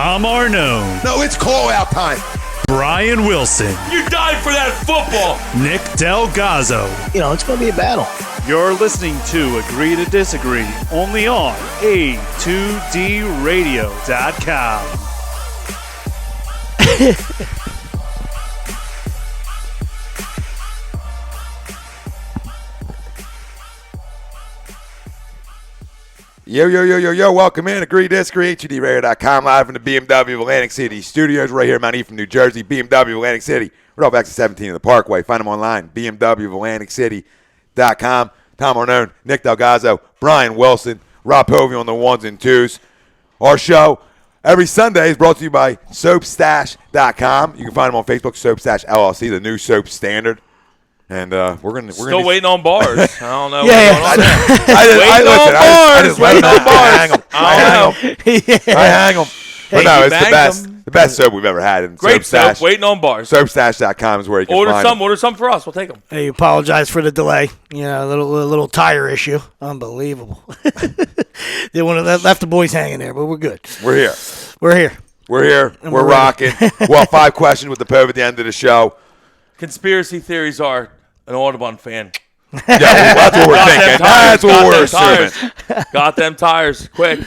Tom Arnone. No, it's call-out time. Brian Wilson. You died for that football. Nick Delgozzo. It's going to be a battle. You're listening to Agree to Disagree, only on A2DRadio.com. Yo, welcome in. Agree to Disagree, A2DRadio.com, live from the BMW of Atlantic City Studios right here in Mount Ephraim, New Jersey. BMW of Atlantic City. We're off exit 17 of the Parkway. Find them online, BMWofAtlanticCity.com. Tom Arnone, Nick Delgozzo, Brian Wilson, Rob Povey on the ones and twos. Our show every Sunday is brought to you by SoapStash.com. You can find them on Facebook, SoapStash LLC, the new soap standard. And we're still waiting on bars. I don't know. I just let them I hang them. But no, it's the best. The best soap we've ever had. Great soap. Waiting on bars. SoapStash.com is where you can find them. Order some for us. We'll take them. Hey, apologize for the delay. A little tire issue. Unbelievable. They left the boys hanging there, but we're good. We're here. We're We're rocking. Well, 5 questions with the Pove at the end of the show. Conspiracy theories are an Audubon fan. Yeah, that's what we're thinking. That's what we're assuming. Got them tires. Quick.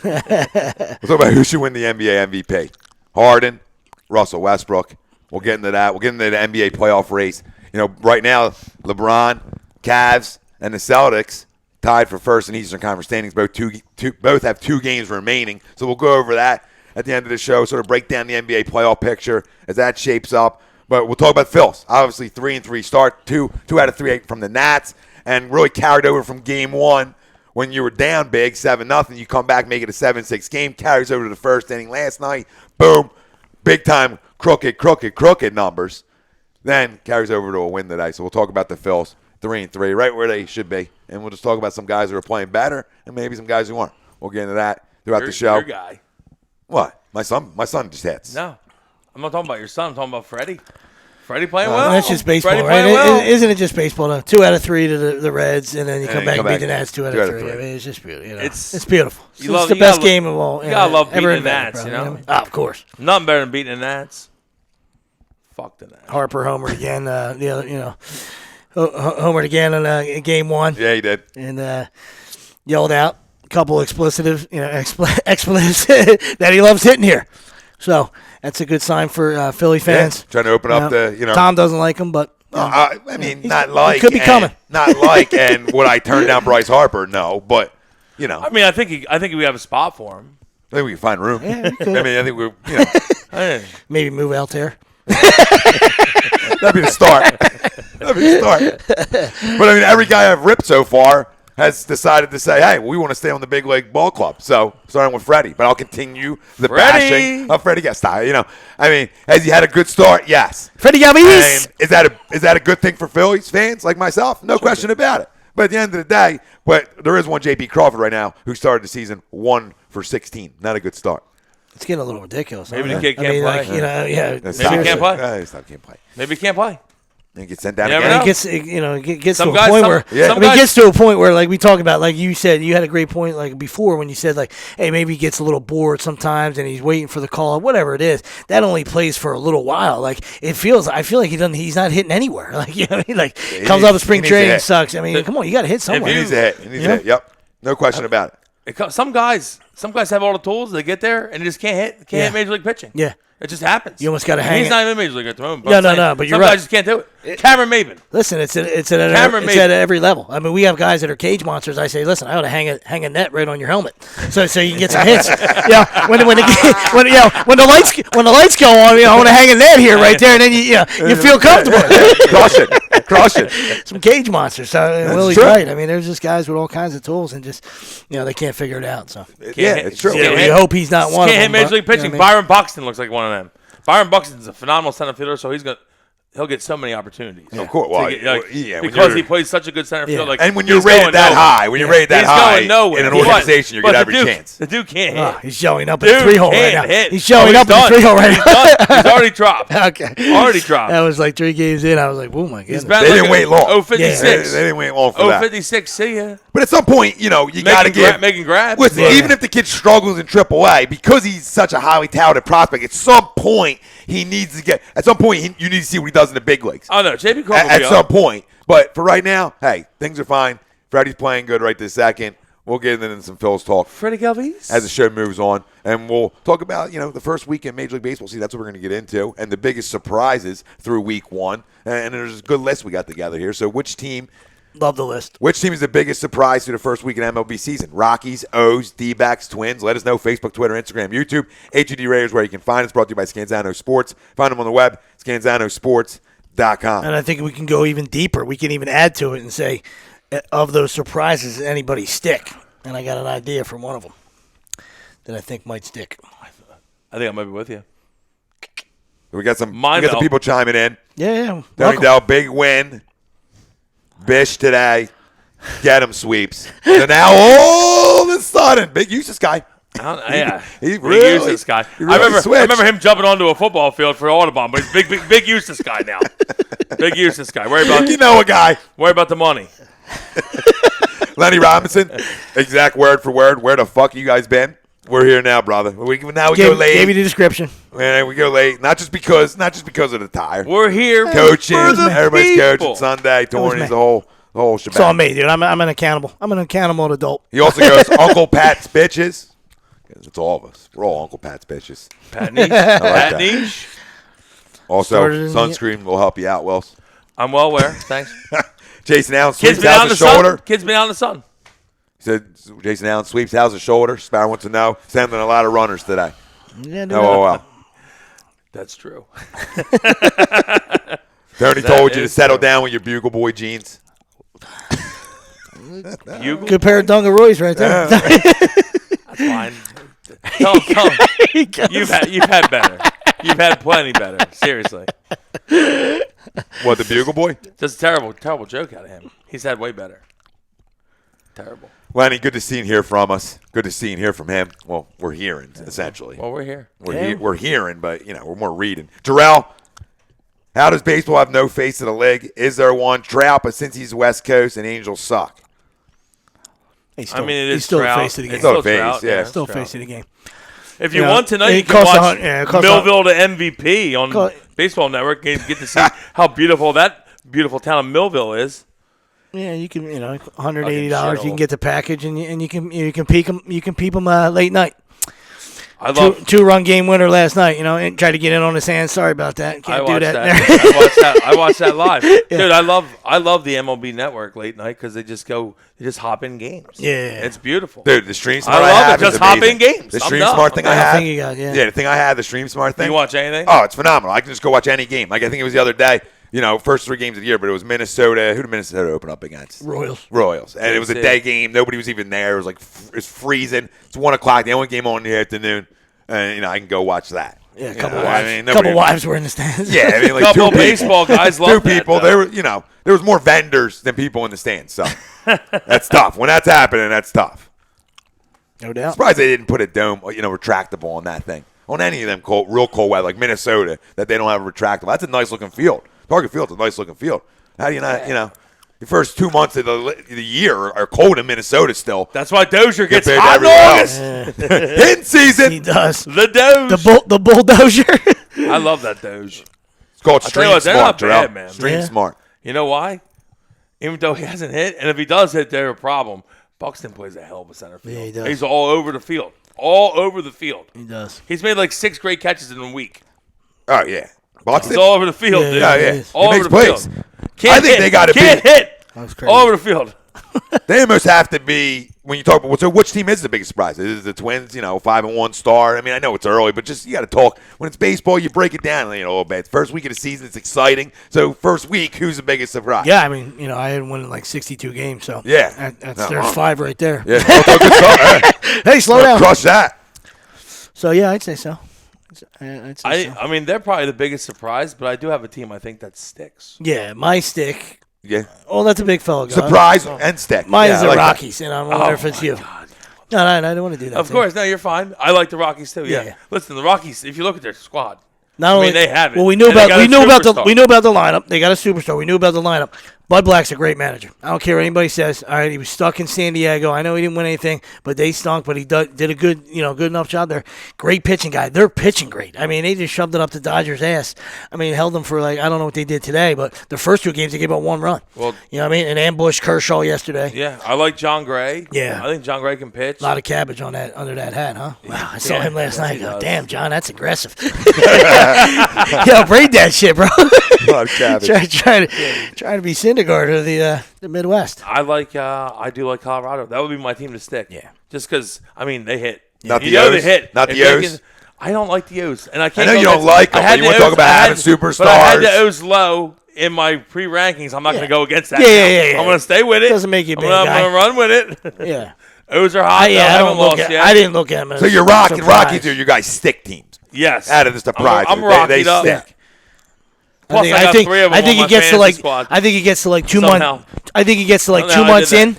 We'll talk about who should win the NBA MVP. Harden, Russell Westbrook. We'll get into that. We'll get into the NBA playoff race. Right now, LeBron, Cavs, and the Celtics tied for first in Eastern Conference standings. Both have 2 games remaining. So we'll go over that at the end of the show, sort of break down the NBA playoff picture as that shapes up. But we'll talk about the Phillies. Obviously, 3-3 start, 2 out of 3 from the Nats, and really carried over from Game 1 when you were down big, 7-0. You come back, make it a 7-6 game, carries over to the first inning last night. Boom, big time crooked numbers. Then carries over to a win today. So we'll talk about the Phillies, 3-3, right where they should be, and we'll just talk about some guys who are playing better and maybe some guys who aren't. We'll get into that throughout the show. Your guy. What? My son just hits. No, I'm not talking about your son. I'm talking about Freddie. Freddie playing well. That's just baseball, Freddie right? Well. Isn't it just baseball? No? 2 out of 3 to the Reds, and then you come back and beat the Nats 2 out of 3. I mean, it's just beautiful. It's beautiful. It's the best game of all. You gotta love beating the Nats, of course. Nothing better than beating the Nats. Fuck the Nats. Harper homered again. Homered again on Game 1. Yeah, he did. And yelled out a couple expletives that he loves hitting here. So that's a good sign for Philly fans. Yeah, trying to open up the, Tom doesn't like him, but I mean, not like. He could be coming. Not like, and would I turn down Bryce Harper? No, but I mean, I think we have a spot for him. I think we can find room. Yeah, I mean, I think we're maybe move Altair. That'd be the start. But I mean, every guy I've ripped so far has decided to say, hey, we want to stay on the big league ball club. So, starting with Freddie. But I'll continue the bashing of Freddie Gastile. I mean, has he had a good start? Yes. Freddie Gavis. And is that a good thing for Phillies fans like myself? No question about it. But at the end of the day, there is one J.P. Crawford right now who started the season 1 for 16. Not a good start. It's getting a little ridiculous. Maybe the kid can't play. Maybe he can't play. Can't play. Maybe he can't play. And get sent down again. It gets to a point where it gets to a point where, like we talk about, like you said, you had a great point like before when you said like, hey, maybe he gets a little bored sometimes and he's waiting for the call, whatever it is. That only plays for a little while. Like I feel like he's not hitting anywhere. Like like comes out of spring training sucks. I mean, come on, you got to hit somewhere. He needs to hit. Yep, no question about it. Some guys have all the tools. They get there and they just can't hit major league pitching. Yeah. It just happens. You almost got to hang. He's not even major league at the moment. No, but you're right. Some guys just can't do it. Cameron Maybin. Listen, it's at every level. I mean, we have guys that are cage monsters. I say, listen, I ought to hang a net right on your helmet, so you can get some hits. When the lights go on, I want to hang a net here right there, and then you feel comfortable. Crush it. Some cage monsters. So Willie's right. I mean, there's just guys with all kinds of tools, and just they can't figure it out. So it's true. You hope he's not one of them. Can't hit major league pitching. Byron Buxton looks like one of them. Byron Buxton's a phenomenal center fielder, so he's going to he'll get so many opportunities. Of course. Well, because he plays such a good center field. Like, and when you're rated that high, in an organization, you're going to have your chance. The dude can't hit. He's showing up in the 3-hole right now. Hit. He's showing up in the 3-hole right now. He's already dropped. Okay. Already dropped. That was like 3 games in. I was like, oh, my goodness. They didn't wait long. 056. They didn't wait long for that. 056, see ya. But at some point, you got to give. Making grabs. Listen, even if the kid struggles in AAA, because he's such a highly touted prospect, at some point, he needs to get. At some point, you need to see what he does in the big leagues. Oh, no. JP Crawford at some point. But for right now, hey, things are fine. Freddie's playing good right this second. We'll get into some Phillies talk. Freddie Galvis. As the show moves on. And we'll talk about, the first week in Major League Baseball. See, that's what we're going to get into. And the biggest surprises through week 1. And there's a good list we got together here. So which team Love the list. Which team is the biggest surprise through the first week in MLB season? Rockies, O's, D-backs, Twins. Let us know. Facebook, Twitter, Instagram, YouTube. HUD Raiders, where you can find us. Brought to you by Scanzano Sports. Find them on the web, scanzanosports.com. And I think we can go even deeper. We can even add to it and say, of those surprises, does anybody stick? And I got an idea from one of them that I think might stick. I think I might be with you. We got some people chiming in. Yeah. Tony Dell, big win. Bish today. Get him sweeps. So now all of a sudden, big Eustace guy. Yeah, he big really, Eustace guy. Really I remember him jumping onto a football field for Audubon, but he's big Eustace guy now. Big Eustace guy. Worry about a guy. Worry about the money. Lenny Robinson, exact word for word. Where the fuck you guys been? We're here now, brother. We go late. Gave you the description. Man, we go late. Not just because of the tire. We're here. Coaching. Everybody's people. coaching Sunday. Tornies, the whole shebang. It's all me, dude. I'm an accountable. I'm an accountable adult. He also goes, Uncle Pat's bitches. It's all of us. We're all Uncle Pat's bitches. Pat Niche. Pat Niche. Also, sunscreen will help you out, Wells. I'm well aware. Thanks. Jason Allen sweeps out the shoulder. Kid's been out in the sun. He said Jason Allen sweeps how's the shoulder. Sparrow wants to know. Sending a lot of runners today. Yeah, well. That's true. Tony told you to settle down with your Bugle Boy jeans. Bugle? Good pair of Dungaroos right there. That's fine. Tell him. You've had better. You've had plenty better. Seriously. What, the Bugle Boy? Just a terrible joke out of him. He's had way better. Terrible. Lenny, good to see and hear from us. Good to see and hear from him. Well, we're hearing, essentially. Well, we're here. We're hearing, but, we're more reading. Jarrell, how does baseball have no face to the league? Is there one? Trout, but since he's West Coast and Angels suck. It is he's still Trout. the face of the game. It's still face, yeah. Still face of the game. If you want tonight, you can watch Millville to MVP on Baseball Network and get to see how beautiful that beautiful town of Millville is. Yeah, you can, $180. You can get the package, and you can peek them. You can peep them late night. I love 2-run game winner last night. And tried to get in on his hands. Sorry about that. Can't do that. I watched that live, dude. I love the MLB Network late night because they just hop in games. Yeah, it's beautiful, dude. The Stream Smart I love it. Just hop in games. The Stream Smart thing I have. The thing I had. The Stream Smart thing. You watch anything? Oh, it's phenomenal. I can just go watch any game. Like I think it was the other day. First 3 games of the year, but it was Minnesota. Who did Minnesota open up against? Royals. And it was a day game. Nobody was even there. It was it's freezing. It's 1 o'clock. The only game on in the afternoon. And, I can go watch that. Yeah, a couple wives were in the stands. Yeah, like couple 2 baseball guys love 2 people. There was more vendors than people in the stands. So that's tough. When that's happening, that's tough. No doubt. Surprised they didn't put a dome, retractable on that thing. On any of them real cold weather, like Minnesota, that they don't have a retractable. That's a nice-looking field. Target Field's a nice-looking field. How do you not, the first 2 months of the year are cold in Minnesota still. That's why Dozier gets hot in August. Hitting season. He does. The Doge. The bulldozer. I love that Doge. It's called Stream Smart, bad, man. Stream Smart. You know why? Even though he hasn't hit, and if he does hit, they're a problem. Buxton plays a hell of a center field. Yeah, he does. He's all over the field. All over the field. He does. He's made like 6 great catches in a week. Oh, yeah. Buxton? He's all over the field, dude. Yeah. All over the plays. field. I think they got to be. Can't hit. That crazy. All over the field. They almost have to be, when you talk about, so which team is the biggest surprise? Is it the Twins, 5-1 star? I mean, I know it's early, but just you got to talk. When it's baseball, you break it down a little bit. First week of the season, it's exciting. So first week, who's the biggest surprise? Yeah, I mean, I had won like 62 games, so yeah, there's 5 right there. Yeah, good start. Hey, slow down. Crush that. So yeah, I'd say so. I mean, they're probably the biggest surprise, but I do have a team I think that sticks. Yeah, my stick. Yeah. Oh, that's a big fellow. Surprise and stick. Mine is the Rockies, and I wonder if it's you. God. No, I don't want to do that. Of course, no, you're fine. I like the Rockies too. Yeah. Listen, the Rockies. If you look at their squad, they have it. Well, we knew about the lineup. They got a superstar. We knew about the lineup. Bud Black's a great manager. I don't care what anybody says. All right, he was stuck in San Diego. I know he didn't win anything, but they stunk. But he did a good enough job there. Great pitching guy. They're pitching great. I mean, they just shoved it up the Dodgers' ass. I mean, held them for I don't know what they did today, but the first 2 games they gave up 1 run. Well, you know what I mean? And ambushed Kershaw yesterday. Yeah, I like John Gray. Yeah, I think John Gray can pitch. A lot of cabbage on that under that hat, huh? Wow, I saw him last night. Go, damn, John, that's aggressive. Yo, braid that shit, bro. A lot of cabbage. Trying to be Syndergaard of the Midwest. I do like Colorado. That would be my team to stick. Yeah. Just because, I mean, they hit. Not the O's. They hit. Not the O's. I don't like the O's. And I know you don't like them, but you want to talk about having superstars. But I had the O's low in my pre-rankings. I'm not going to go against that. Yeah. I'm going to stay with it. Doesn't make you bad I'm going to run with it. Yeah. O's are hot. I haven't lost yet. I didn't look at them. So you're Rockies are your guys' stick teams. Yes. Out of the surprise. I'm rocking up. Stick. Plus, I think 3 of them I think on he gets to squad. I think he gets to 2 months. I think he gets to 2 months in.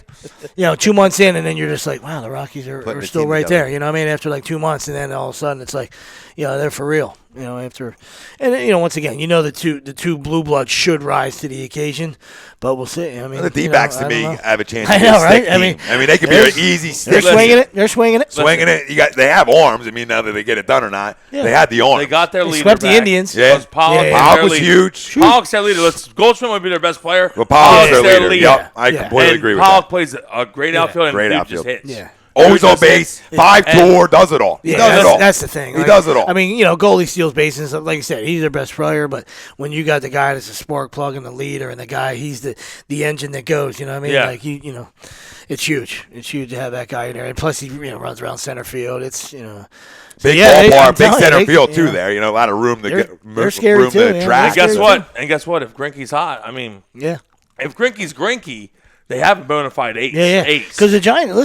2 months in, and then you're just like, wow, the Rockies are still right there. You know what I mean? After 2 months, and then all of a sudden it's like, they're for real. After, and once again, the two blue bloods should rise to the occasion, but we'll see. I mean, the D-backs to me have a chance. I know, right? I mean, they could be an easy stick. They're swinging it. They have arms. I mean, now that they get it done or not, they had the arms. They got their leader. Swept back. the Indians. Yeah, Pollock was huge. Pollock's their leader. Goldschmidt would be their best player. Well, Pollock's their leader. Yep, I completely agree with that. Pollock plays a great outfield and just hits. Yeah. Always on base, 5'4", does it all. He does it all. That's the thing. He does it all. I mean, goalie steals bases. Like I said, he's their best player. But when you got the guy that's a spark plug and the leader, and the guy, he's the engine that goes. You know what I mean? Yeah. It's huge. It's huge to have that guy in there. And plus, he runs around center field. It's big ballpark, big center field too. There, a lot of room to get. They're scary too. And guess what? If Greinke's hot, I mean, if Greinke's Greinke. They have a bona fide ace. Yeah. Because the Giants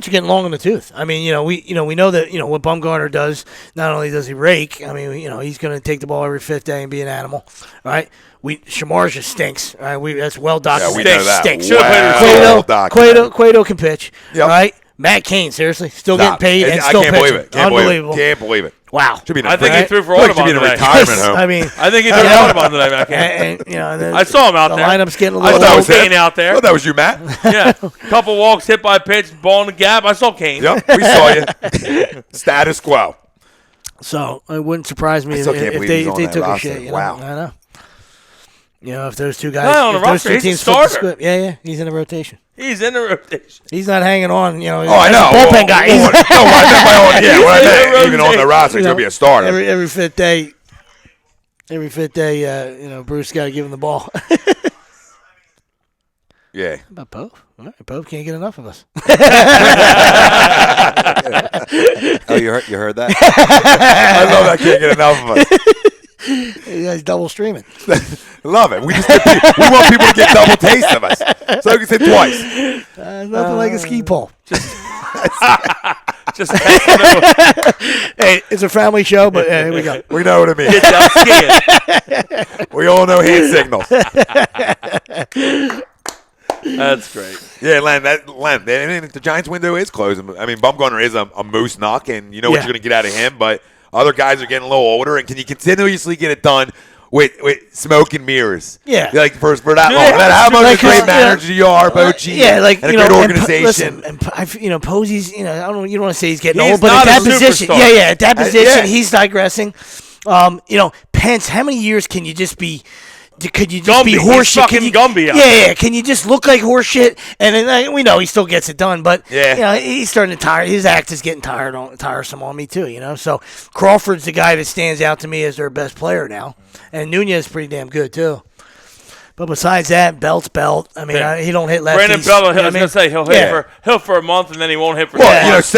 are getting long in the tooth. I mean, we know that what Bumgarner does. Not only does he rake, I mean, he's going to take the ball every 5th day and be an animal, right? Shamar just stinks. All right, that's well documented. Yeah, we know that. Stinks. Cueto can pitch. Yep. All right, Matt Cain, seriously, still getting paid and still pitching. Believe it. Unbelievable. Can't believe it. Wow. I think he threw for Audubon today. Retirement home. I mean, I think he threw for Audubon today, Matt Cain. I saw him out there. The lineup's getting a little. I saw Kane out there. I thought that was you, Matt. Yeah. Couple walks, hit by a pitch, ball in the gap. I saw Kane. Yep, we saw you. Status quo. So it wouldn't surprise me if they took a shit. Wow. I know. If those two guys, on the roster, he's a starter. Yeah, he's in the rotation. He's in the rotation. He's not hanging on. I know. Bullpen guy. Even on the roster, he's gonna be a starter. Every 5th day. Every 5th day, Bruce got to give him the ball. Yeah. How about Pope? All right, Pope can't get enough of us. Oh, you heard that? I love that. Can't get enough of us. He's double streaming. Love it. We want people to get double taste of us, so we can say twice. Nothing like a ski pole. Just hey, it's a family show, but here we go. We know what it means. Get down skiing. We all know hand signals. That's great. Yeah, Len. The Giants' window is closing. I mean, Bumgarner is a moose knock, and you know what you're going to get out of him. But other guys are getting a little older, and can you continuously get it done with smoke and mirrors? Yeah, like for that long. How much a great manager you are, Bochy? Yeah, like and a good organization. Posey's. I don't know. You don't want to say he's getting he's old, but at that position, at that position, he's digressing. Pence. How many years can you just be? Could you just be horseshit? Can you just look like horseshit? And then we know he still gets it done, but he's starting to tire. His act is getting tiresome on me too. So Crawford's the guy that stands out to me as their best player now, and Nunez is pretty damn good too. But besides that, Belt's Belt. I mean, he don't hit lefties. Brandon Belt, I was going to say, he'll hit for a month, and then he won't hit for 2 months.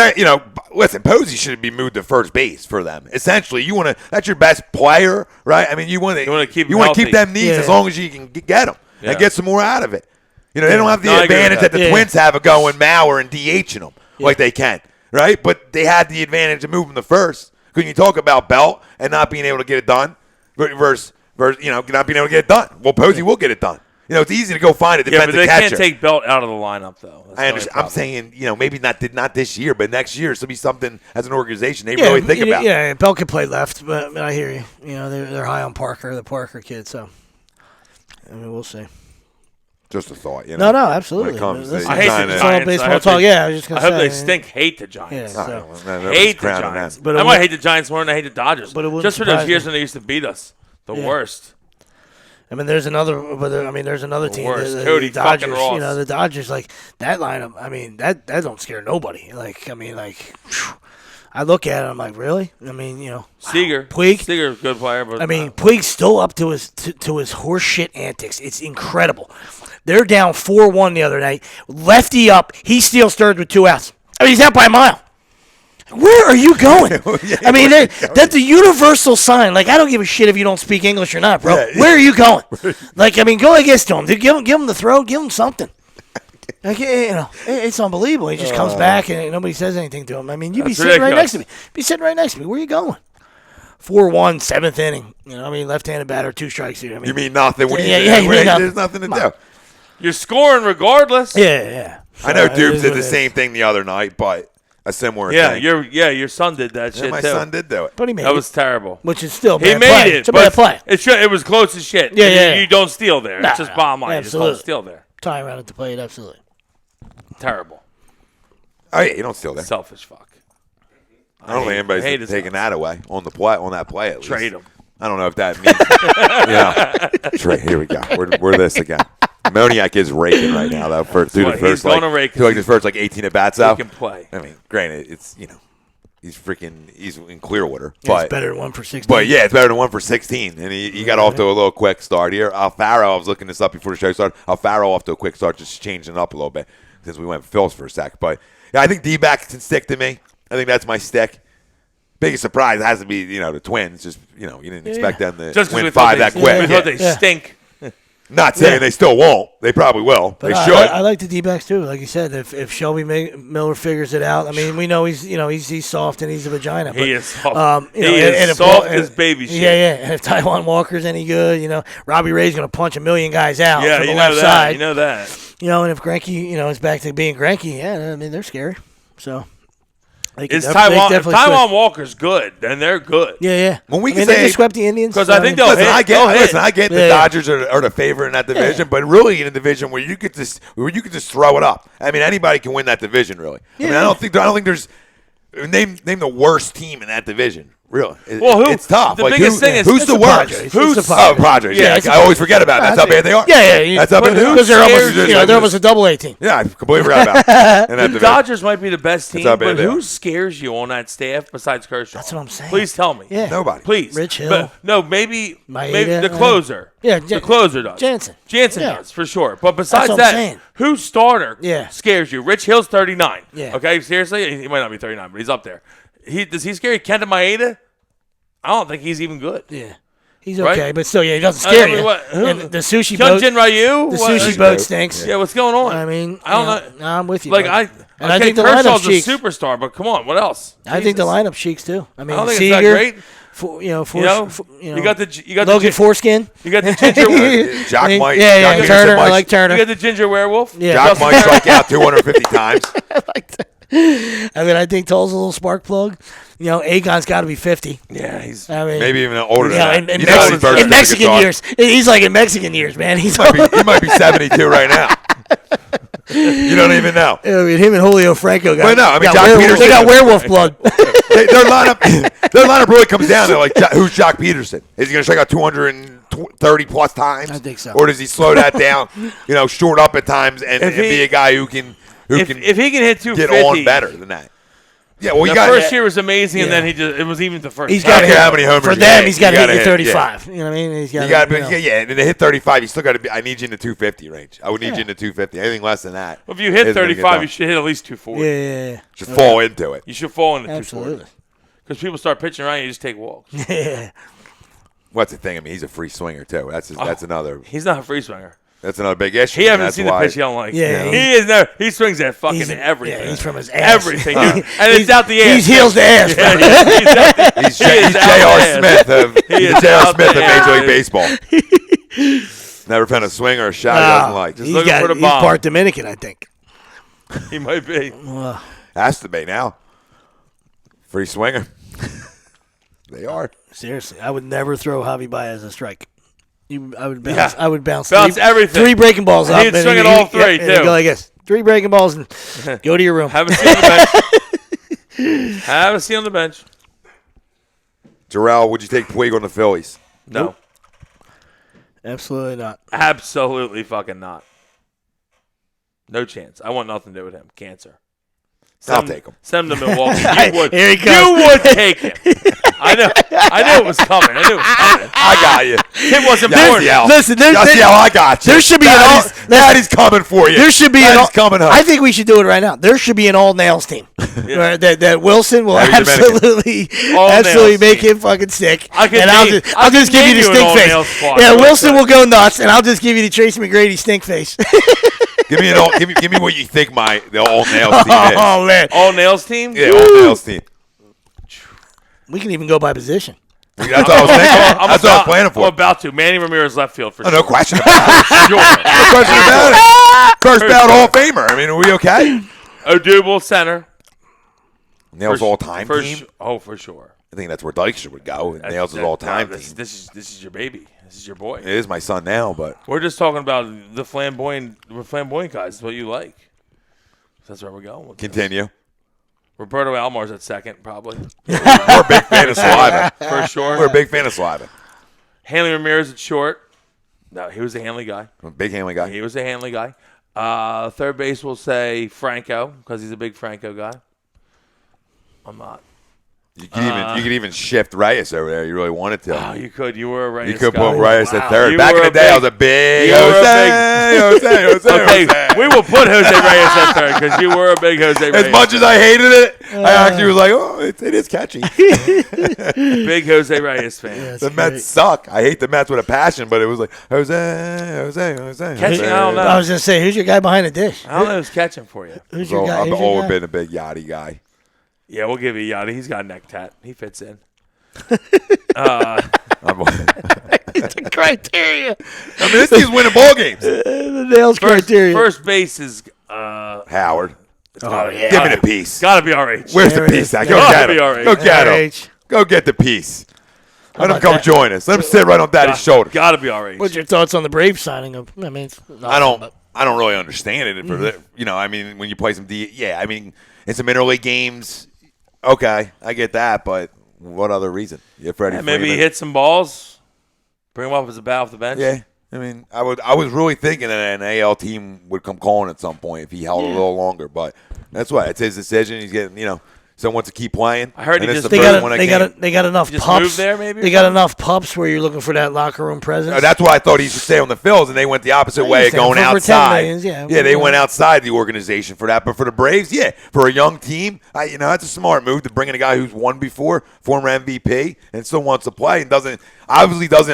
Listen, Posey should be moved to first base for them. Essentially, that's your best player, right? I mean, you want to keep them needs as long as you can get them and get some more out of it. They don't have the advantage that the Twins have of going Mauer and DHing them like they can, right? But they had the advantage of moving the first. Couldn't you talk about Belt and not being able to get it done versus not being able to get it done? Well, Posey will get it done. It's easy to go find a defensive catcher. Yeah, but they can't take Belt out of the lineup, though. I understand. I'm saying, maybe not this year, but next year, so be something as an organization they really think about. Yeah, Belt can play left, but I hear you. They're high on Parker, the Parker kid, so we'll see. Just a thought, No, absolutely. When it comes to I hate the Giants. Baseball talk. I was just going to say. I hope they hate the Giants. Yeah, hate the Giants. But I might hate the Giants more than I hate the Dodgers. But just for those years when they used to beat us. The worst. I mean, there's another team. Cody the Dodgers. Ross. The Dodgers, that lineup. I mean, that don't scare nobody. I look at it, I'm like, really? Seager. Puig. Seager's a good player, but Puig's still up to his horseshit antics. It's incredible. They're down 4-1 the other night. Lefty up. He steals third with 2 outs. He's out by a mile. Where are you going? That's a universal sign. I don't give a shit if you don't speak English or not, bro. Yeah. Where are you going? Go against him. Give him the throw. Give him something. It's unbelievable. He just comes back and nobody says anything to him. You'd be sitting right next to me. Where are you going? 4-1, 7th inning. Left-handed batter, 2 strikes here. You mean nothing? What do you There's nothing to do. You're scoring regardless. Yeah. I know Dubes did the same thing the other night, but a similar thing. Your son did that shit, my son did do it. But he made that was terrible. Which is still bad play. He made it. It's a bad play. It was close as shit. Yeah. You don't steal there. It's just bottom line. You just don't steal there. Time around at the plate, absolutely. Terrible. Oh, yeah, you don't steal there. Selfish fuck. I don't think anybody's taking that away on that play at least. Trade him. I don't know if that means Trade. Here we go. We're this again. Moniak is raking right now, though. Through the first, his first 18 at bats out. He can play. Granted, it's he's in Clearwater, but it's better than 1 for 16. But it's better than 1 for 16, and he got off to a little quick start here. Alfaro, I was looking this up before the show started. Alfaro off to a quick start, just changing it up a little bit since we went Phillies for a sec. But I think D-back can stick to me. I think that's my stick. Biggest surprise has to be the Twins. Just you didn't expect them to win 5 that quick. We thought they stink. Not saying they still won't. They probably will. But they should. I like the D-backs too. Like you said, if Shelby Miller figures it out, we know he's soft and he's a vagina. But, he is soft. He is soft as baby shit. Yeah. And if Taijuan Walker's any good, Robbie Ray's going to punch 1 million guys out from the left side. You know that. And if Greinke, is back to being Greinke, they're scary. So. Is Taijuan Walker's good? Then they're good. Yeah. When we can they just swept the Indians. Because I think they'll hit. I get the Dodgers are the favorite in that division, but really in a division where you could just throw it up. Anybody can win that division, really. I don't think there's name the worst team in that division. Really, it's tough. The biggest thing is who's the worst? Who's the Padres? Yeah, I always forget about that. That's how bad they are. Yeah. That's how bad they are. Because they're almost a double-A team. Yeah, I completely forgot about it. The Dodgers might be the best team, but who are. Scares you on that staff besides Kershaw? That's what I'm saying. Please tell me. Yeah. Nobody. Please. Rich Hill. Maybe the closer. Yeah, the closer does. Jansen does, for sure. But besides that, whose starter scares you? Rich Hill's 39. Yeah. Okay, seriously? He might not be 39, but he's up there. Does he scare you? Kenta Maeda? I don't think he's even good. Yeah. He's okay, but still, he doesn't scare you. And the sushi boat. Hyunjin Ryu? The sushi boat stinks. Yeah, what's going on? I don't know. I'm with you. I think Kershaw's a superstar, but come on, what else? I think the lineup sheiks too. I don't think Seager, it's that great. You got Logan Foreskin. You got the ginger. Jock Mike. Yeah, Turner. I like Turner. You got the ginger werewolf. Yeah. Jock Mike struck out 250 times. I like that. I think Toll's a little spark plug. Agon's got to be 50. Yeah, he's maybe even older than that. In Mexican years. He's like in Mexican years, man. He might be 72 right now. You don't even know. Him and Julio Franco got. Jock Peterson. They got werewolf blood. Their lineup really comes down to who's Jock Peterson? Is he going to strike out 230 plus times? I think so. Or does he slow that down? Short up at times and be a guy who can. If he can hit 250, get on better than that. Yeah, well, the first year was amazing, and then it was even the first. He's got to hit how many homers for them. He's got to hit 35. Yeah. You know what I mean? He's got and to hit 35, you still got to be. I need you in the 250 range. I would need you in the 250. Anything less than that. Well, if you hit 35, you should hit at least 240. Yeah. Should fall into it. You should fall into 240. Absolutely. Because people start pitching around, you just take walks. Yeah. What's the thing? He's a free swinger too. That's another. He's not a free swinger. That's another big issue. He hasn't seen the pitch he don't like. Yeah, he is never. He swings at fucking everything. Yeah, he's from his ass. Everything, dude. And it's out the ass. He's heels to ass. Yeah, he's J.R. Smith of Major League Baseball. Never found a swing or a shot he doesn't like. Just looking for the bomb. He's part Dominican, I think. He might be. Has to be now. Free swinger. They are. Seriously, I would never throw Javi Baez a strike. I would bounce. Yeah. I would bounce everything. 3 breaking balls up. He'd swing it all 3 too. Go like this. 3 breaking balls and go to your room. Have a seat on the bench. Have a seat on the bench. Jarrell, would you take Puig on the Phillies? No. Nope. Absolutely not. Absolutely fucking not. No chance. I want nothing to do with him. Cancer. I'll take him. Send him to Milwaukee. You would. Here he comes. You would take him. I knew it was coming. I got you. It wasn't born. Listen, I got you. There should be Daddy's coming for you. There should be coming home. I think we should do it right now. There should be an all nails team. Right, that Wilson will absolutely make him fucking sick. I'll just give you the stink face. Yeah, Wilson will go nuts, and I'll just give you the Tracy McGrady stink face. Give me what you think the all nails team is. Oh man, all nails team? Yeah, all nails team. We can even go by position. That's what I was thinking. That's what I was planning for. I'm about to. Manny Ramirez left field for sure. No question about it. No question about it. First ballot Hall of Famer. I mean, are we okay? Odubel center. Nails all-time team? For sure. I think that's where Dykstra would go. Nails is all-time team. This is your baby. This is your boy. It is my son now, but we're just talking about the flamboyant guys. That's what you like. That's where we're going. Continue. Roberto Almar's at second, probably. We're a big fan of Saliva. For sure. We're a big fan of Saliva. Hanley Ramirez at short. No, he was a Hanley guy. Big Hanley guy. He was a Hanley guy. Third base, we'll say Franco, because he's a big Franco guy. I'm not. You could even shift Reyes over there. You really wanted to. Oh, you could. You were a Reyes. You could guy. put Reyes at third. You Back in the day, I was a big Jose. Okay, we will put Jose Reyes at third because you were a big Jose Reyes. As much as I hated it, I actually was like, oh, it is catchy. Big Jose Reyes fan. Yeah, the Mets suck. I hate the Mets with a passion, but it was like, Jose. Catching, I don't know. I was going to say, who's your guy behind the dish? I don't know who's catching for you. Who's your guy? I've always been a big Yachty guy. Yeah, we'll give you Yachty. He's got a neck tat. He fits in. It's a criteria. I mean, this team's winning ball games. The nails criteria. First base is Howard. Oh, yeah. Give me the piece. Got to be RH. Where's the piece at? Go get him. Go get him. Go get the piece. Let him come join us. Let him sit right on Daddy's shoulder. Got to be RH. What's your thoughts on the Braves signing of? I mean, I don't really understand it. I mean, when you play some I mean, in some interleague games, okay, I get that, but what other reason? Maybe he hit some balls, bring him up as a bat off the bench. Yeah, I mean, I was really thinking that an AL team would come calling at some point if he held a little longer, but that's what it's his decision. He's getting, someone to keep playing. I heard they got enough pups. Moved there, maybe. They got enough pups where you're looking for that locker room presence. That's what I thought he should stay on the Phils, and they went the opposite way, going outside. They went outside the organization for that. But for the Braves, for a young team, that's a smart move to bring in a guy who's won before, former MVP, and still wants to play, and doesn't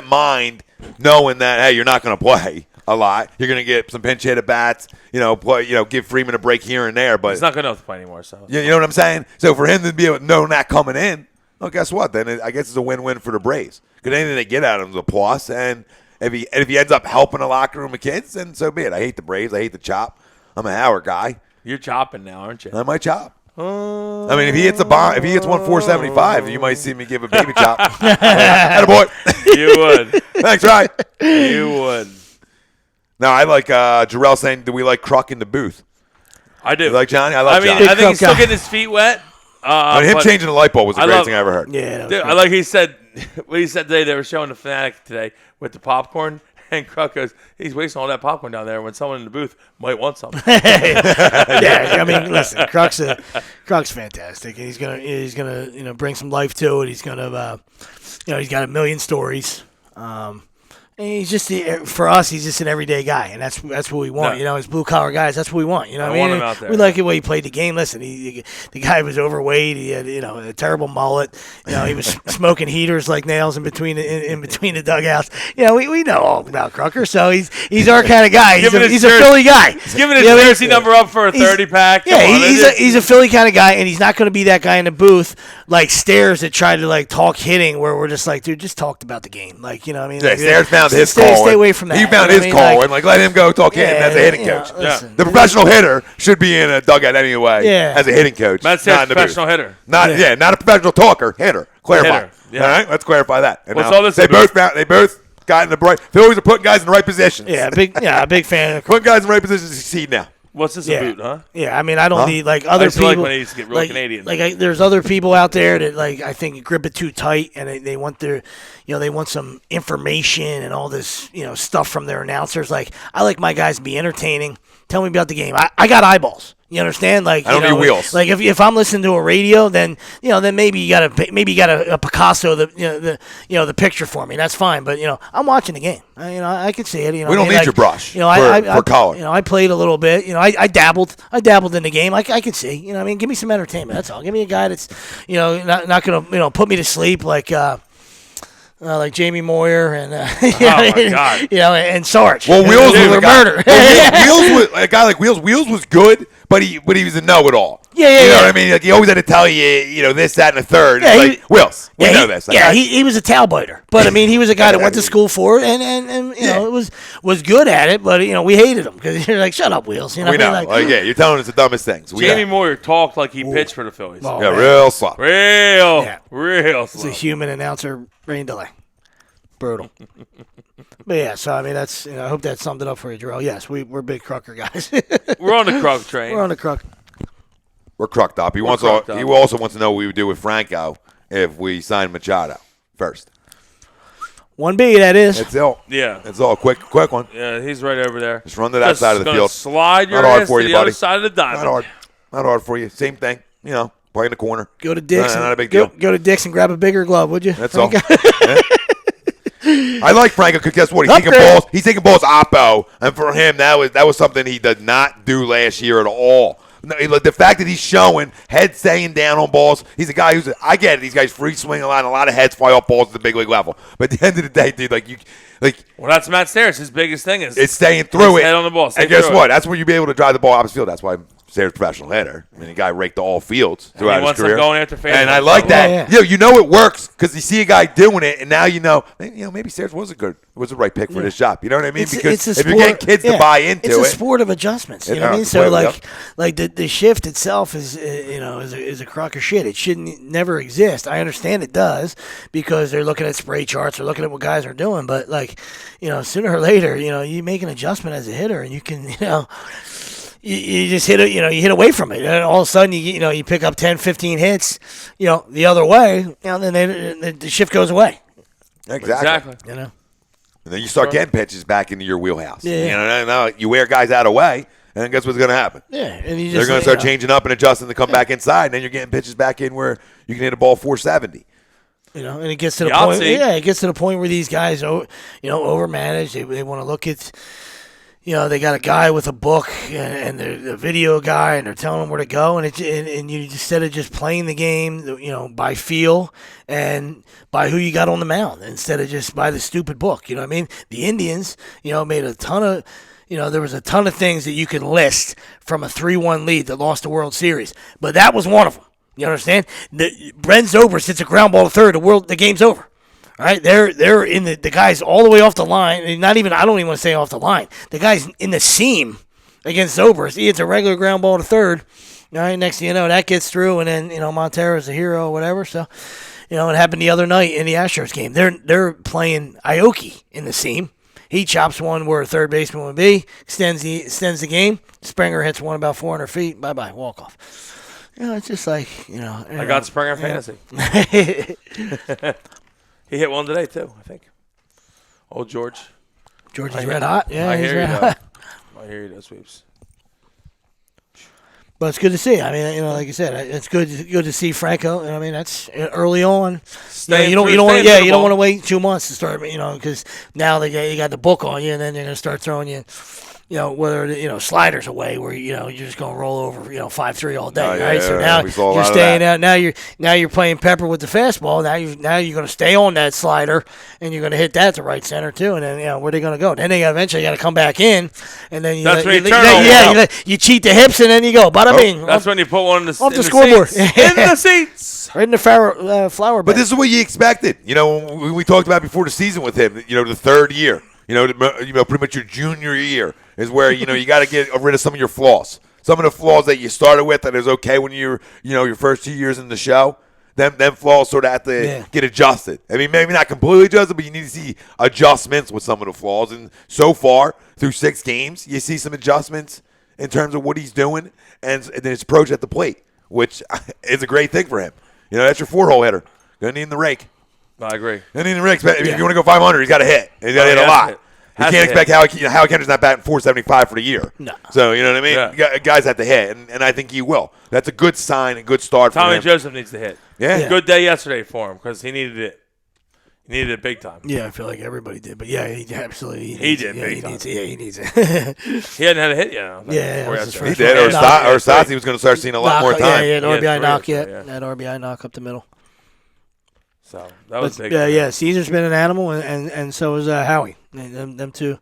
mind knowing that you're not going to play a lot. You're going to get some pinch hit at bats, give Freeman a break here and there. But he's not good enough to play anymore. So you know what I'm saying? So for him to be able to know that coming in, well, guess what? Then I guess it's a win-win for the Braves. Because anything they get out of him is a plus. And if he ends up helping the locker room of kids, then so be it. I hate the Braves. I hate the chop. I'm a Howard guy. You're chopping now, aren't you? I might chop. I mean, if he hits 1.475, you might see me give a baby chop. Attaboy. You would. Thanks, Ryan. You would. No, I like Jarrell saying, do we like Kruk in the booth? I do. You like Johnny? I like Johnny. Johnny. I think he's still getting his feet wet. Him changing the light bulb was the greatest thing I ever heard. Yeah. Dude, I like he said today, they were showing the Fanatic today with the popcorn, and Kruk goes, he's wasting all that popcorn down there when someone in the booth might want something. I mean, listen, Kruk's fantastic. He's gonna bring some life to it. He's gonna he's got a million stories. He's just for us. He's just an everyday guy, and that's what we want. Yeah. You know, as blue collar guys, that's what we want. You know, I what I mean, want him out there. We like the way he played the game. Listen, the guy was overweight. He had a terrible mullet. You know, he was smoking heaters like nails in between the dugouts. You know, we know all about Crocker, so he's our kind of guy. He's a Philly guy. He's giving his jersey number up for a 30-pack. Yeah, he's a Philly kind of guy, and he's not going to be that guy in the booth like Stairs that tried to like talk hitting, where we're just like, dude, just talked about the game, like you know what I mean. Yeah, like, Stairs found his call. Stay away from that. He found his call and let him go talk hitting as a hitting coach. Listen, the professional hitter should be in a dugout anyway as a hitting coach. Matt not in the professional booth. hitter. Not a professional talker, hitter. Clarify. Hitter, yeah. All right, let's clarify that. And What's now, all this they about? both got in the right. Phillies are putting guys in the right positions. a big fan. Putting guys in the right positions to succeed now. What's this about, huh? Yeah, I mean, I don't need like other I people. like when he used to get real Canadian. There's other people out there that like I think grip it too tight, and they want they want some information and all this stuff from their announcers. Like I like my guys to be entertaining. Tell me about the game. I got eyeballs. You understand? Like I don't need wheels. Like if I'm listening to a radio, then maybe you got a Picasso the picture for me. That's fine. But I'm watching the game. I can see it. We don't need your brush. For color. I played a little bit. I dabbled in the game. I can see. Give me some entertainment. That's all. Give me a guy that's not gonna put me to sleep like Jamie Moyer and my God. and Sarge. Well, Wheels was a murder. Wheels was a guy like Wheels. Wheels was good, but he was a know-it-all. Yeah. You know what I mean? Like he always had to tell you, this, that, and the third. Yeah, It's like Wheels, we know this. Like, he was a tail biter, but I mean, he was a guy that went to school for it, and it was good at it, but we hated him because you're like, shut up, Wheels. we know. You're telling us the dumbest things. Jamie Moyer talked like he pitched for the Phillies. Oh, yeah, real slow. Real It's slow. a human announcer rain delay. Brutal. But yeah, so I mean that's I hope that summed it up for you, Jarrell. Yes, we're big Crocker guys. We're on the Krug train. We're on the Crocker. We're crucked up. He also wants to know what we would do with Franco if we signed Machado first. 1B, that is. It's all. Yeah. It's all quick one. Yeah, he's right over there. Just run to that side of the field. Slide your Not hard ass for to you, the other buddy. side of the diamond. Not hard for you. Same thing. Play in the corner. Go to Dick's. Not a big deal. Go to Dick's and grab a bigger glove, would you? That's all. Yeah. I like Franco because guess what? He's taking balls oppo, and for him that was something he did not do last year at all. No, the fact that he's showing head staying down on balls, he's a guy I get it. These guys free swing a lot of heads fly off balls at the big league level. But at the end of the day, dude, Well, that's Matt Stairs. His biggest thing is it's staying through it. Head on the ball. And guess what? That's where you be able to drive the ball opposite field. That's why Stairs professional hitter. I mean, the guy raked all fields throughout his career. Going after fans. And I like that. Yeah. You know it works because you see a guy doing it, and now maybe Stairs was the right pick for this job. You know what I mean? Because if you're getting kids to buy into it, it's a sport of adjustments. You know what I mean? So the shift itself is is a crock of shit. It shouldn't never exist. I understand it does because they're looking at spray charts, they're looking at what guys are doing, but sooner or later, you make an adjustment as a hitter, and you can You just hit it, you hit away from it, and all of a sudden you pick up 10, 15 hits, the other way, then the shift goes away. Exactly. And then you start getting pitches back into your wheelhouse. Yeah. Now you wear guys out of the way, and then guess what's going to happen? Yeah, and they're going to start changing up and adjusting to come back inside, and then you're getting pitches back in where you can hit a ball 470. And it gets to the point. Yeah, it gets to the point where these guys, overmanage. They want to look at. They got a guy with a book and the video guy, and they're telling them where to go, and you instead of just playing the game, by feel and by who you got on the mound, instead of just by the stupid book. You know what I mean? The Indians, made a ton of, there was a ton of things that you could list from a 3-1 lead that lost the World Series, but that was one of them. You understand? Brent Zobrist hits a ground ball to third. The game's over. All right, they're in the guy's all the way off the line. And I don't even want to say off the line. The guy's in the seam against Zobrist. He hits a regular ground ball to third. All right, next thing you know, that gets through, and then Montero's a hero or whatever. So, it happened the other night in the Astros game. They're playing Aoki in the seam. He chops one where a third baseman would be, extends the game. Springer hits one about 400 feet. Bye bye, walk off. It's just like I got Springer fantasy. He hit one today, too, I think. Old George. Georgie's red hot. Yeah, I he's hear red you, hot. I hear you, those sweeps. But it's good to see. I mean, like I said, it's good to see Franco. And I mean, that's early on. You don't want to wait 2 months to start. Because now you got the book on you, and then they're going to start throwing you. Whether sliders away where you're just going to roll over 5-3 all day, right? So now you're staying out. Now you're playing pepper with the fastball. Now you're going to stay on that slider and you're going to hit that to right center too. And then where are they going to go? Then they eventually got to come back in, and then you cheat the hips and then you go bada bing. That's when you put one off the scoreboard in the seats. Right in the flower bed. But this is what you expected. When we talked about before the season with him. The third year. Pretty much your junior year is where you got to get rid of some of your flaws. Some of the flaws that you started with that is okay when you're your first 2 years in the show. Them flaws sort of have to get adjusted. I mean, maybe not completely adjusted, but you need to see adjustments with some of the flaws. And so far through 6 games, you see some adjustments in terms of what he's doing and his approach at the plate, which is a great thing for him. That's your 4-hole hitter. Gonna need in the rake. I agree. And in the Rick, if you want to go 500, he's got to hit. He's got to hit a lot. You can't expect Howie Kendrick's not batting 475 for the year. No. So, you know what I mean? Yeah. Guys have to hit, and I think he will. That's a good sign, a good start for him. Tommy Joseph needs to hit. Yeah. Good day yesterday for him because he needed it. He needed it big time. Yeah, I feel like everybody did. But, he absolutely he did big time. He needs it. He hadn't had a hit yet. He did. Or Stotzi was going to start seeing a lot more time. Yeah, RBI knock yet. That RBI knock up the middle. So that was big. Caesar's been an animal, and so is Howie. Them two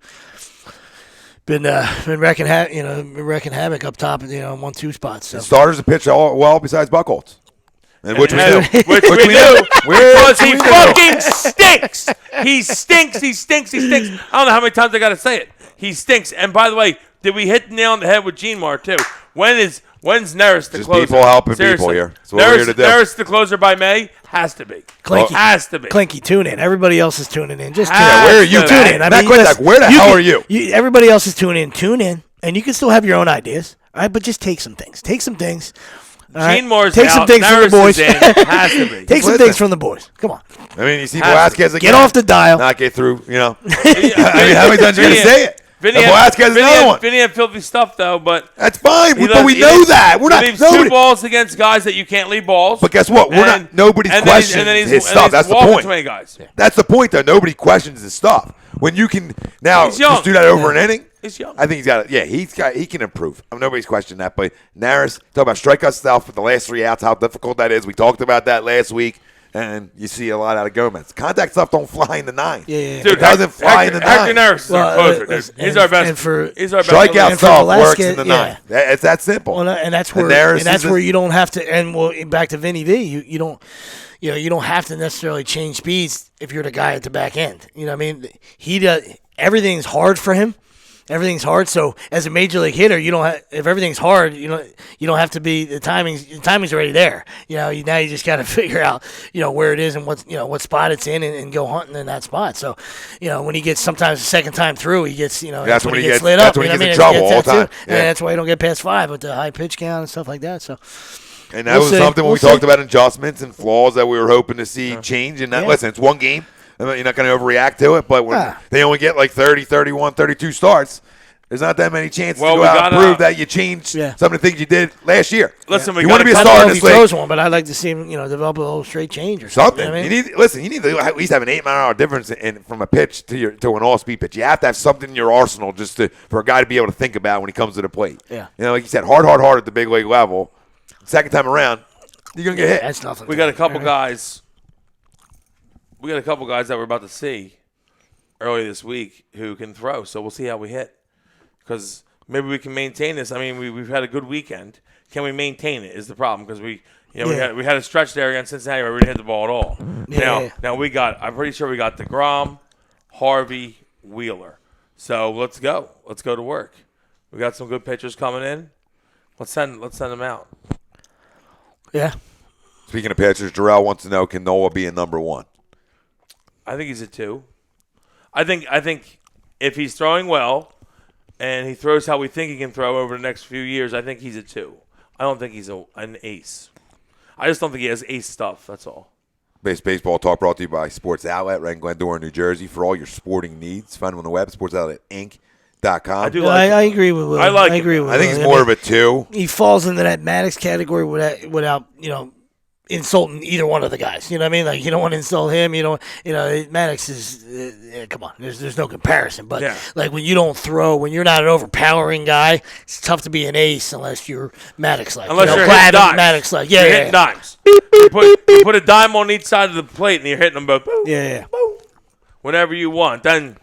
been wrecking havoc up top, in 1-2 spots. So. The starters have pitched well besides Buchholz. Which we knew. Which we knew. Because he fucking stinks. He stinks. I don't know how many times I got to say it. He stinks. And by the way, did we hit the nail on the head with Gene-Mar too? When's Neris the closer? Just people helping people here. That's what we're here to do. Neris the closer by May? Has to be. Clinky. Has to be. Clinky, tune in. Everybody else is tuning in. Just where are you? Tune in. Where the hell are you? Everybody else is tuning in. Tune in. And you can still have your own ideas. All right, but just take some things. Gene-Mar's take some things from the boys. Has to be. Take some things from the boys. Come on. I mean, you see Velasquez again. Get off the dial. Not get through, I mean, how many times are you going to say it? Velasquez is another one. Vinny had filthy stuff, though, but... That's fine, but we know that. We're not... He leaves 2 balls against guys that you can't leave balls. But guess what? Nobody's questioning his stuff. That's the point. Too many guys. That's the point, though. Nobody questions his stuff. When you can now just do that over an inning... He's young. I think he can improve. Nobody's questioning that. But Neris, talk about strikeout stuff with the last 3 outs, how difficult that is. We talked about that last week, and you see a lot out of Gomez. Contact stuff don't fly in the 9. Yeah. Dude, it doesn't fly in the 9. Hector Neris is our closer, dude. He's our best. He's our best. Strikeout stuff works in the 9. It's that simple. Well, and that's where you don't have to. And back to Vinny V, you don't. You don't have to necessarily change speeds if you're the guy at the back end. You know what I mean? He does. Everything's hard for him. Everything's hard. So as a major league hitter, if everything's hard, you don't have to be the timing's already there. Now you just got to figure out where it is and what spot it's in and go hunting in that spot. So when he gets sometimes the second time through, he gets that's when he gets lit up. That's when he gets in trouble all the time. And that's why he don't get past 5 with the high pitch count and stuff like that. So. And that was something when we talked about adjustments and flaws that we were hoping to see change. And listen, it's 1 game. You're not going to overreact to it, but when they only get like 30, 31, 32 starts, there's not that many chances to go out and prove that you changed some of the things you did last year. Listen, you want to be a star in this league. Throws one, but I'd like to see him, develop a little straight change or something. You need to at least have an 8-mile-an-hour difference from a pitch to an all-speed pitch. You have to have something in your arsenal for a guy to be able to think about when he comes to the plate. Yeah. Like you said, hard at the big league level. Second time around, you're gonna get hit. That's nothing. We got a couple guys. We got a couple guys that we're about to see early this week who can throw. So we'll see how we hit, because maybe we can maintain this. I mean, we've had a good weekend. Can we maintain it? Is the problem, because we had a stretch there against Cincinnati where we didn't hit the ball at all. Now we got. I'm pretty sure we got DeGrom, Harvey, Wheeler. So let's go. Let's go to work. We got some good pitchers coming in. Let's send them out. Yeah. Speaking of pitchers, Jarrell wants to know, can Noah be a number 1? I think he's a 2. I think if he's throwing well and he throws how we think he can throw over the next few years, I think he's a 2. I don't think he's an ace. I just don't think he has ace stuff. That's all. Baseball Talk brought to you by Sports Outlet right in Glendora, New Jersey. For all your sporting needs, find them on the web, Sports Outlet Inc. I do like I agree with Will. I agree with I think Will. he's more of a 2. He falls into that Maddox category without insulting either one of the guys. You know what I mean? Like, you don't want to insult him. Maddox is, come on, there's no comparison. But, like, when you don't throw, when you're not an overpowering guy, it's tough to be an ace unless you're Maddox-like. Unless you're hitting dimes. Maddox-like. You're hitting dimes. You put a dime on each side of the plate, and you're hitting them both. Boom, boom, whenever you want. Then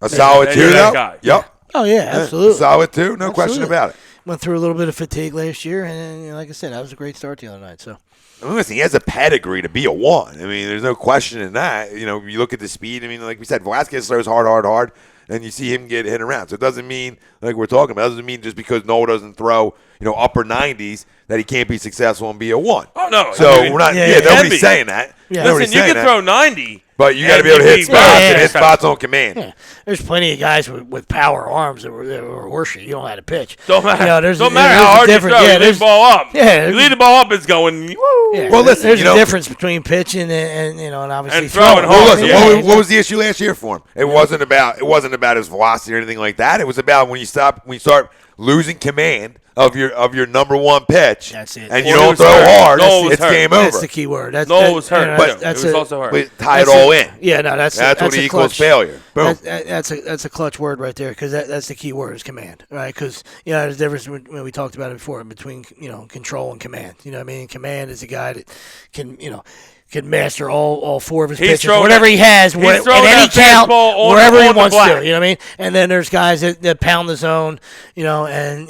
a solid 2, though? Guy. Yep. Oh, yeah, absolutely. Solid 2, no question about it. Went through a little bit of fatigue last year, and like I said, that was a great start the other night. So, I mean, listen, he has a pedigree to be a 1. I mean, there's no question in that. You look at the speed. I mean, like we said, Velasquez throws hard, and you see him get hit around. So it doesn't mean, like we're talking about, it doesn't mean just because Noah doesn't throw, upper 90s that he can't be successful and be a 1. Oh, no. So we're not, nobody's saying that. Yeah. Listen, you can throw 90. But you got to be able to hit spots and hit spots on command. Yeah. There's plenty of guys with power arms that were horseshit. You don't know how to pitch. Don't matter. Don't matter how hard you throw. You lead the ball up. Yeah, you lead the ball up, it's going. Woo. Yeah. Well, listen, there's a difference betwing pitching and obviously and throwing hard. hard. What was the issue last year for him? It wasn't about his velocity or anything like that. It was about when you start losing command of your number 1 pitch. That's it. And you don't throw hard. It's game over. That's the key word. Noel was hurt. But it was also hurt. But tie it all in. Yeah, no, that's what equals failure. Boom. That's a clutch word right there because that's the key word is command, right? Because there's a difference when we talked about it before between control and command. You know what I mean? Command is a guy that can master all 4 of his pitches, whatever he has, at any count, wherever he wants to. You know what I mean? And then there's guys that pound the zone, and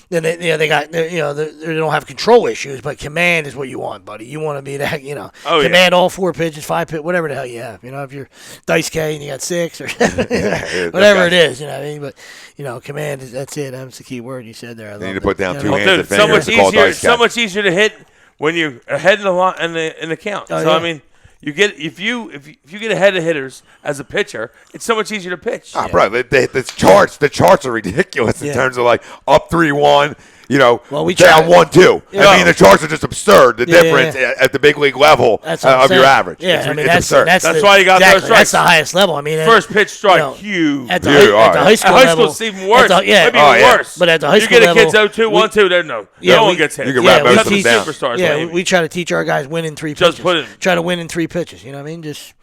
then they don't have control issues, but command is what you want, buddy. You want to be that, command all 4 pitches, 5 pitches, whatever the hell you have. If you're Dice K and you got 6 or whatever it is, you know what I mean? But command that's it. That's the key word you said there. I need to put down 2 hands. Dude, so much easier to hit when you're ahead in the count. I mean, you get if you get ahead of hitters as a pitcher, it's so much easier to pitch. Bro, the charts are ridiculous in terms of like up 3-1. We down 1-2. I mean, the charts are just absurd. The difference at the big league level of your average. Yeah, it's absurd. That's why you got those strikes. That's the highest level. I mean, first pitch strike, huge. At the high school level, it's even worse. Maybe even worse. But at the high school level, level, you get a kid 2-1-2. No one gets hit. You can wrap most of them down. Superstars. Yeah, we try to teach our guys win in 3 pitches. Just try to win in 3 pitches. You know what I mean? Just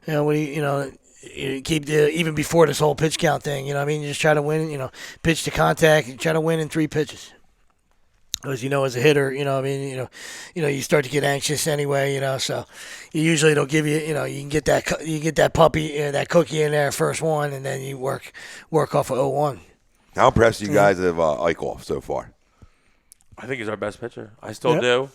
you keep even before this whole pitch count thing. You know what I mean? You just try to win. Pitch to contact. You try to win in 3 pitches. As as a hitter, you start to get anxious anyway, so you usually don't give you, you can get that puppy, that cookie in there first one, and then you work off of 0-1. How impressed you guys have Eichhoff so far? I think he's our best pitcher. I still do.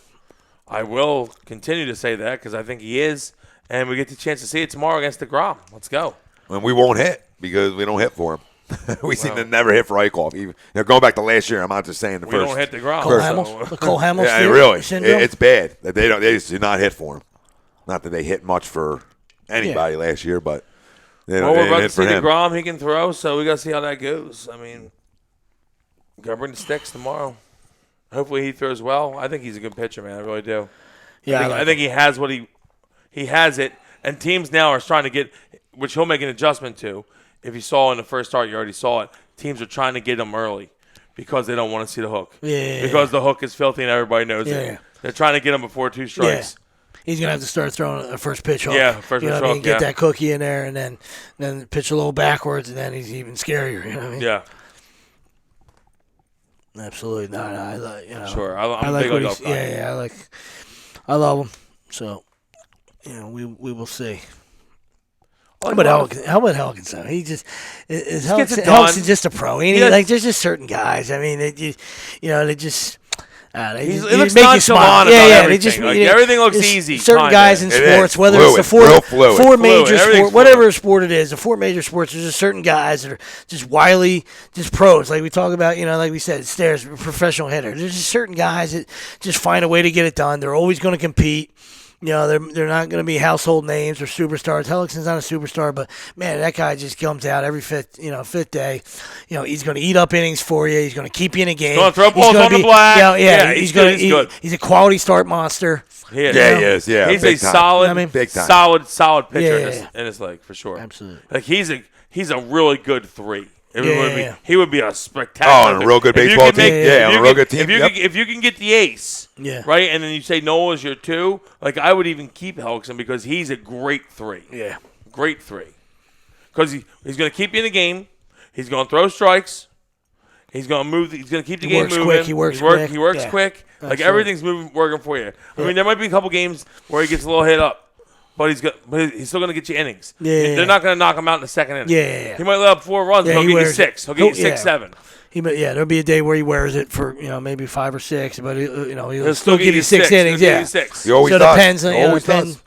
I will continue to say that because I think he is, and we get the chance to see it tomorrow against DeGrom. Let's go. And we won't hit because we don't hit for him. We seem to never hit for Eichhoff. Even going back to last year, I'm not just saying the first. We don't hit the ground. Cole Hamels. Yeah, really, it's bad that they just do not hit for him. Not that they hit much for anybody last year, but we're about to see DeGrom. He can throw, so we got to see how that goes. I mean, gotta bring the sticks tomorrow. Hopefully, he throws well. I think he's a good pitcher, man. I really do. Yeah, I think he has what he has it, and teams now are trying to get, which he'll make an adjustment to. If you saw in the first start, you already saw it. Teams are trying to get him early because they don't want to see the hook. Yeah. Because the hook is filthy and everybody knows it. They're trying to get him before 2 strikes. Yeah. He's gonna have to start throwing a first pitch hook. Yeah, first pitch hook. Get that cookie in there, and then pitch a little backwards, and then he's even scarier. You know what I mean? Yeah. Absolutely. No, I like. Sure. I'm I like big what on he's. Yeah. I love him. So, we will see. How about Helkinson? He just Helkinson's just a pro. Like there's just certain guys. I mean, they just. He looks nonchalant about everything. Everything looks easy. Certain guys in sports, whether it's the four major sport, whatever sport it is, the 4 major sports, there's just certain guys that are just wily, just pros. Like we talk about, like we said, Stairs, professional hitter. There's just certain guys that just find a way to get it done. They're always going to compete. They're not going to be household names or superstars. Hellickson's not a superstar, but man, that guy just comes out every fifth day. He's going to eat up innings for you. He's going to keep you in a game. He's going to throw balls on the black. He's good. He's a quality start monster. He is. Yeah, he's a solid pitcher in his league for sure. Absolutely. Like he's a really good 3. He would be a spectacular. On a real good baseball team. On a real good team. If you can get the ace, right, and then you say Noah's your 2, like I would even keep Helgson because he's a great 3. Yeah. Great 3. Because he's going to keep you in the game. He's going to throw strikes. He's going to move. He's going to keep the game moving. Quick. He works quick. He works quick. Like everything's working for you. I mean, there might be a couple games where he gets a little hit up, but he's still going to get you innings. Yeah. They're not going to knock him out in the second inning. Yeah. He might let up 4 runs, but he'll get you 6. He'll get you 6, 7. There'll be a day where he wears it for maybe 5 or 6, but he'll still give you 6 innings. He'll give you 6. He always so does. Depends. Always does.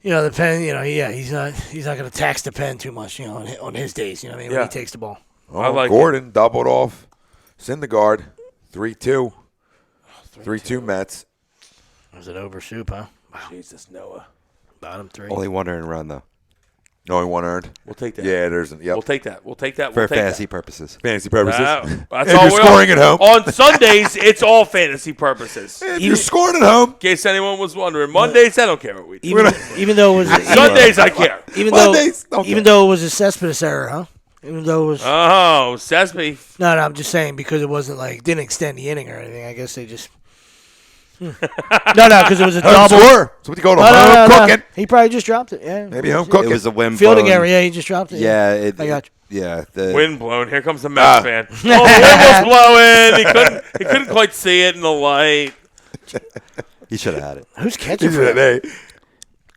The pen. He's not going to tax the pen too much. On his days. When he takes the ball. Gordon doubled off. Syndergaard, 3-2. 3-2 Mets. Was it over soup, huh? Wow. Jesus, Noah. Bottom 3. Only 1 earned run, though. Only 1 earned. We'll take that. Yeah, there's. Yep. We'll take that. For fantasy purposes. Fantasy purposes. That's if all you're scoring at home. On Sundays, it's all fantasy purposes. If you're scoring at home. In case anyone was wondering, Mondays I don't care what we do. Even though it was Sundays I care. Even though it was a Cespedes error, huh? Even though it was Cespe. No, I'm just saying because it wasn't didn't extend the inning or anything. I guess they just No, because it was a double. Score. So what you call it? Home cooking. He probably just dropped it. Yeah, maybe home cooking. It was a wind fielding blown. error. Yeah, he just dropped it. Yeah, I got you. Yeah, the wind blown. Here comes the Mets fan. The wind was blowing. He couldn't quite see it in the light. He should have had it. Who's catching for him?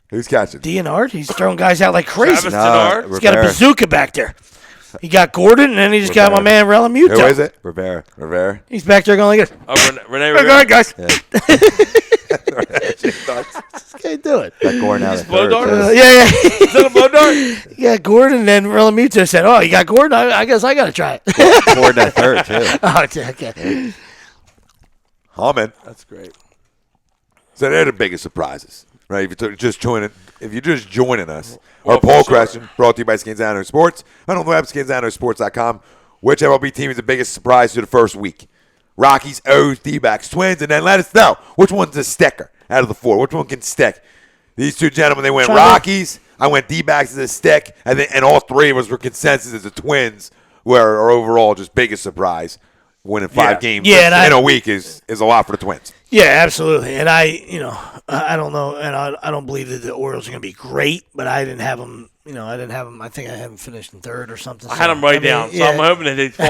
Who's catching? Dinard. He's throwing guys out like crazy. Travis He's got a bazooka back there. He got Gordon, and then he just got my man Realmuto. Who is it? Rivera. He's back there going like this. Renee Go ahead, guys. Yeah. Can't do it. Got Gordon out of blow third. dart? Yeah. Is that a blow dart? Yeah, Gordon, and then Realmuto said, "Oh, you got Gordon? I guess I got to try it." Gordon at third too. Oh, okay. Humming. That's great. So they're the biggest surprises, right? If you're just joining us, our poll question brought to you by Scanzano Sports. On the web, scanzanosports.com. Which MLB team is the biggest surprise to the first week? Rockies, O's, D-backs, Twins, and then let us know which one's the sticker out of the 4. Which one can stick? These 2 gentlemen, they went Rockies. I went D-backs as a stick, and all 3 of us were consensus as the Twins were our overall just biggest surprise. Winning 5 games in a week is a lot for the Twins. Yeah, absolutely. And I don't know, and I don't believe that the Orioles are going to be great, but I didn't have them. I think I had them finished in 3rd or something. I had them down, so I'm hoping that they fall.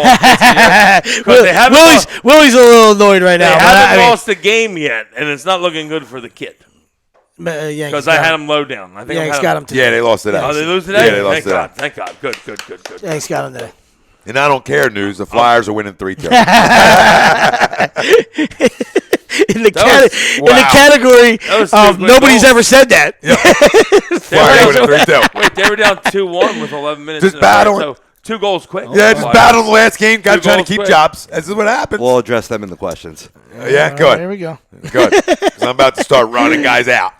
Willie's a little annoyed right now. They haven't lost the game yet, and it's not looking good for the kid. Because I had them low down. I think Yanks got them today. Yeah, they lost today. Oh, they lose today? Yeah, they lost today. Thank God. Good. Yanks got them today. And I don't care news. The Flyers are winning 3-2. In the category of nobody's ever said that. Yep. Flyers winning 3-2. Wait, they were down 2-1 with 11 minutes. Just battling. So 2 goals quick. Yeah, just battling the last game. Got to try to keep jobs. This is what happens. We'll address them in the questions. Yeah, good. Here we go. Good. 'Cause I'm about to start running guys out.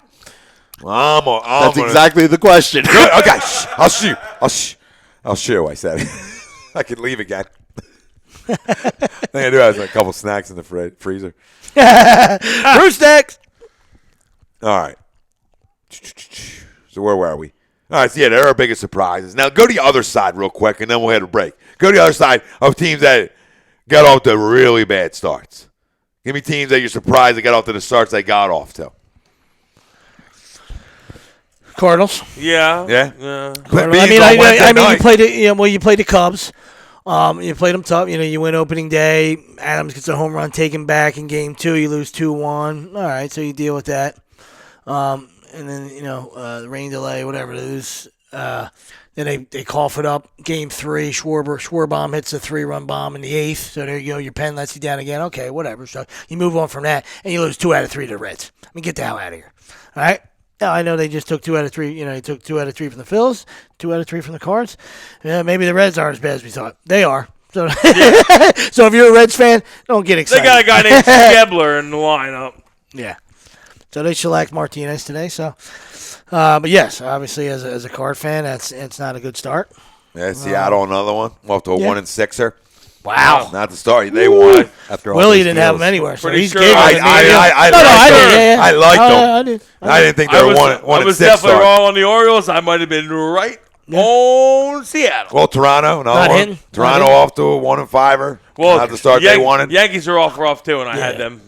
That's exactly the question. Good. Okay. I'll shoot. I said. I could leave again. Thing I do have a couple snacks in the freezer. Brew snacks. All right. So where were we? All right, so yeah, they're our biggest surprises. Now go to the other side real quick, and then we'll hit a break. Go to the other side of teams that got off to really bad starts. Give me teams that you're surprised they got off to the starts they got off to. Cardinals. Yeah. You played it. You played the Cubs. You played them tough. You win opening day. Adams gets a home run taken back in game 2. You lose 2-1. All right, so you deal with that. And then the rain delay, whatever it is. Then they cough it up. Game 3, Schwarbaum hits a 3-run bomb in the 8th. So there you go. Your pen lets you down again. Okay, whatever. So you move on from that, and you lose 2 out of 3 to the Reds. I mean, get the hell out of here. All right. Now, I know they just took 2 out of 3. They took 2 out of 3 from the Phillies, 2 out of 3 from the Cards. Maybe the Reds aren't as bad as we thought. They are. So, so if you're a Reds fan, don't get excited. They got a guy named Schebler in the lineup. Yeah. So they shellacked Martinez today. So, but yes, obviously as a Card fan, it's not a good start. Yeah, Seattle, another one. Off to a 1-6er. Wow. Not the start. They won. After all Willie those didn't deals. have him anywhere. So Pretty he's sure. I liked them. I did. I didn't think they were one I was and six definitely start. wrong on the Orioles. I might have been right On Seattle. Well, Toronto, no. Not hitting. Toronto off to a 1-5. Well, not the start they wanted. Yankees are off too, and I had them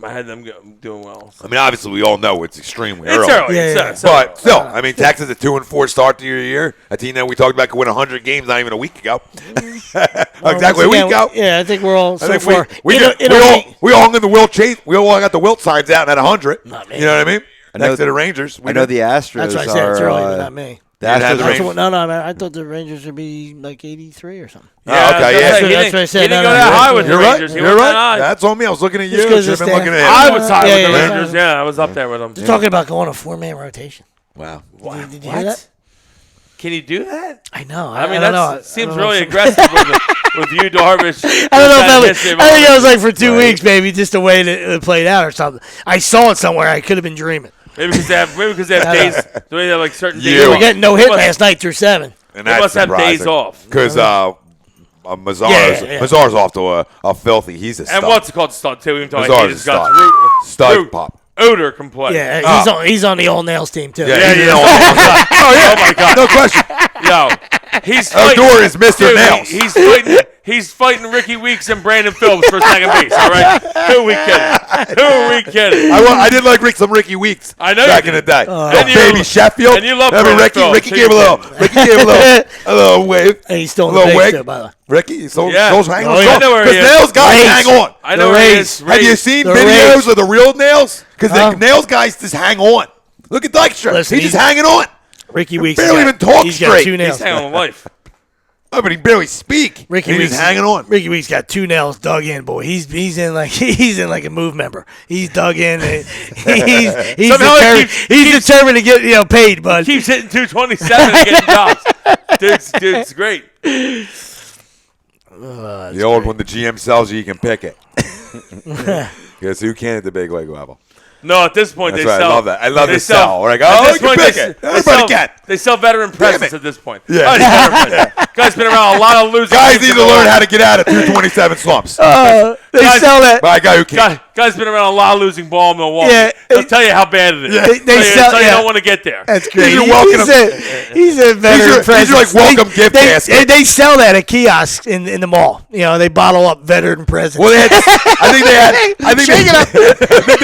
doing well. I mean, obviously, we all know it's extremely It's early. It's but still, I mean, Texas a 2-4 start to your year. A team that we talked about could win 100 games not even a week ago. Exactly a week ago. Yeah, I think we're all so far. We all hung in the Wilt chase. We all got the Wilt signs out at 100. Not me. You know what I mean? Next to the Rangers. I know the Astros. That's what I said. It's early, but not me. The Astros. I thought the Rangers would be like 83 or something. Yeah, okay, yeah. That's what I said. He didn't go that high with the You're Rangers. right. He You're went right. that high. That's on me. I was looking at you. Just 'cause Should have it's been looking there. at I him. was high with the yeah. Rangers. Yeah, I was up there with them. They're talking about going a 4-man rotation. Wow. Did you hear that? Can you do that? I know. I mean, don't know. that seems really aggressive with you, Darvish. I don't know if that was. I think it was like for 2 weeks, maybe, just the way that it played out or something. I saw it somewhere. I could have been dreaming. Maybe because they have days. The way they have like certain days. Yeah. We're getting no hit last night through 7. And They must have days off. Because Mazar's off to a filthy. He's a stud. And what's it called? Stud too. Even though he Mazar's just a got stud pop. Odor can play. Yeah, he's on the all nails team too. Yeah. Oh my God. No question. Yo, he's fighting. Odor is Mr. Dude, Nails. He's fighting Ricky Weeks and Brandon Phillips for second base. All right, who are we kidding? I did like some Ricky Weeks. I know back you in the did. day. And you- Baby Sheffield. and you love Remember Brandon Ricky? Phillips. Ricky gave a little wave. And he's still A in the little base wig. too, by the way. Ricky, so Yeah. those hang on. Oh, yeah. I know where he Because is. Nails guys Rays. hang on. I know The where he Rays. is. Have you Rays. seen The videos Rays. of the real Nails? Because Huh? the Nails guys just hang on. Look at Dykstra. Listen, He's just he's- hanging on. Ricky Weeks. barely even talk He's got straight. 2 nails. He's hanging on life. Oh, but he barely speak. Ricky He's Weeks just hanging on. Ricky Weeks got 2 nails dug in, boy. He's in like a move member. He's dug in. And he's Somehow determined, he keeps- determined to get paid, bud. Keeps hitting 227 and getting jobs. Dude's great. The old when the GM sells you can pick it. Because who can at the big league level? No, at this point That's they right. sell. I love that. I love they the sell. We're like, oh, at you this can point, pick they- it. they Everybody sell- can. They sell veteran presence it. at this point. Yeah. Oh, he's veteran presence. Guy's been around a lot of losing. Guys teams need in to the learn world. how to get out of 227 slumps. They Guys- sell that. By a guy who can't. Guy's been around a lot of losing ball in Milwaukee. Yeah. They'll tell you how bad it is. Yeah. They sell- you yeah. don't want to get there. That's great. These are welcome- He's a veteran These are like presence. welcome gift baskets. They sell that at kiosks in the mall. You know, they bottle up veteran presents. Well, they had, I think they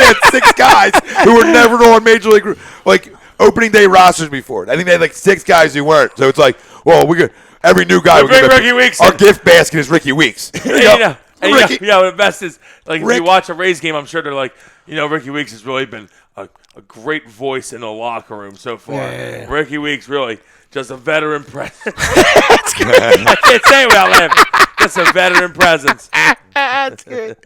had 6 guys who were never on Major League like opening day rosters before. I think they had like 6 guys who weren't. So it's like, well, we could every new guy. We'll bring Ricky Weeks Our in. gift basket is Ricky Weeks. Yeah, Ricky. the best is like if Rick. you watch a Rays game, I'm sure they're like, Ricky Weeks has really been a great voice in the locker room so far. Yeah. Ricky Weeks really just a veteran presence. I can't say it without laughing. Just a veteran presence. That's good.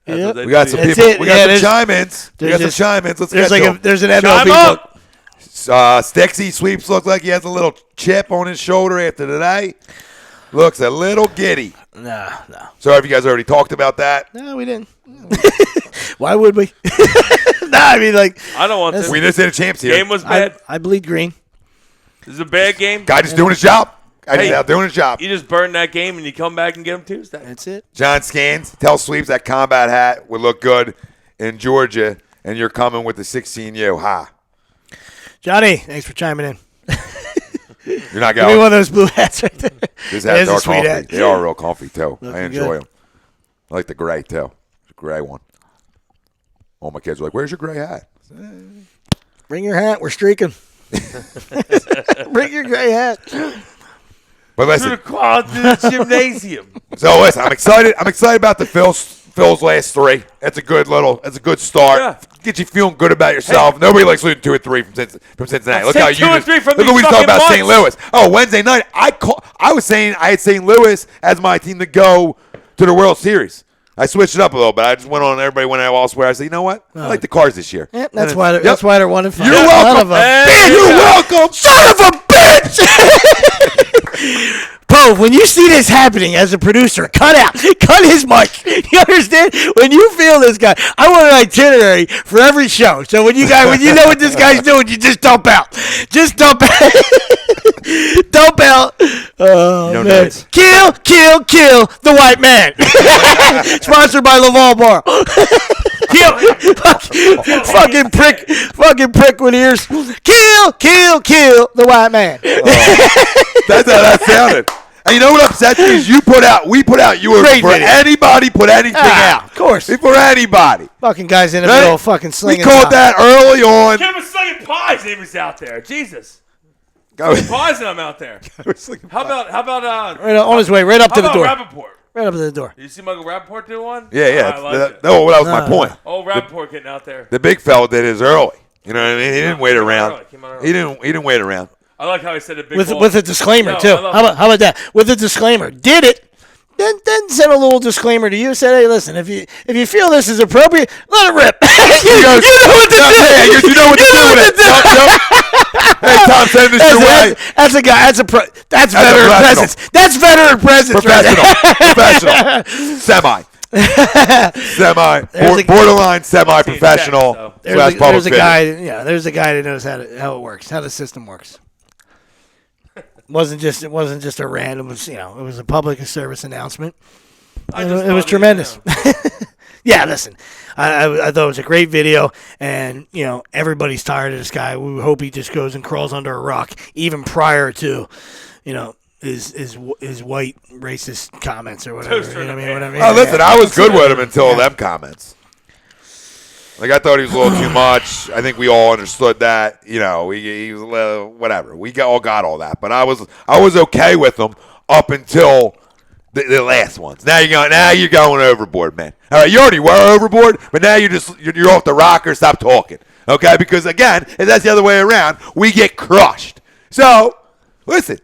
That's what they We got do. some That's people. it. We Yeah, got some there's- chime-ins. We got some there's- chime-ins. Let's There's get to 'em. there's an Chime MLB up. book. Stixy Sweeps look like he has a little chip on his shoulder after today. Looks a little giddy. No. Sorry if you guys already talked about that. No, we didn't. Why would we? I mean, like, I don't want to. We just hit a champs here. Game was bad. I bleed green. This is a bad game. Guy just doing his job. Guy just Hey. out doing his job. You just burn that game and you come back and get them Tuesday. That's it. John Scans, tell Sweeps that combat hat would look good in Georgia, and you're coming with the 16U. Ha. Johnny, thanks for chiming in. You're not Give me going. one of those blue hats right there. These That hats is a are sweet comfy. hat. They are real comfy, too. I Looking enjoy good. them. I like the gray, too. The gray one. All my kids are like, where's your gray hat? Bring your hat. We're streaking. Bring your gray hat. But To listen, the crowd, to the gymnasium. so listen, I'm excited. I'm excited about the Phil's last 3. That's a good start. Yeah. Get you feeling good about yourself. Nobody likes losing 2 or 3 from Cincinnati. Look Take how 2 you or just, 3 from look these what we talking fucking about St. months. Louis. Oh, Wednesday night, I was saying I had St. Louis as my team to go to the World Series. I switched it up a little bit. I just went on. Everybody went out elsewhere. I said, you know what? I like the Cards this year. Yep, And that's it- why. yep. That's why they're 1-5. You're Son welcome. of a- Man, you're welcome. Son of a bitch. Bo, when you see this happening as a producer, cut his mic. You understand? When you feel this guy, I want an itinerary for every show. So when you know what this guy's doing, you just dump out. Just dump out. Dump out. Oh, No man. notes. Kill the white man. Sponsored by Laval Bar. Fucking prick with ears. Kill the white man. That's how that sounded. And you know what upsets me is we put out yours before anybody put anything out. Of course. Before anybody. Fucking guys in the middle fucking slinging. We called that early on. Kevin slinging pies. He was out there. Jesus. Go pies and I'm out there. How about right on his way right up to the door. Rappaport? Right up to the door. Did you see Michael Rappaport do one? Yeah. That was my point. Oh, Rappaport getting out there. The big fella did his early. You know what I mean? He didn't wait around. He didn't wait around. I like how he said it big with a disclaimer too. How about that? With a disclaimer. Did it? Then send a little disclaimer to you. Said, hey, listen, if you feel this is appropriate, let it rip. you know what to do. You know what to do with it. Hey, Tom, send this your way. That's a guy. That's veteran presence. That's veteran presence. Professional. Semi. Borderline semi-professional. There's a guy. Yeah, there's a guy that knows how it works, how the system works. It wasn't just a random. It was a public service announcement. It was tremendous. Yeah, listen, I thought it was a great video, and everybody's tired of this guy. We hope he just goes and crawls under a rock, even prior to, his white racist comments or whatever. You know what I mean? Oh, listen, I was good with him until them comments. Like, I thought he was a little too much. I think we all understood that. He was a little, whatever. We all got all that. But I was okay with him up until the last ones. Now you're going overboard, man. All right, you already were overboard, but now you're off the rocker. Stop talking, okay? Because again, if that's the other way around, we get crushed. So, listen.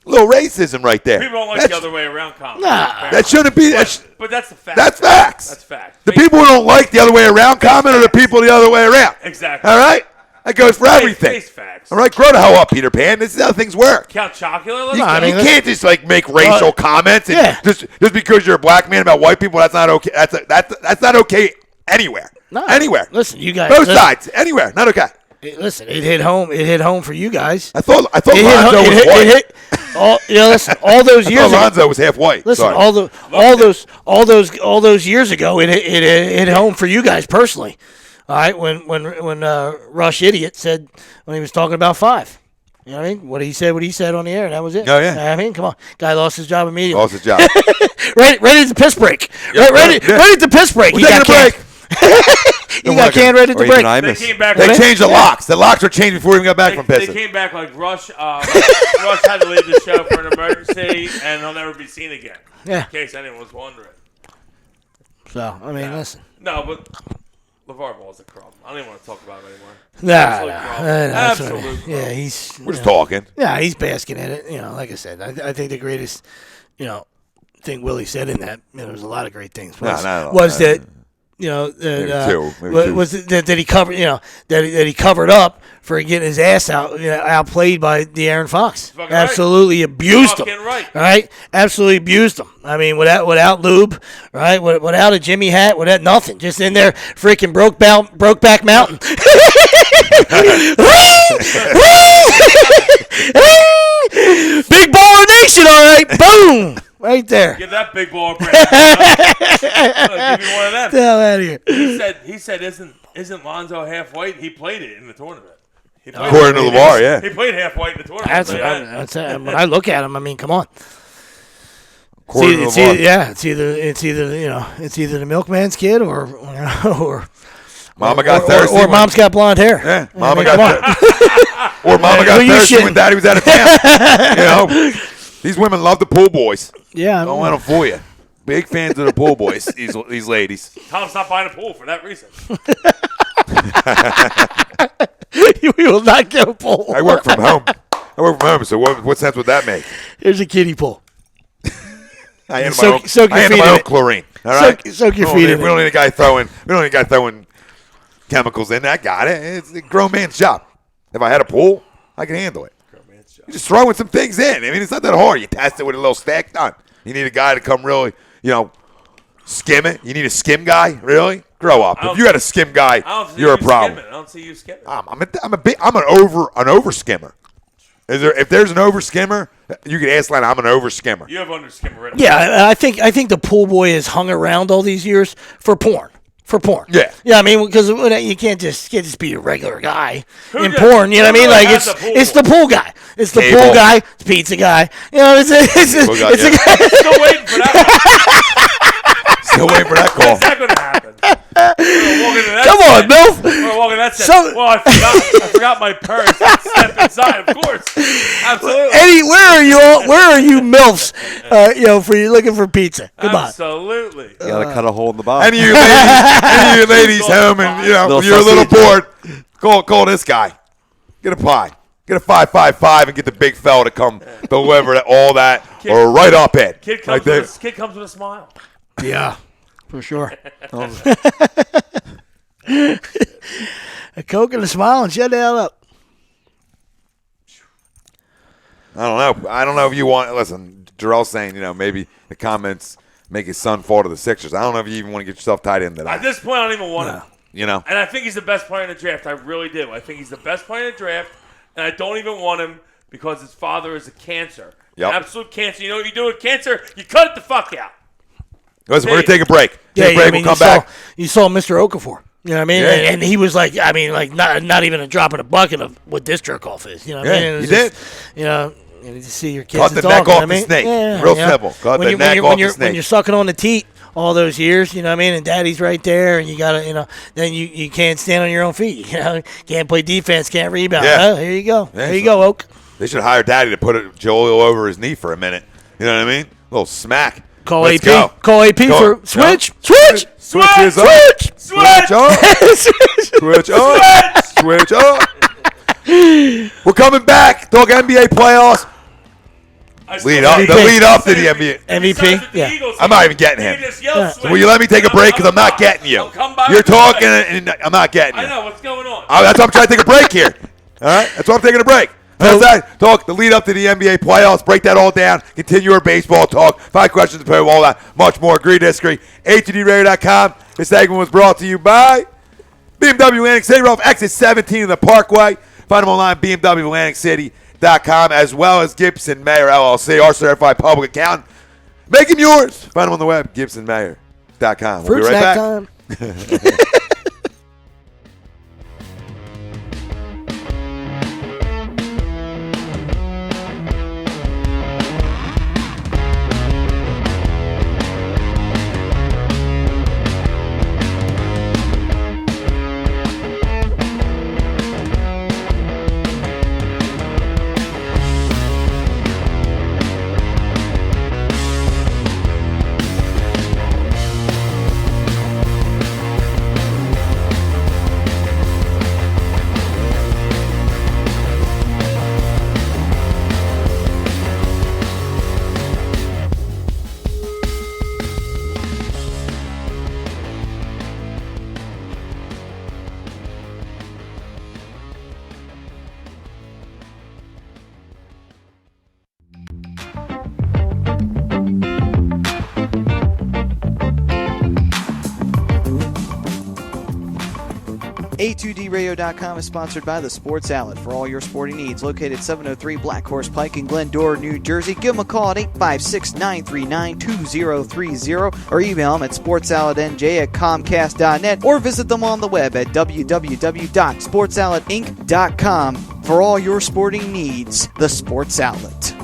A little racism right there. People don't like the other way around comments. Nah, that shouldn't be. But that's the fact. That's facts. That's fact. The people who don't like the other way around comment are the people the other way around. Exactly. All right? That goes for everything. Face facts. All right? Grow the hell up, Peter Pan. This is how things work. Count Chocula? You can't just make racial comments and just because you're a black man about white people. That's not okay. That's not okay anywhere. No. Anywhere. Listen, you guys. Both sides. Anywhere. Not okay. Listen, it hit home. It hit home for you guys. I thought Lonzo was white. Listen, all those years ago. Lonzo was half white. Listen, sorry. all those years ago, it hit home for you guys personally. All right, when Rush Idiot said when he was talking about 5. You know what I mean? What he said on the air, and that was it. Oh yeah. I mean, come on, guy lost his job immediately. Lost his job. Ready at the piss break. Ready at the piss break. We're taking a break. You got canned ready to break. They changed the locks. The locks were changed before we even got back from pissing. They came back like Rush. Rush had to leave the show for an emergency, and he'll never be seen again. Yeah. In case anyone was wondering. So listen. No, but LeVar Ball's a crumb. I don't even want to talk about him anymore. Absolutely. Yeah, we're just talking. Yeah, he's basking in it. Like I said, I think the greatest, thing Willie said in that, there was a lot of great things. Was that. That he covered, that he covered up for getting his ass outplayed by De'Aaron Fox. Absolutely abused him. Right? Absolutely abused him. I mean, without lube, right? Without a Jimmy hat, without nothing, just in there, freaking Brokeback Mountain. Big Baller Nation, all right, boom. Right there. Give that big ball a break. Give me one of them. Get the hell out of here. He said, isn't Lonzo half white? He played it in the tournament. According to LeVar, yeah. He played half white in the tournament. That's when I look at him, I mean, come on. It's either the milkman's kid or Mama got thirsty. Or mom's got blonde hair. Yeah, Mama got thirsty. Or Mama got thirsty when Daddy was out of town. These women love the pool boys. Yeah. Don't let them fool you. Big fans of the pool boys, these ladies. Tom's not buying a pool for that reason. We will not get a pool. I work from home. So what sense would that make? Here's a kiddie pool. I handle my own chlorine. All right? Soak your feet in it. We don't need a guy throwing chemicals in. I got it. It's a grown man's job. If I had a pool, I can handle it. You just throwing some things in. I mean, it's not that hard. You test it with a little stack done. You need a guy to come really, skim it. You need a skim guy, really. Grow up. If you had a skim guy, you're a problem. I don't see you skimming. I'm an over skimmer. If there's an over skimmer, you can ask Len. I'm an over skimmer. You have under skimmer. Yeah, I think the pool boy has hung around all these years for porn. for porn. Yeah. Yeah, I mean, because you can't just be a regular guy in just- porn. You know what I mean? really Like has the pool it's the pool guy. It's the Cable. pool guy. It's pizza guy. You know, it's Pool guy, a guy. Still waiting for that. Still waiting for that call. When's that going to happen? Come on, Milf. We're walking that set. So- Well, I forgot my purse. Step inside, of course. Absolutely. Eddie, where are you milfs? For you looking for pizza? Come on. Absolutely. You gotta cut a hole in the bottom. Any of you ladies home and Little you're a little sausage. bored, call this guy. Get a pie. Get a 555 and get the big fella to come deliver all that or right up it. Kid comes with a smile. Yeah, for sure. A Coke and a smile and shut the hell up. I don't know if you want. Listen, Jarrell's saying maybe the comments make his son fall to the Sixers. I don't know if you even want to get yourself tied into that. At this point, I don't even want him. And I think he's the best player in the draft. I really do. I think he's the best player in the draft, and I don't even want him because his father is a cancer. Yep. An absolute cancer. You know what you do with cancer? You cut it the fuck out. Listen, we're going to take a break. We'll come back. You saw Mr. Okafor. You know what I mean? Yeah. And he was like, not even a drop in a bucket of what this jerk off is. You know what I mean? It was he did. You see your kids Cut the talking, neck you know off what I the mean? snake. Yeah, Real simple. Cut the neck off the snake. When you're sucking on the teat all those years, you know what I mean? And daddy's right there, and you got to, then you can't stand on your own feet. Can't play defense, can't rebound. Yeah. Well, here you go. Yeah, There you go, Oak. They should hire Daddy to put Joel over his knee for a minute. You know what I mean? A little smack. Call Let's AP. go. Call AP Go. for switch. Go. Switch. Switch is up. Switch. Switch up. Switch up. Switch up. We're coming back. Talk NBA playoffs. The lead up to the NBA. MVP? Yeah. I'm not even getting him. So will you let me take a break? Because I'm not getting you. You're talking, and I'm not getting you. I know. What's going on? That's why I'm trying to take a break here. All right? That's why I'm taking a break. How's that? Talk the lead up to the NBA playoffs. Break that all down. Continue our baseball talk. 5 questions to play, all that. Much more. Agree, disagree. ATDRadio.com. This segment was brought to you by BMW Atlantic City. We're off exit 17 in the Parkway. Find them online, BMWAtlanticCity.com, as well as Gibson Mayer LLC, our certified public accountant. Make him yours. Find them on the web, GibsonMayer.com. We'll be right back. Time. A2DRadio.com is sponsored by the Sports Outlet for all your sporting needs. Located 703 Black Horse Pike in Glendora, New Jersey. Give them a call at 856-939-2030 or email them at sportsoutletnj@comcast.net or visit them on the web at www.sportsoutletinc.com for all your sporting needs. The Sports Outlet.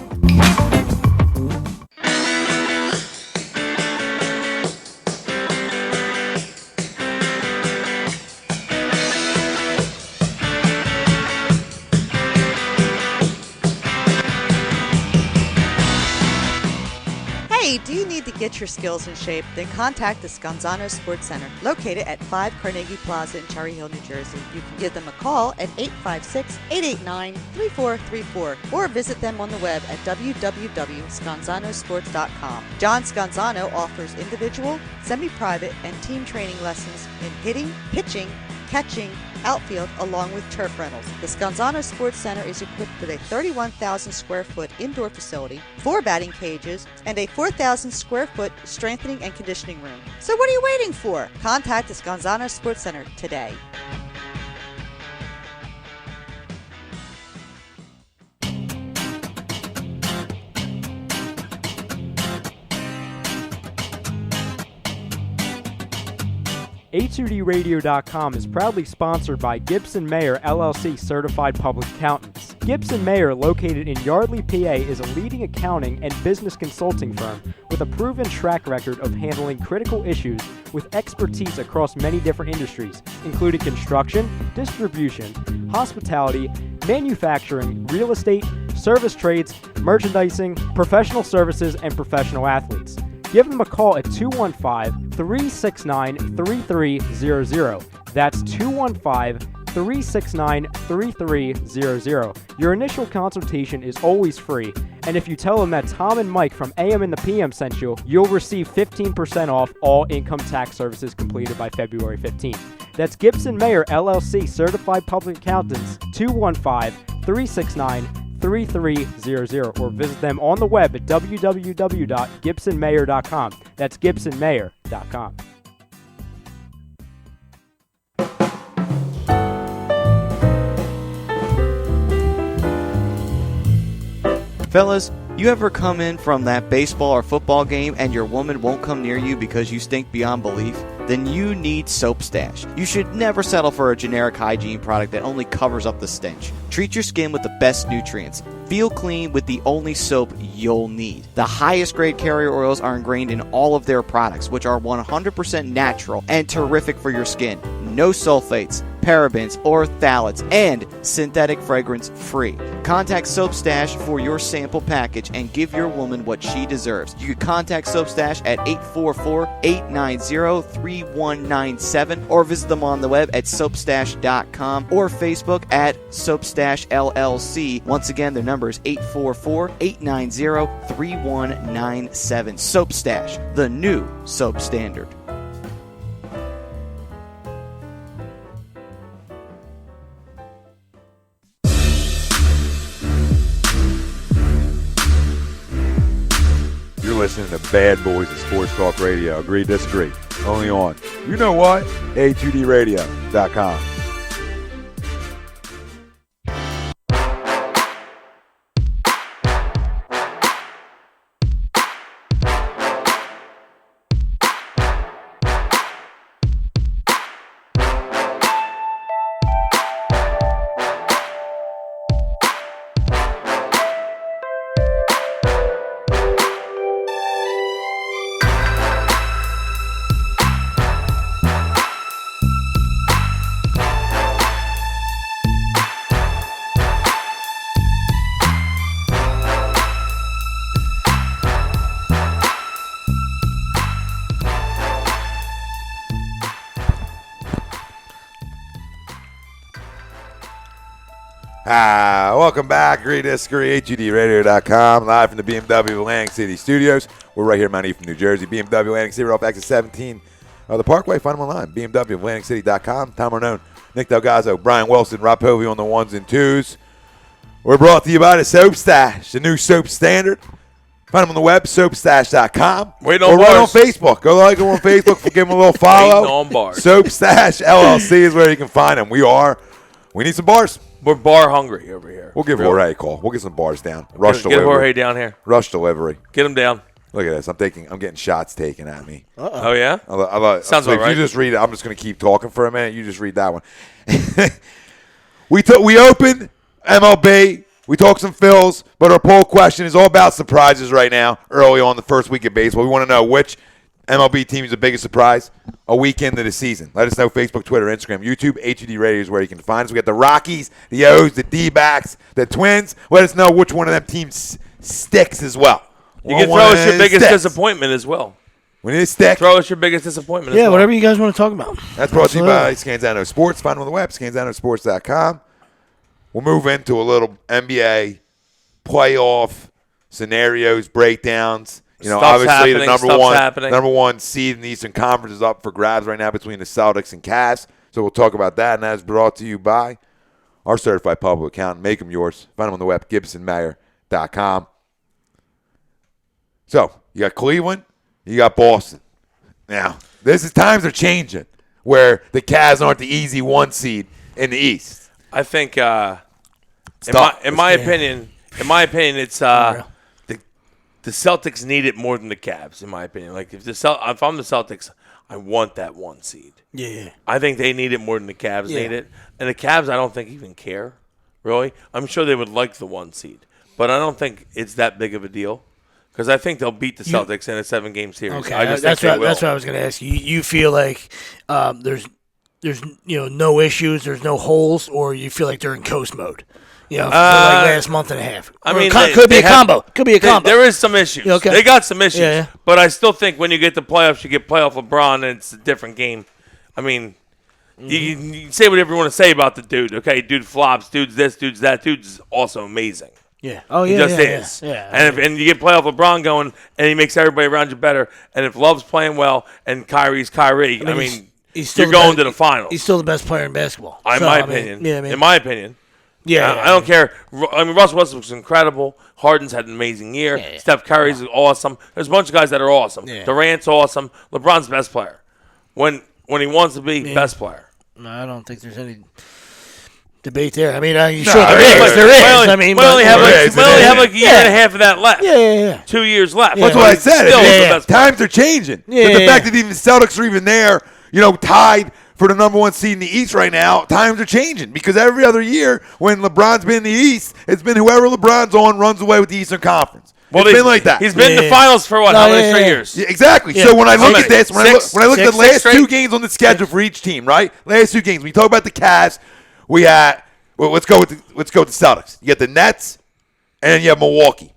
Hey, do you need to get your skills in shape? Then contact the Scanzano Sports Center, located at 5 Carnegie Plaza in Cherry Hill, New Jersey. You can give them a call at 856-889-3434 or visit them on the web at www.scanzanosports.com. John Scanzano offers individual, semi-private, and team training lessons in hitting, pitching, catching, outfield, along with turf rentals. The Scanzano Sports Center is equipped with a 31,000 square foot indoor facility, 4 batting cages, and a 4,000 square foot strengthening and conditioning room. So what are you waiting for? Contact the Scanzano Sports Center today. A2DRadio.com is proudly sponsored by Gibson Mayer LLC Certified Public Accountants. Gibson Mayer, located in Yardley, PA, is a leading accounting and business consulting firm with a proven track record of handling critical issues with expertise across many different industries, including construction, distribution, hospitality, manufacturing, real estate, service trades, merchandising, professional services, and professional athletes. Give them a call at 215-369-3300. That's 215-369-3300. Your initial consultation is always free, and if you tell them that Tom and Mike from AM and the PM sent you, you'll receive 15% off all income tax services completed by February 15th. That's Gibson Mayer LLC Certified Public Accountants, 215-369-3300, or visit them on the web at www.gibsonmayer.com. That's gibsonmayer.com. Fellas, you ever come in from that baseball or football game and your woman won't come near you because you stink beyond belief? Then you need Soap Stash. You should never settle for a generic hygiene product that only covers up the stench. Treat your skin with the best nutrients. Feel clean with the only soap you'll need. The highest grade carrier oils are ingrained in all of their products, which are 100% natural and terrific for your skin. No sulfates, parabens, or phthalates, and synthetic fragrance free. Contact Soap Stash for your sample package and give your woman what she deserves. You can contact Soap Stash at 844-890-3197 or visit them on the web at soapstash.com or Facebook at Soapstash LLC. Once again, their number is 844-890-3197. Soap Stash, the new soap standard. You're listening to Bad Boys of Sports Talk Radio. Agree, disagree. Only on, you know what? A2DRadio.com. Welcome back. Agree, disagree. HUDRadio.com. Live from the BMW Atlantic City studios. We're right here in Mount Ephraim, New Jersey. BMW Atlantic City. We're off exit 17 of the Parkway. Find them online. BMWAtlanticCity.com. Tom Arnone, Nick Delgozzo, Brian Wilson, Rob Povey on the ones and twos. We're brought to you by the Soap Stash, the new soap standard. Find them on the web, soapstash.com. Waiting on or bars. right on Facebook. Go like them on Facebook. Give them a little follow. Waiting on bars. Soap Stash LLC is where you can find them. We need some bars. We're bar hungry over here. We'll give Jorge a call. We'll get some bars down. Rush Get delivery. Jorge down here. Rush delivery. Get him down. Look at this. I'm getting shots taken at me. Oh, yeah? Sounds about right. You just read it. I'm just going to keep talking for a minute. You just read that one. We opened MLB. We talked some Phils, but our poll question is all about surprises right now, early on the first week of baseball. We want to know which MLB team is the biggest surprise a week into the season. Let us know. Facebook, Twitter, Instagram, YouTube. HUD Radio is where you can find us. We got the Rockies, the O's, the D-backs, the Twins. Let us know which one of them teams sticks as well. You can throw us your biggest disappointment as well. We need a stick. Throw us your biggest disappointment as well. Yeah, whatever you guys want to talk about. That's brought to you by Scanzano Sports. Find them on the web, scanzanosports.com. We'll move into a little NBA playoff scenarios, breakdowns. You know, Stuff's obviously the happening. number one seed in the Eastern Conference is up for grabs right now between the Celtics and Cavs. So we'll talk about that, and that is brought to you by our certified public accountant. Make them yours. Find them on the web, gibsonmayer.com. So you got Cleveland, you got Boston. Now, times are changing where the Cavs aren't the easy one seed in the East. I think, in my opinion, it's the Celtics need it more than the Cavs. In my opinion, like if I'm the Celtics, I want that 1 seed. Yeah. I think they need it more than the Cavs need it. And the Cavs, I don't think even care, really. I'm sure they would like the 1 seed. But I don't think it's that big of a deal. Because I think they'll beat the Celtics in a 7-game series. Okay, that's what I was going to ask you. You feel like there's no issues, there's no holes, or you feel like they're in coast mode? For like last month and a half. I mean, could be a combo. Could be a combo. There is some issues. Okay. They got some issues. Yeah. But I still think when you get the playoffs, you get playoff LeBron, and it's a different game. I mean, you can say whatever you want to say about the dude. Okay, dude flops, dude's this, dude's that. Dude's also amazing. Yeah. Oh, yeah. He just is. Yeah. And you get playoff LeBron going, and he makes everybody around you better. And if Love's playing well and Kyrie's Kyrie, I mean he's still you're going to the finals. He's still the best player in basketball. In my opinion. In my opinion. Yeah. I don't care. I mean, Russell Westbrook's incredible. Harden's had an amazing year. Yeah. Steph Curry's awesome. There's a bunch of guys that are awesome. Yeah. Durant's awesome. LeBron's the best player. When he wants to be best player. No, I don't think there's any debate there. I mean, there is. I mean, we only have like a year and a half of that left. Yeah. 2 years left. That's what I said. Still the best player. Times are changing. Yeah, The fact that even the Celtics are even there, tied for the number 1 seed in the East right now, times are changing because every other year when LeBron's been in the East, it's been whoever LeBron's on runs away with the Eastern Conference. Well, it's been like that. He's been in the finals for what? How many straight years? Yeah, exactly. Yeah. So when I look at this, when I look at the last straight? 2 games on the schedule for each team, right? Last 2 games. We talk about the Cavs. We had let's go with the Celtics. You get the Nets, and then you have Milwaukee.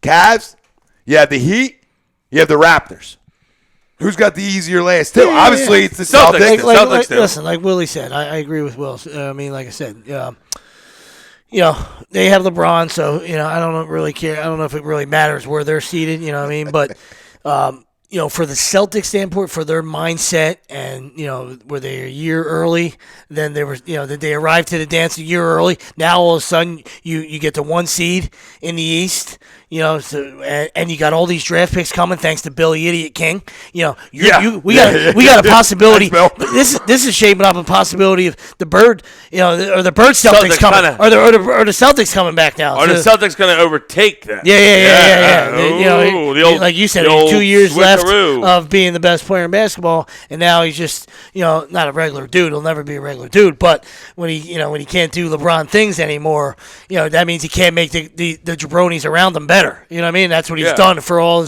Cavs. You have the Heat. You have the Raptors. Who's got the easier last 2? Obviously, it's the Celtics. Celtics do. Listen, like Willie said, I agree with Will. I mean, like I said, they have LeBron, so I don't really care. I don't know if it really matters where they're seated. You know what I mean? But for the Celtics standpoint, for their mindset, and were they a year early? Then they were, that they arrived to the dance a year early. Now all of a sudden you get the 1 seed in the East. And you got all these draft picks coming thanks to Billy Idiot King. We got a possibility. Thanks, this is shaping up a possibility of the Bird, or the Bird Celtics coming, or the Celtics coming back now. Are the Celtics going to overtake them? Yeah. Ooh, like you said, 2 years left of being the best player in basketball, and now he's just not a regular dude. He'll never be a regular dude. But when he can't do LeBron things anymore, that means he can't make the jabronis around him better. You know what I mean? That's what he's done for all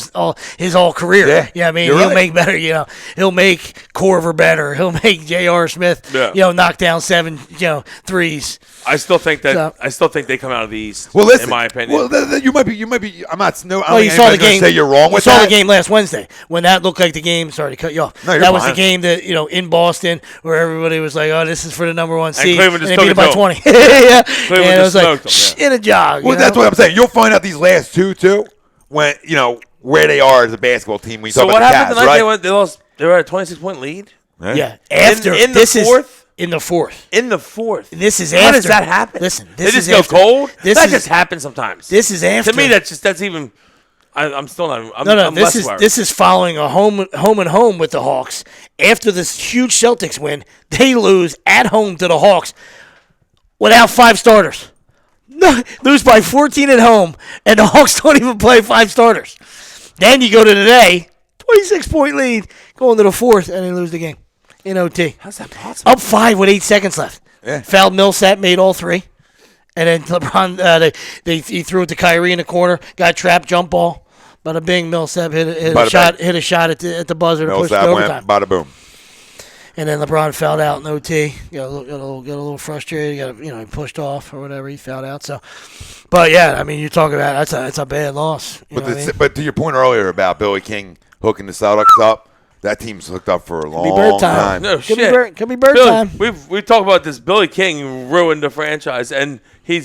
his career. Yeah. I mean, he'll make better. He'll make Corver better. He'll make J.R. Smith. Knock down 7 threes. I still think that. I still think they come out of the East. Well, listen, in my opinion. Well, you might be. I'm not. No, I don't think you saw the game. Say you're wrong with that. You saw that. the game last Wednesday when that looked like the game. Sorry to cut you off. No, that was fine. the game that in Boston where everybody was like, "Oh, this is for the number 1 seed," Cleveland and just they beat it by 20. Cleveland and it was like them, in a jog. Well, that's what I'm saying. You'll find out these last 2 too when where they are as a basketball team. We so talk what about happened the Cavs, tonight? right? They lost. They were at a 26-point lead. Yeah. After in this the fourth. In the fourth. In the fourth. This is How after. does that happen? Listen, they this just is go after. cold. This Just happens sometimes. This is after. To me, that's even. I'm still not. I'm This less is following a home and home with the Hawks. After this huge Celtics win, they lose at home to the Hawks without 5 starters. Lose by 14 at home, and the Hawks don't even play 5 starters. Then you go to today, 26-point lead, go into the fourth, and they lose the game in OT. How's that possible? Up 5 with 8 seconds left. Yeah. Fouled Millsap, made all 3. And then LeBron, he threw it to Kyrie in the corner, got trapped, jump ball. Bada bing, Millsap hit a shot at the buzzer to push it to overtime. Bada boom. And then LeBron fouled out in OT. Got a little frustrated. He pushed off or whatever. He fouled out. So, but yeah, I mean, you're talking about that's a bad loss. But to your point earlier about Billy King hooking the Celtics up, that team's hooked up for a long time. No Could shit. Be bird Billy, time. We talked about this. Billy King ruined the franchise, and he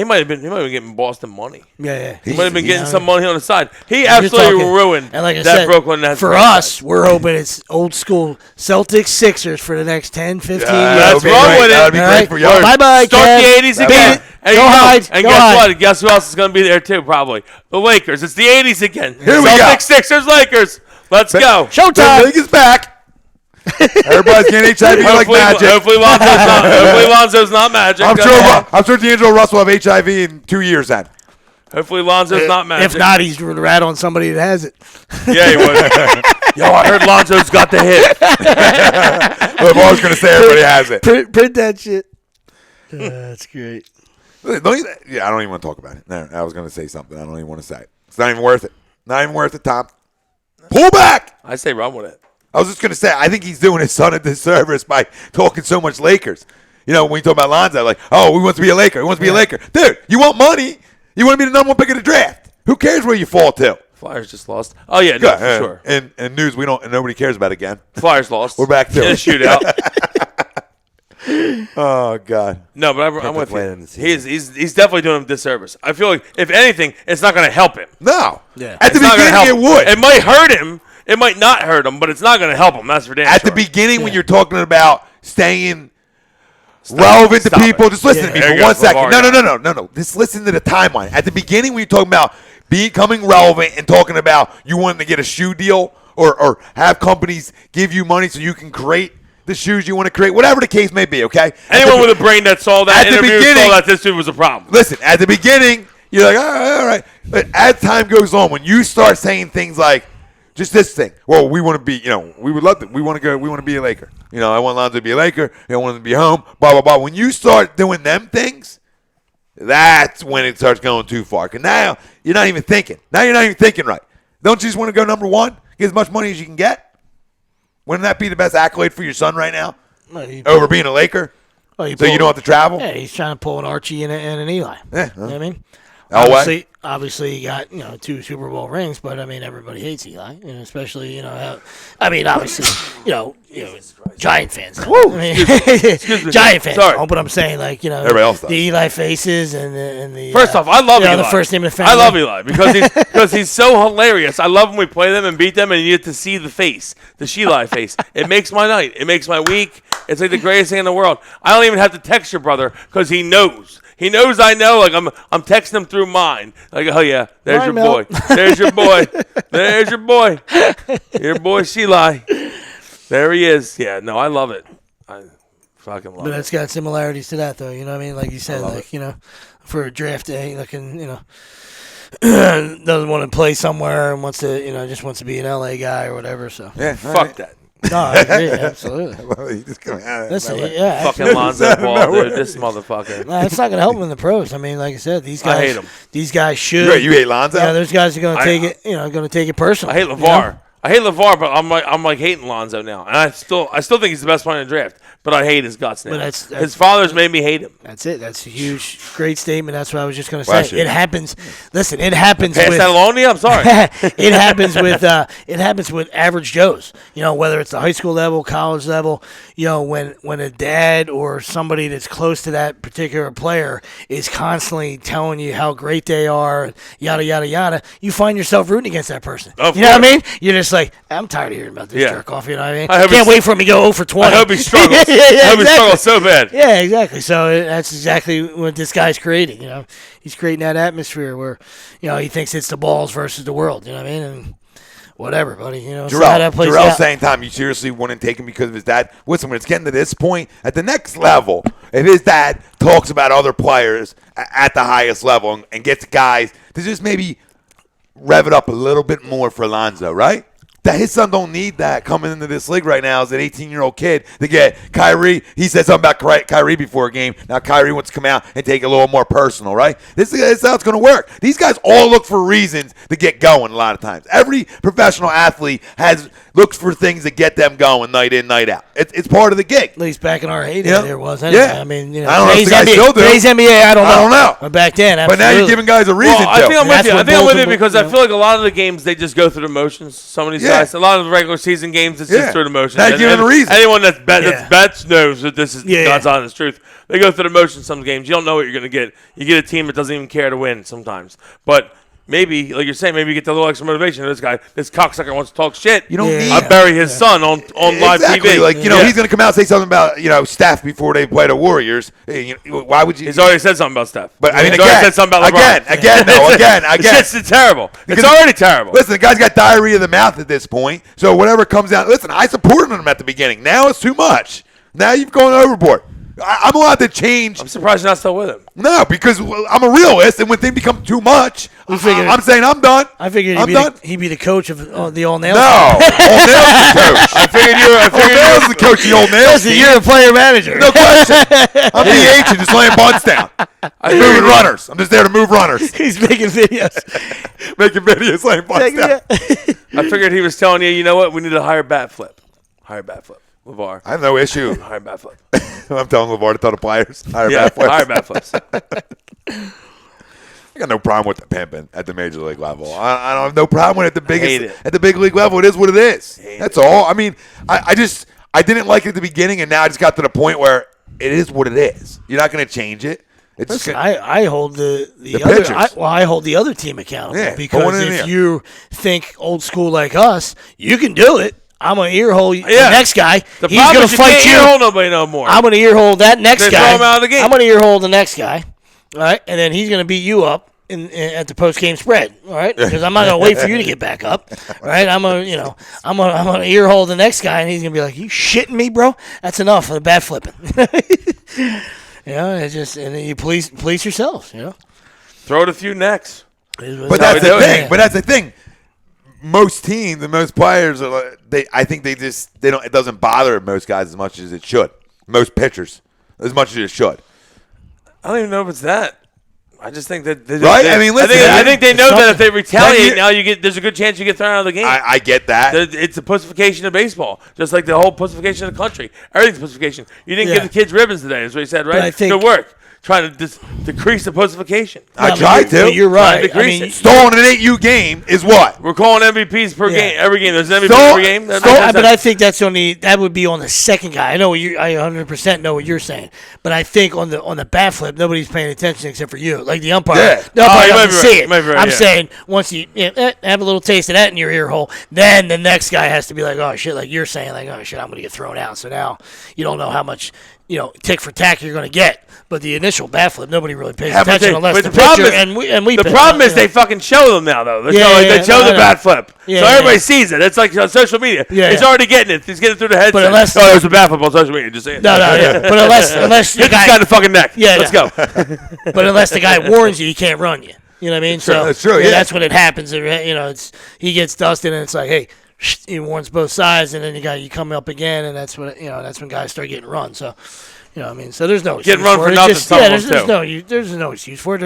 might have been getting Boston money. Yeah. He might have been getting some money on the side. He absolutely ruined and like I that said, Brooklyn. For us, we're hoping it's old school Celtics Sixers for the next 10, 15 years. That's wrong with it. That would be great for you. Bye-bye, Start Kev. the 80s again. And Go hide. And Go guess hide. what? Guess who else is going to be there too? Probably the Lakers. It's the 80s again. Here we Celtics, go. Sixers, Lakers. Let's go. The Showtime. league is back. Everybody's getting HIV like magic. Hopefully Lonzo's not magic. I'm sure D'Angelo Russell will have HIV in 2 years then. Hopefully Lonzo's not magic. If not, he's going to rat on somebody that has it. Yeah, he would. Yo, I heard Lonzo's got the hit. Well, I'm always going to say everybody has it. Print that shit. That's great. I don't even want to talk about it. No, I was going to say something. I don't even want to say it. It's not even worth it. Not even worth it, Tom. Pull back. I say run with it. I was just going to say, I think he's doing his son a disservice by talking so much Lakers. You know, when you talk about Lonzo, like, oh, he wants to be a Laker. He wants to be a Laker. Dude, you want money. You want to be the number one pick of the draft. Who cares where you fall to? Flyers just lost. Oh, yeah, no, for sure. And news, and nobody cares about again. Flyers lost. We're back to it. Shootout. Oh, God. No, but I'm with you. He's definitely doing him a disservice. I feel like, if anything, it's not going to help him. No. Yeah. At the beginning, it would. It might hurt him. It might not hurt him, but it's not going to help him. That's for damn At sure. the beginning, when you're talking about staying relevant to people, just listen to me for 1 second. No. Just listen to the timeline. At the beginning, when you're talking about becoming relevant and talking about you wanting to get a shoe deal or have companies give you money so you can create the shoes you want to create, whatever the case may be, okay? Anyone with a brain that saw that interview saw that this dude was a problem. Listen, at the beginning, you're like, all right. But as time goes on, when you start saying things like, just this thing. Well, we want to be, we would love to. We want to be a Laker. I want Lonzo to be a Laker. I want him to be home, blah, blah, blah. When you start doing them things, that's when it starts going too far. Because now you're not even thinking. Now you're not even thinking right. Don't you just want to go number one? Get as much money as you can get? Wouldn't that be the best accolade for your son right now? Over being a Laker? So you don't have to travel? Yeah, he's trying to pull an Archie and an Eli. Yeah. You know what I mean? Obviously, he got 2 Super Bowl rings, but I mean everybody hates Eli, especially obviously Giant fans. Woo! Giant fans. Sorry. But I'm saying everybody else does. The Eli faces and the first off, I love Eli. The first name of the family. I love Eli because he's so hilarious. I love when we play them and beat them, and you get to see the face, the Sheila face. It makes my night. It makes my week. It's like the greatest thing in the world. I don't even have to text your brother because he knows. He knows I know. Like I'm texting him through mine. Like, oh yeah, there's your boy. There's your boy. There's your boy. Your boy Sheila. There he is. Yeah, no, I love it. I fucking love it. But it's got similarities to that, though. You know what I mean? Like you said, for a draft day, doesn't want to play somewhere and wants to, just wants to be an LA guy or whatever. So fuck that. No, I agree, absolutely. Listen, fucking Lonzo Ball, dude, this motherfucker. No, it's not going to help him in the pros. I mean, like I said, these guys. I hate him. These guys should. You hate Lonzo? Yeah, those guys are going to take it. Going to take it personally. I hate LeVar. I hate LeVar, but I'm like hating Lonzo now, and I still think he's the best player in the draft. But I hate his guts now. But that's his father's made me hate him. That's it. That's a huge, great statement. That's what I was just going to say. It happens. Listen, it happens. Pass that along to you. I'm sorry. It happens with average Joes. Whether it's the high school level, college level. When a dad or somebody that's close to that particular player is constantly telling you how great they are, yada yada yada, you find yourself rooting against that person. You know what I mean? You're just like, I'm tired of hearing about this jerk off. You know what I mean? I can't wait for him to go 0 for 20. I hope he struggles. I hope he struggles so bad. Yeah, exactly. So that's exactly what this guy's creating. He's creating that atmosphere where, he thinks it's the balls versus the world. You know what I mean? And whatever, buddy. Jarrell's saying, Tom, you seriously wouldn't take him because of his dad? Listen, when it's getting to this point, at the next level, if his dad talks about other players at the highest level and gets guys to just maybe rev it up a little bit more for Lonzo, right? That his son don't need that coming into this league right now as an 18-year-old kid to get Kyrie. He said something about Kyrie before a game. Now Kyrie wants to come out and take it a little more personal, right? This is how it's going to work. These guys all look for reasons to get going a lot of times. Every professional athlete looks for things to get them going night in, night out. It's part of the gig. At least back in our heyday, there was. Anyway. Yeah. I mean, I don't know if the guys still do. Today's NBA, I don't know. But back then, absolutely. But now you're giving guys a reason to. I think I'm with you because I feel like a lot of the games, they just go through the motions. Some of these guys, a lot of the regular season games, it's just through the motions. Now you're giving a reason. Anyone that's bets knows that this is God's honest truth. They go through the motions some games. You don't know what you're going to get. You get a team that doesn't even care to win sometimes. But maybe, like you're saying, maybe you get the little extra motivation. This cocksucker wants to talk shit. You don't need. I bury his son on live TV. Like, he's going to come out and say something about, Steph before they play the Warriors. Why would you? He's already said something about Steph. But I mean, he's already said something about LeBron. Again. It's just terrible. It's already terrible. Listen, the guy's got diarrhea of the mouth at this point. So whatever comes out, listen, I supported him at the beginning. Now it's too much. Now you've gone overboard. I'm allowed to change. I'm surprised you're not still with him. No, because I'm a realist, and when things become too much, I'm saying I'm done. I figured he'd be the coach of the All Nails. No, All Nails is the coach. I figured you were the coach of the All Nails. Listen, you're a player manager. No question. I'm the agent, just laying bunts down. I'm moving runners. I'm just there to move runners. He's making videos. Laying bunts down. I figured he was telling you, you know what? We need to hire bat flip. LeVar. I have no issue. Hire bat flip. I'm telling LeVar to tell the players. Hire bat flips. I got no problem with the pimping at the major league level. I don't have no problem with it at the big league level. It is what it is. That's all. I mean, I didn't like it at the beginning, and now I just got to the point where it is what it is. You're not going to change it. Listen, I hold the other. I hold the other team accountable because if here. you think old school like us, you can do it. I'm gonna earhole the next guy. He's gonna fight you. Earhole nobody no more. I'm gonna earhole that next guy. Throw him out of the game. I'm gonna earhole the next guy. All right, and then he's gonna beat you up at the post game spread. All right, because I'm not gonna wait for you to get back up. All right, I'm gonna earhole the next guy, and he's gonna be like, "You shitting me, bro? That's enough of the bat flipping." It's just and then you police yourselves. Throw it a few necks. But that's the thing. Most teams and most players are I think they don't. It doesn't bother most guys as much as it should. Most pitchers as much as it should. I don't even know if it's that. I just think that right. I mean, listen. I think they know that if they retaliate now, there's a good chance you get thrown out of the game. I get that. It's a pussification of baseball, just like the whole pussification of the country. Everything's pussification. You didn't give the kids ribbons today. Is what he said, right? Good work. Trying to decrease the pussification. I tried to. You're right. Stolen an 8U game is what? We're calling MVPs per game. Every game. There's an MVP per game. But I think that would be on the second guy. I know I 100% know what you're saying. But I think on the bat flip, nobody's paying attention except for you. Like the umpire. The umpire doesn't see it. I'm saying once you have a little taste of that in your ear hole, then the next guy has to be like, oh shit, like you're saying, like, oh shit, I'm gonna get thrown out. So now you don't know how much tick for tack you're gonna get. But the initial bat flip, nobody really pays attention unless the pitcher and we. The problem is they fucking show them now, though. They show the bat flip, so everybody sees it. It's like on social media. He's already getting it. He's getting it through the headset. But unless there's a bat flip on social media, just saying. No. But unless the guy got the fucking neck. Let's go. But unless the guy warns you, he can't run you. You know what I mean? So that's true. That's when it happens. He gets dusted, and it's like, hey. He warns both sides, and then you come up again, and that's when guys start getting run. So, so there's no getting run for nothing. There's no excuse for it.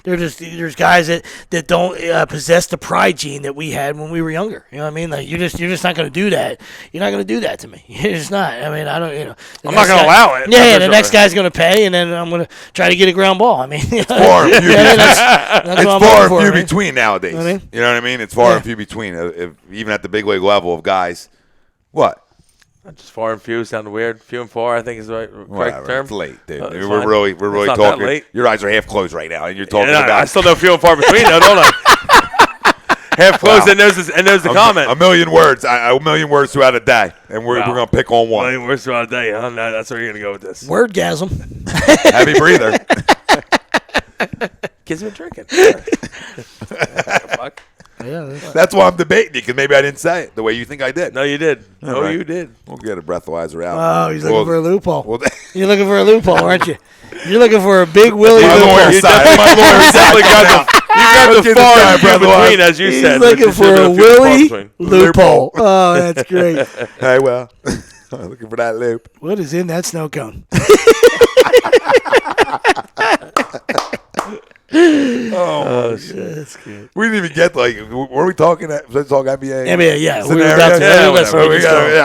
There's guys that don't possess the pride gene that we had when we were younger. You know what I mean? Like you're just not going to do that. You're not going to do that to me. You're just not. I mean, I don't. I'm not going to allow it. Yeah, the next guy's going to pay, and then I'm going to try to get a ground ball. I mean, it's far and few between nowadays. You know what I mean? You know what I mean? It's far and few between. Even at the big league level of guys, what? Just far and few sound weird. Few and far, I think is the correct term. It's late, dude. We're really talking. Late. Your eyes are half closed right now, and you're talking about. I still know few and far between, though, don't I? Half closed and knows the comment. A million words throughout a day, and we're going to pick on one. A million words throughout a day. Huh? No, that's where you're going to go with this. Wordgasm. Heavy breather. Kids been drinking. Fuck. Yeah, that's why I'm debating you, because maybe I didn't say it the way you think I did. No, you did. You did. We'll get a breathalyzer out. Oh, he's looking for a loophole. You're looking for a loophole, aren't you? You're looking for a big Willie loophole. You definitely got the far and few between, as you said. He's looking for a Willie loophole. Oh, that's great. Hey, well, I'm looking for that loop. What is in that snow cone? Oh shit, that's good. We didn't even get were we talking? Let's talk NBA. NBA, yeah. We were about to. I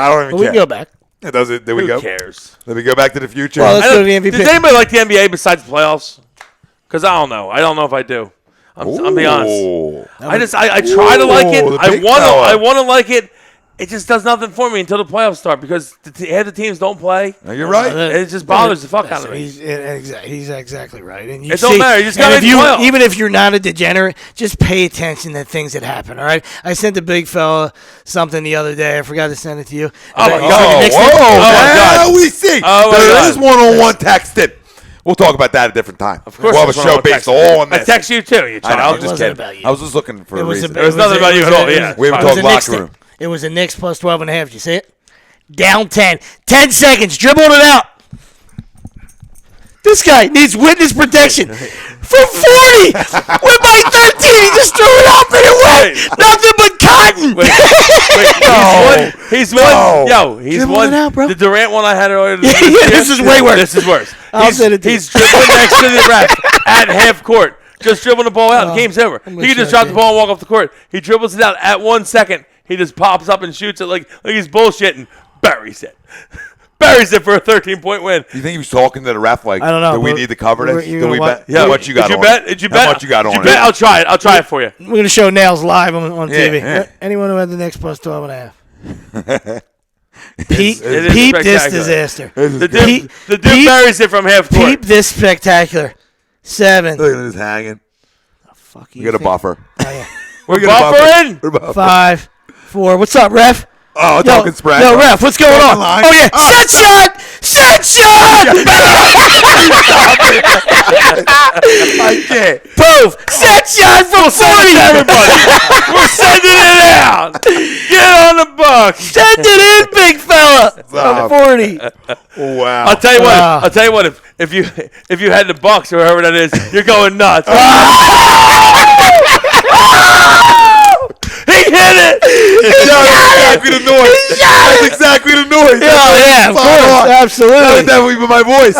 don't even care. We can go back. Does it? Did we go? Who cares? Did we go back to the future? Well, let's go to the MVP. Does anybody like the NBA besides the playoffs? Because I don't know. I don't know if I do. I'm being honest. I try to like it. I want to like it. It just does nothing for me until the playoffs start because half the teams don't play. No, you're right. It just bothers the fuck out of me. He's exactly right. And it don't matter. You just got to even if you're not a degenerate, just pay attention to things that happen. All right. I sent the big fella something the other day. I forgot to send it to you. Oh my God! We see. There is one-on-one texting. We'll talk about that at a different time. Of course. We'll have a show based all on this. I text you too. You I was just kidding. I was just looking for a reason. There was nothing about you at all. Yeah. We haven't talked locker room. It was a Knicks plus 12.5. Did you see it? Down 10. 10 seconds. Dribbled it out. This guy needs witness protection. From 40, went by 13, he just threw it up and it went. Nothing but cotton. He's one. Yo, he's Dribble one. it out, bro. The Durant one I had earlier. This is way worse. This is worse. I'll send it to He's dribbling next to the ref at half court. Just dribbling the ball out. The game's over. He can just drop the ball and walk off the court. He dribbles it out at 1 second. He just pops up and shoots it like he's bullshitting. Buries it. Buries it for a 13-point win. You think he was talking to the ref like, I don't know, do we but need to cover this? you're Do we gonna bet? Yeah, How much you got Did you on bet? it? Did you bet? How much you got on Bet? it? I'll try it. I'll try it for you. We're going to show Nails live on TV. yeah. Anyone who had the next plus 12.5. It is Peep this spectacular. disaster. The dude buries it from half court. Peep this spectacular. 7. Look at this hanging. Fuck We got a buffer. Oh, yeah. We're We got a buffer. buffering. We're buffering. 5, 4. What's up, ref? Oh, talking spread. Yo, ref, what's going on? Line. Oh, yeah. Set shot! Set shot! I can't. Poof! Set shot from 40! Everybody, we're sending it out. Get on the Bucks. Send it in, big fella! From 40. Wow. I'll tell you what. Wow. I'll tell you what. If you had the Bucks or whoever that is, you're going nuts. He hit it. That's exactly the noise. That's exactly the noise. Yeah, of course. Absolutely. That would be my voice.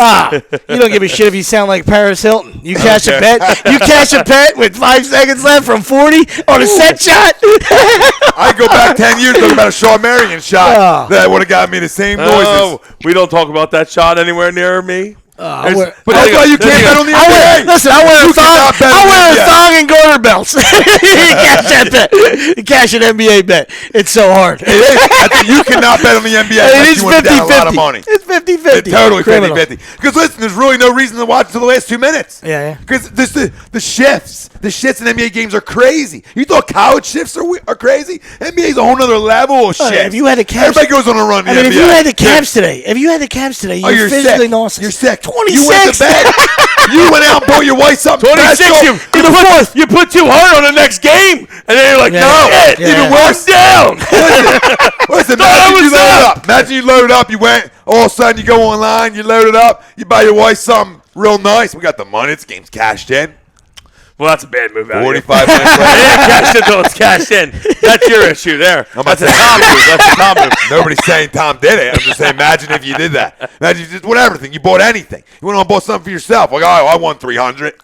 You don't give a shit if you sound like Paris Hilton. You cash a bet. You cash a bet with 5 seconds left from 40 on a set shot. I go back 10 years talking about a Shaw Marion shot that would have got me the same noises. Oh, we don't talk about that shot anywhere near me. But that's why you can't bet on the NBA. Listen, I wear a thong. I wear a thong and garter belts. You cash that bet. You cash an NBA bet. It's so hard. You cannot bet on the NBA unless It is you want to down a lot of 50-50. money. It's 50-50. It's totally Criminal. 50-50. Because listen, there's really no reason to watch until the last 2 minutes. Yeah. Because the shifts in NBA games are crazy. You thought college shifts are crazy? NBA's a whole nother level of shit. If you had the Cavs, everybody goes on a run. I mean, if you had the Cavs today, you're physically sick. nauseous. You're sick. 26. You went to bed. You went out and bought your wife something 26. special. You put 200 on the next game, and then you're like, even worse. Down. Listen, imagine you load it up. You went, all of a sudden you go online, you load it up, you buy your wife something real nice. We got the money. This game's cashed in. Well, that's a bad move. 45 minutes later. Cashed in until it's cashed in. That's your issue there. That's a Tom move. That's a Tom move. Nobody's saying Tom did it. I'm just saying, imagine if you did that. Imagine you did whatever thing. You bought anything. You went on and bought something for yourself. Like, oh, I won 300.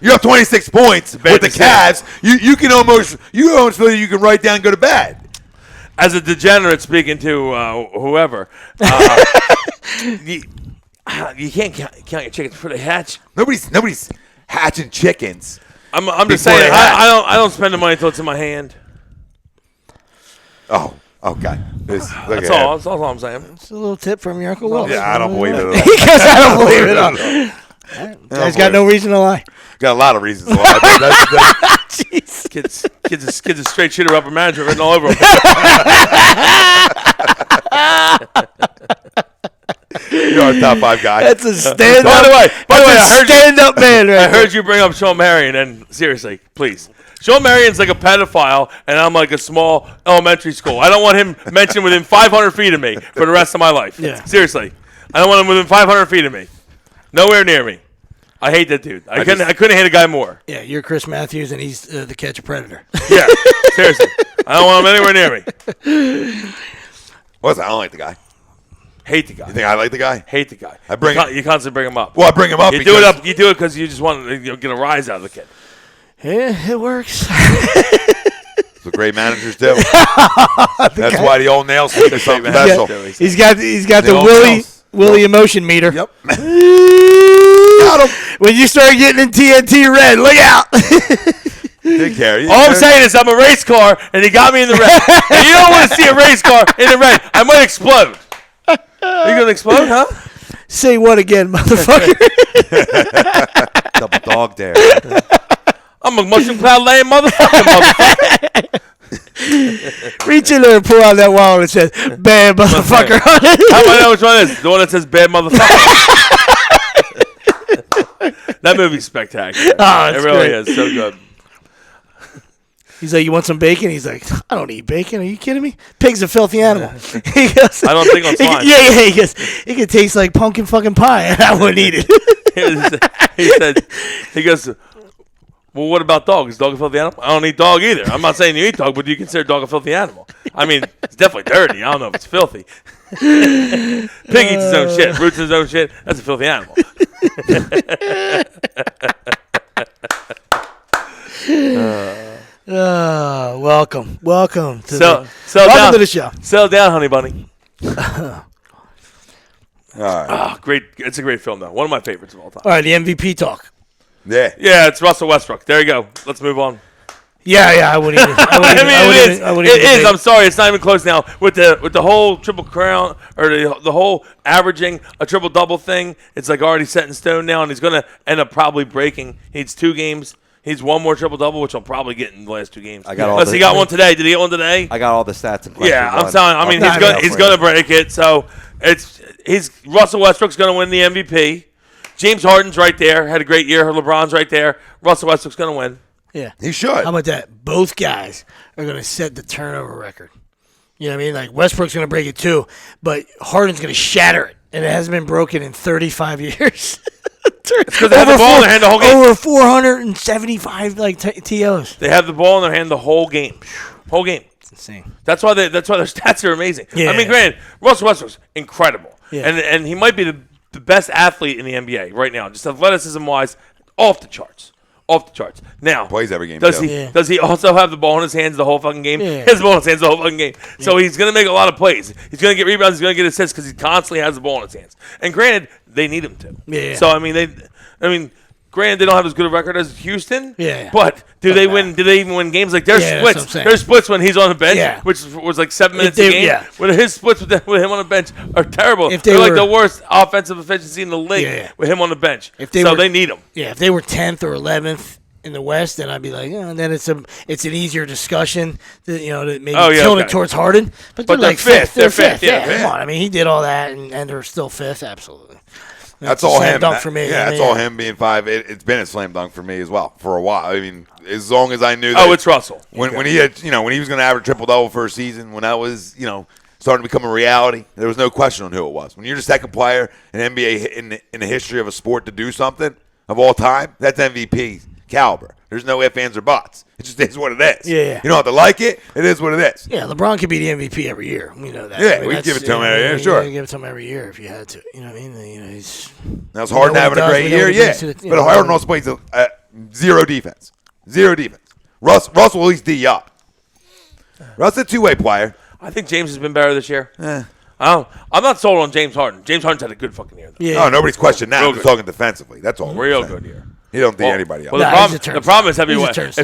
You have 26 points with the Cavs. You can almost feel you can write down and go to bed. As a degenerate speaking to whoever, you can't count your chickens before they hatch. Nobody's hatching chickens. I'm just saying. I don't spend the money until it's in my hand. Oh, okay. That's all. That's all I'm saying. It's a little tip from your Uncle Will. Yeah, I don't believe it at all. Because I don't believe it at all. Guy's got no reason to lie. Got a lot of reasons to lie. Jeez. Kids a straight shooter upper management written all over him. You're a top 5 guy. That's a stand-up. By the way, I heard stand-up man. Right I heard you bring up Sean Marion, and seriously, please. Sean Marion's like a pedophile, and I'm like a small elementary school. I don't want him mentioned within 500 feet of me for the rest of my life. Yeah. Seriously. I don't want him within 500 feet of me. Nowhere near me. I hate that dude. I couldn't hate a guy more. Yeah, you're Chris Matthews, and he's the catch a predator. Yeah, seriously. I don't want him anywhere near me. What's that? I don't like the guy. Hate the guy. You think I like the guy? Hate the guy. I bring you constantly bring him up. Well, I bring him up. You do it because you just want to get a rise out of the kid. Yeah, it works. That's what great managers do. That's why the old nails think there's something special. He's got the Willie emotion meter. Yep. Got him. When you start getting in TNT red, look out. Take care. All I'm saying is I'm a race car, and he got me in the red. And you don't want to see a race car in the red. I might explode. Are you going to explode, huh? Say what again, motherfucker? Double dog dare. I'm a mushroom cloud laying motherfucker. Reach in there and pull out that wallet and says, bad motherfucker on it. How do I know which one it is? The one that says bad motherfucker. That movie's spectacular. Oh, it really is. So good. He's like, you want some bacon? He's like, I don't eat bacon. Are you kidding me? Pig's a filthy animal. He goes, I don't think I'm fine. Yeah. He goes, it could taste like pumpkin fucking pie, and I wouldn't eat it. he goes, well, what about dog? Is dog a filthy animal? I don't eat dog either. I'm not saying you eat dog, but do you consider dog a filthy animal? I mean, it's definitely dirty. I don't know if it's filthy. Pig eats his own shit, roots his own shit. That's a filthy animal. Welcome to the show. Settle down, honey bunny. All right. Great. It's a great film, though. One of my favorites of all time. All right, the MVP talk. Yeah. Yeah, it's Russell Westbrook. There you go. Let's move on. Yeah, I wouldn't even. It is. I'm sorry, it's not even close now. With the whole triple crown or the whole averaging a triple double thing, it's like already set in stone now, and he's gonna end up probably breaking. He needs 2 games. He needs one more triple double, which he'll probably get in the last 2 games. Unless he got one today. Did he get one today? I got all the stats and questions. Yeah, I'm telling. I mean, he's gonna break it. So he's Russell Westbrook's gonna win the MVP. James Harden's right there. Had a great year. LeBron's right there. Russell Westbrook's gonna win. Yeah. He should. How about that? Both guys are going to set the turnover record. You know what I mean? Like, Westbrook's going to break it too, but Harden's going to shatter it, and it hasn't been broken in 35 years. Because they have the ball in their hand the whole game. Over 475 TOs. They have the ball in their hand the whole game. Whole game. It's insane. That's why their stats are amazing. Yeah. I mean, granted, Russell Westbrook's incredible. Yeah. And he might be the best athlete in the NBA right now, just athleticism-wise, off the charts. Off the charts. Now, plays every game. Does he also have the ball in his hands the whole fucking game? Yeah. He has the ball in his hands the whole fucking game. So he's going to make a lot of plays. He's going to get rebounds. He's going to get assists because he constantly has the ball in his hands. And granted, they need him to. Yeah. So granted, they don't have as good a record as Houston. Yeah. But do they win? Do they even win games? Like, there's Yeah, that's what I'm splits. saying. There's splits when he's on the bench, Yeah. which was like 7 minutes a game. Yeah. When his splits with him on the bench are terrible. If they They're like were- the worst offensive efficiency in the league Yeah. with him on the bench. They need him. Yeah, if they were 10th or 11th in the West, then I'd be like, and then it's an easier discussion to maybe tilt it towards Harden. But they're like fifth. They're fifth. Yeah, come on. I mean, he did all that, and they're still fifth. Absolutely. That's all slam him. dunk for me. Yeah, that's all him being 5. It's been a slam dunk for me as well for a while. I mean, as long as I knew that. Oh, it's Russell. When he had, when he was going to average triple double for a season, when that was, starting to become a reality, there was no question on who it was. When you're the second player in NBA in the history of a sport to do something of all time, that's MVP caliber. There's no ifs, ands, or buts. It just is what it is. Yeah. You don't have to like it. It is what it is. Yeah, LeBron could be the MVP every year. We know that. Yeah, we'd give it to him every year, sure. You'd give it to him every year if you had to. You know what I mean? He's. Now it's Harden having a great year, yeah. But Harden also plays zero defense. Zero defense. Russell at least D up. Russell's a two-way player. I think James has been better this year. I'm not sold on James Harden. James Harden's had a good fucking year, though. Yeah. Oh, nobody's questioning that. I'm just talking defensively. That's all. Real good year. He don't think anybody else. Well, the problem is, if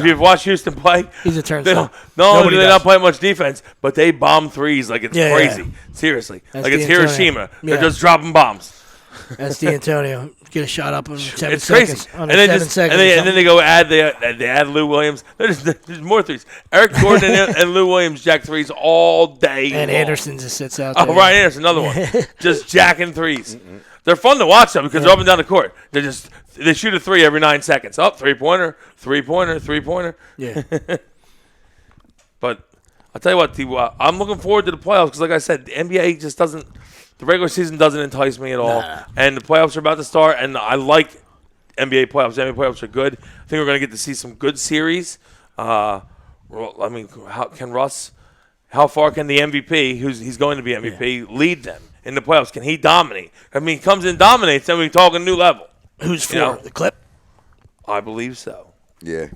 you've watched Houston play, he's a turnstile. Not only do they not play much defense, but they bomb threes like it's crazy. Yeah. Seriously. That's like it's Hiroshima. They're just dropping bombs. That's D'Antonio. Get a shot up in 7 it's seconds. Crazy. And then they go they add Lou Williams. There's more threes. Eric Gordon and Lou Williams jack threes all day. And long. Anderson just sits out there. Oh, Ryan Anderson, another one. Just jacking threes. They're fun to watch though because they're up and down the court. They shoot a 3 every 9 seconds. Up, 3-pointer, 3-pointer, 3-pointer. Yeah. But I'll tell you what, I'm looking forward to the playoffs because, like I said, the NBA just doesn't. The regular season doesn't entice me at all, and the playoffs are about to start. And I like NBA playoffs. NBA playoffs are good. I think we're going to get to see some good series. How far can the MVP, he's going to be MVP, lead them in the playoffs? Can he dominate? I mean, he comes in, dominates, and we talk a new level. Who's for the Clip? I believe so. Yeah.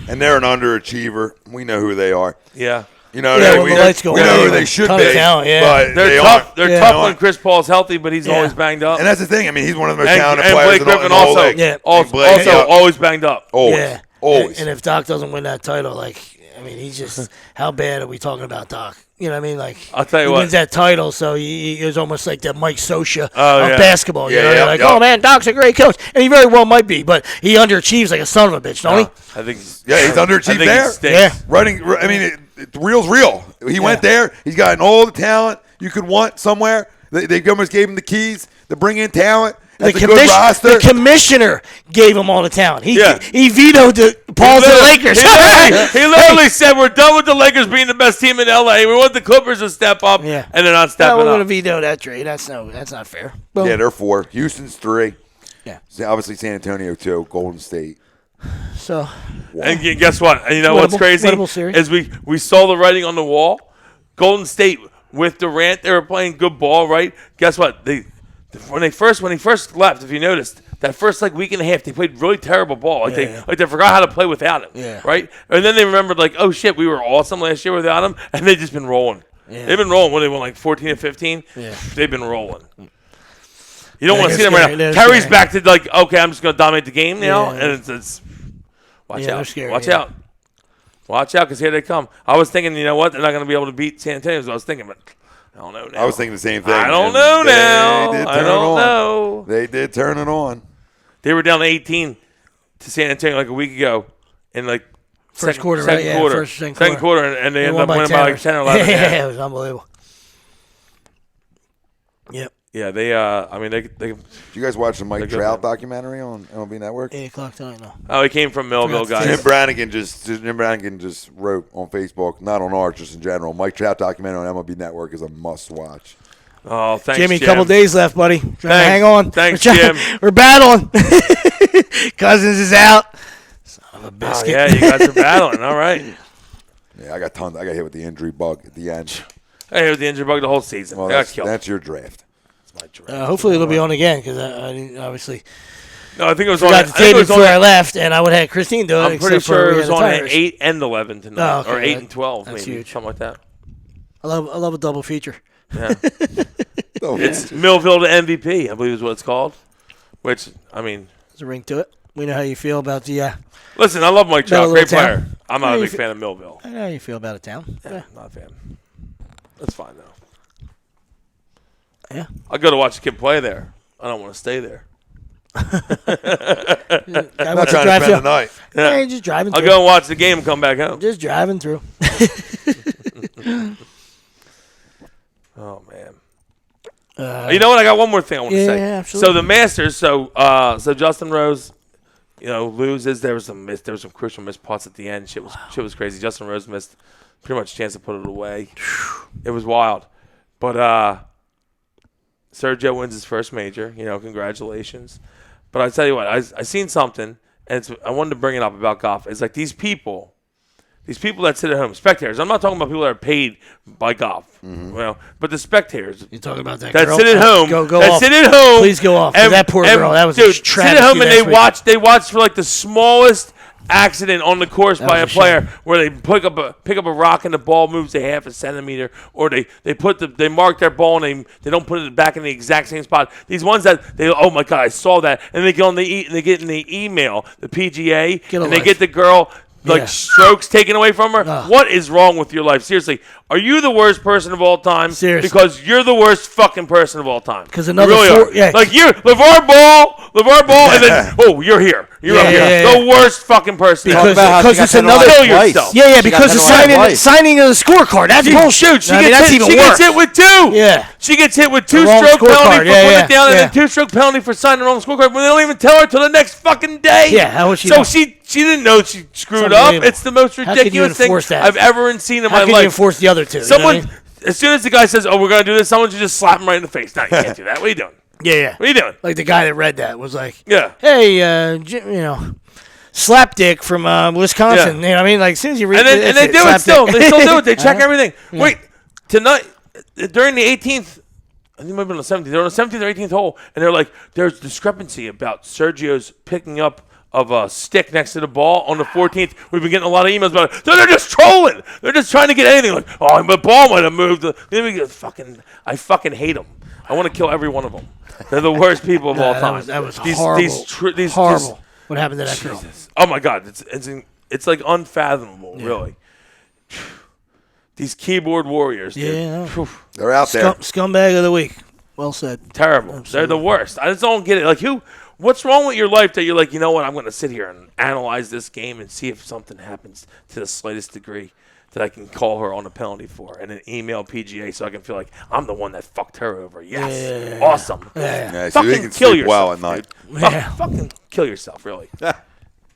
And they're an underachiever. We know who they are. Yeah. We know who they should be. But they're tough. They're tough when Chris Paul's healthy, but he's always banged up. And that's the thing. I mean, he's one of the most talented players. Blake Griffin also always banged up. Always. Yeah. Always. And if Doc doesn't win that title, he's just how bad are we talking about Doc? You know what I mean? I'll tell you he what. wins that title, so he was almost like that Mike Scioscia of yeah. basketball. Oh man, Doc's a great coach, and he very well might be, but he underachieves like a son of a bitch, don't he? I think he's underachieved there. Yeah, running. I mean, real's real. He went there. He's gotten all the talent you could want somewhere. They almost gave him the keys to bring in talent, roster. The commissioner gave them all to town. He vetoed the Paul to the Lakers. He literally said, we're done with the Lakers being the best team in L.A. We want the Clippers to step up, and they're not stepping up. We're going to veto that trade. That's not fair. Boom. Yeah, they're 4. Houston's 3. Yeah. Obviously San Antonio 2. Golden State. So. And guess what? And you know what's crazy? Is we saw the writing on the wall. Golden State with Durant, they were playing good ball, right? Guess what? When he first left, if you noticed, that first week and a half, they played really terrible ball. They forgot how to play without him. Yeah. Right? And then they remembered oh shit, we were awesome last year without him, and they've just been rolling. Yeah. They've been rolling when they won 14 or 15. Yeah. They've been rolling. You don't want to see them right now. Terry's back to okay, I'm just going to dominate the game now, and it's watch out. Scary, watch out. Watch out, because here they come. I was thinking, you know what? They're not going to be able to beat San Antonio. I was thinking, but I don't know now. I was thinking the same thing. I don't know now. I don't know. They did turn it on. They were down 18 to San Antonio a week ago in first quarter, second right? quarter. Second quarter, and they ended up winning by 10 or 11. Yeah, it was unbelievable. Yep. Yeah, they. Did you guys watch the Mike Trout documentary on MLB Network? 8 o'clock tonight. No. Oh, he came from Millville, guys. Jim Brannigan just wrote on Facebook, not on ours, just in general. Mike Trout documentary on MLB Network is a must-watch. Oh, thanks, Jimmy. Jim. A couple days left, buddy. Hang on. Thanks, Jim. We're battling. Cousins is out. Son of a biscuit. Oh, yeah, you guys are battling. All right. Yeah, I got tons. I got hit with the injury bug at the end. I hit with the injury bug the whole season. Well, that's your draft. Hopefully it'll be on again because I didn't obviously. No, I think it was on. I tape it before I left, and I would have had Christine do it. I'm pretty sure it was on at 8 and 11 tonight, or 8 and 12, that's maybe huge. something like that. I love a double feature. Yeah, it's Millville to MVP, I believe is what it's called. Which there's a ring to it. We know how you feel about the. Listen, I love Mike Trout, great player. I'm not a big fan of Millville. I know how you feel about a town. Yeah, not a fan. That's fine though. Yeah. I'll go to watch a kid play there. I don't want to stay there. I'm not trying to spend the night. Yeah, you're just driving through. I'll go and watch the game and come back home. Just driving through. Oh, man. You know what? I got one more thing I want to say. Yeah, absolutely. So the Masters, so Justin Rose, loses. There was some crucial missed putts at the end. Shit was crazy. Justin Rose missed pretty much a chance to put it away. It was wild. But Sergio wins his first major. Congratulations. But I tell you what, I seen something, and I wanted to bring it up about golf. It's these people that sit at home, spectators. I'm not talking about people that are paid by golf. Mm-hmm. But the spectators. You talking about that girl? That sit at home. Go off. Sit at home. Please go off. That poor girl. That was a travesty. Sit at home and they watch for the smallest accident on the course by a player where they pick up a rock and the ball moves a half a centimeter, or they mark their ball and they don't put it back in the exact same spot. These ones that oh my god, I saw that, and they get on they get in the email, the PGA, and they get the girl strokes taken away from her. What is wrong with your life? Seriously, are you the worst person of all time? Seriously, because you're the worst fucking person of all time. Because another you're LeVar Ball, and then you're here. You're up here. The worst fucking person. Because it's another kill yourself. Yeah, because the signing of the scorecard. That's bullshit. She gets hit with 2. Yeah, she gets hit with 2-stroke penalty for putting it down, and then 2-stroke penalty for signing the wrong scorecard. When they don't even tell her till the next fucking day. Yeah, how would she? So she didn't know she screwed up. It's the most ridiculous thing I've ever seen in my life. How can you enforce the other 2? Someone, as soon as the guy says, we're going to do this, someone should just slap him right in the face. No, you can't do that. What are you doing? Yeah. What are you doing? Like the guy that read that was like, yeah. Hey, Slapdick from Wisconsin. You know what I mean? Like, as soon as you read it. And they do it still. They still do it. They check everything. Yeah. Wait, tonight, during the 18th, I think it might have been on the 17th. They're on the 17th or 18th hole, and they're like, there's discrepancy about Sergio's picking up of a stick next to the ball on the 14th. We've been getting a lot of emails about it. They're just trolling. They're just trying to get anything. Like, the ball might have moved. I fucking hate them. I want to kill every one of them. They're the worst people of all time. That was horrible. Horrible. What happened to that girl? Oh my God, it's like unfathomable, really. These keyboard warriors, dude. Yeah, they're out there. Scumbag of the week. Well said. Terrible. Absolutely. They're the worst. I just don't get it. Like, what's wrong with your life that you're like, you know what? I'm going to sit here and analyze this game and see if something happens to the slightest degree. that I can call her on a penalty for, and then email PGA so I can feel like I'm the one that fucked her over. Yes, awesome. Yeah, so Fucking they can kill sleep yourself, well at night. dude. Fucking kill yourself, really.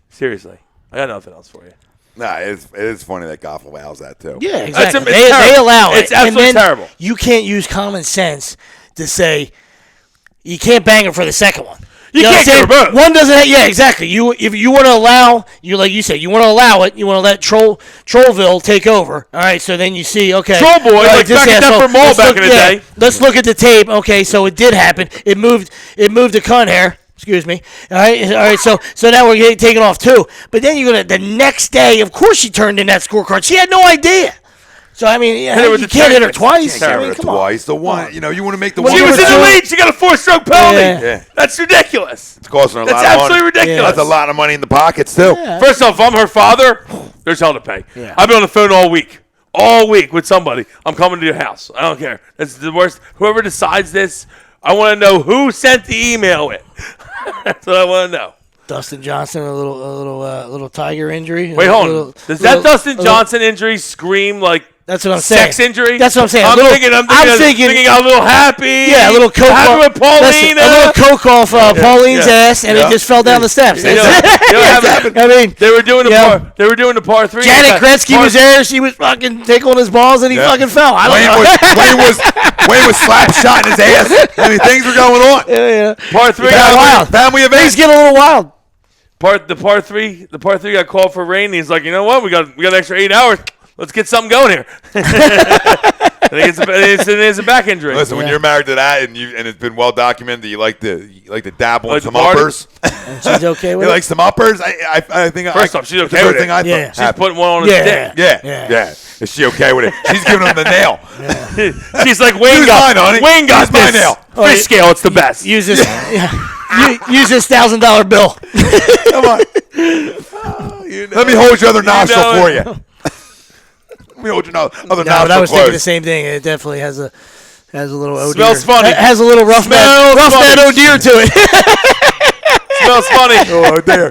Seriously, I got nothing else for you. Nah, it is funny that golf allows that too. Yeah, exactly. It's They allow it. It's absolutely terrible. You can't use common sense to say you can't bang her for the second one. You can't get her both. One doesn't have, yeah, exactly. If you want to allow, like you said, you want to allow it, you want to let Trollville take over. All right, so then you see, okay. Troll boy, like back at Denver Mall back in the day. Let's look at the tape. Okay, so it did happen. It moved to cunt hair. Excuse me. All right. So now we're taking off 2. But then you're gonna the next day. Of course, she turned in that scorecard. She had no idea. So I mean, you can't hit her twice. Can't hit her twice. The one, you want to make the. She was in the lead. She got a 4-stroke penalty. Yeah. That's ridiculous. It's costing her a lot of money. That's absolutely ridiculous. That's a lot of money in the pockets too. Yeah. First off, if I'm her father, there's hell to pay. Yeah. I've been on the phone all week with somebody. I'm coming to your house. I don't care. That's the worst. Whoever decides this, I want to know who sent the email in. That's what I want to know. Dustin Johnson, a little tiger injury. Wait, hold on. Does that Dustin Johnson injury scream like that's what I'm saying? Sex injury? That's what I'm saying. I'm thinking a little happy. Yeah, a little coke off. With Paulina. A little coke off Pauline's ass, and it just fell down the steps. I mean, they were doing the par 3. Janet Gretzky was there. She was fucking tickling his balls, and he fucking fell. I don't know. Wayne was slap shotting his ass. I mean, things were going on. Yeah. Par 3 got wild. Family event. Things get a little wild. The par 3 got called for rain. He's like, you know what? We got an extra 8 hours. Let's get something going here. I think it's a back injury. Listen, when you're married to that and it's been well documented that you like to dabble in some uppers. And she's okay with it? You like some uppers? I think. First off, she's okay with it. She's putting one on his dick. Yeah. Is she okay with it? She's giving him the nail. Yeah. She's like, Wayne got my nail. Fish scale, it's the best. Use this. Use this $1,000 bill. Come on. Let me hold your other nostril for you. Let me hold your other nostril. No, but I was thinking the same thing. It definitely has a little O'Deer. Smells funny. It has a little rough man O'Deer to it. Smells funny. Oh, dear.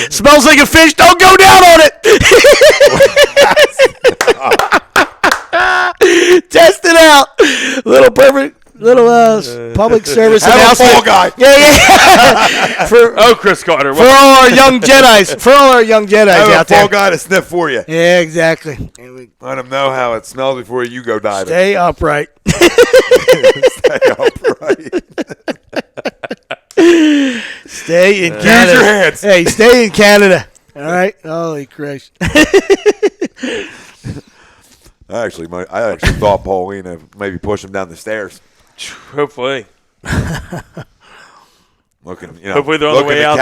Smells like a fish. Don't go down on it. Test it out. Little public service announcement. Fall guy. Yeah. Chris Carter. For all our young Jedis. Have out there. a fall guy to sniff for you. Yeah, exactly. Let them know how it smells before you go diving. Stay upright. Stay upright. Stay in Canada. Use your hands. Hey, stay in Canada. All right. Holy Christ. I actually thought Paulina maybe push him down the stairs. Hopefully. Hopefully they're on the way out.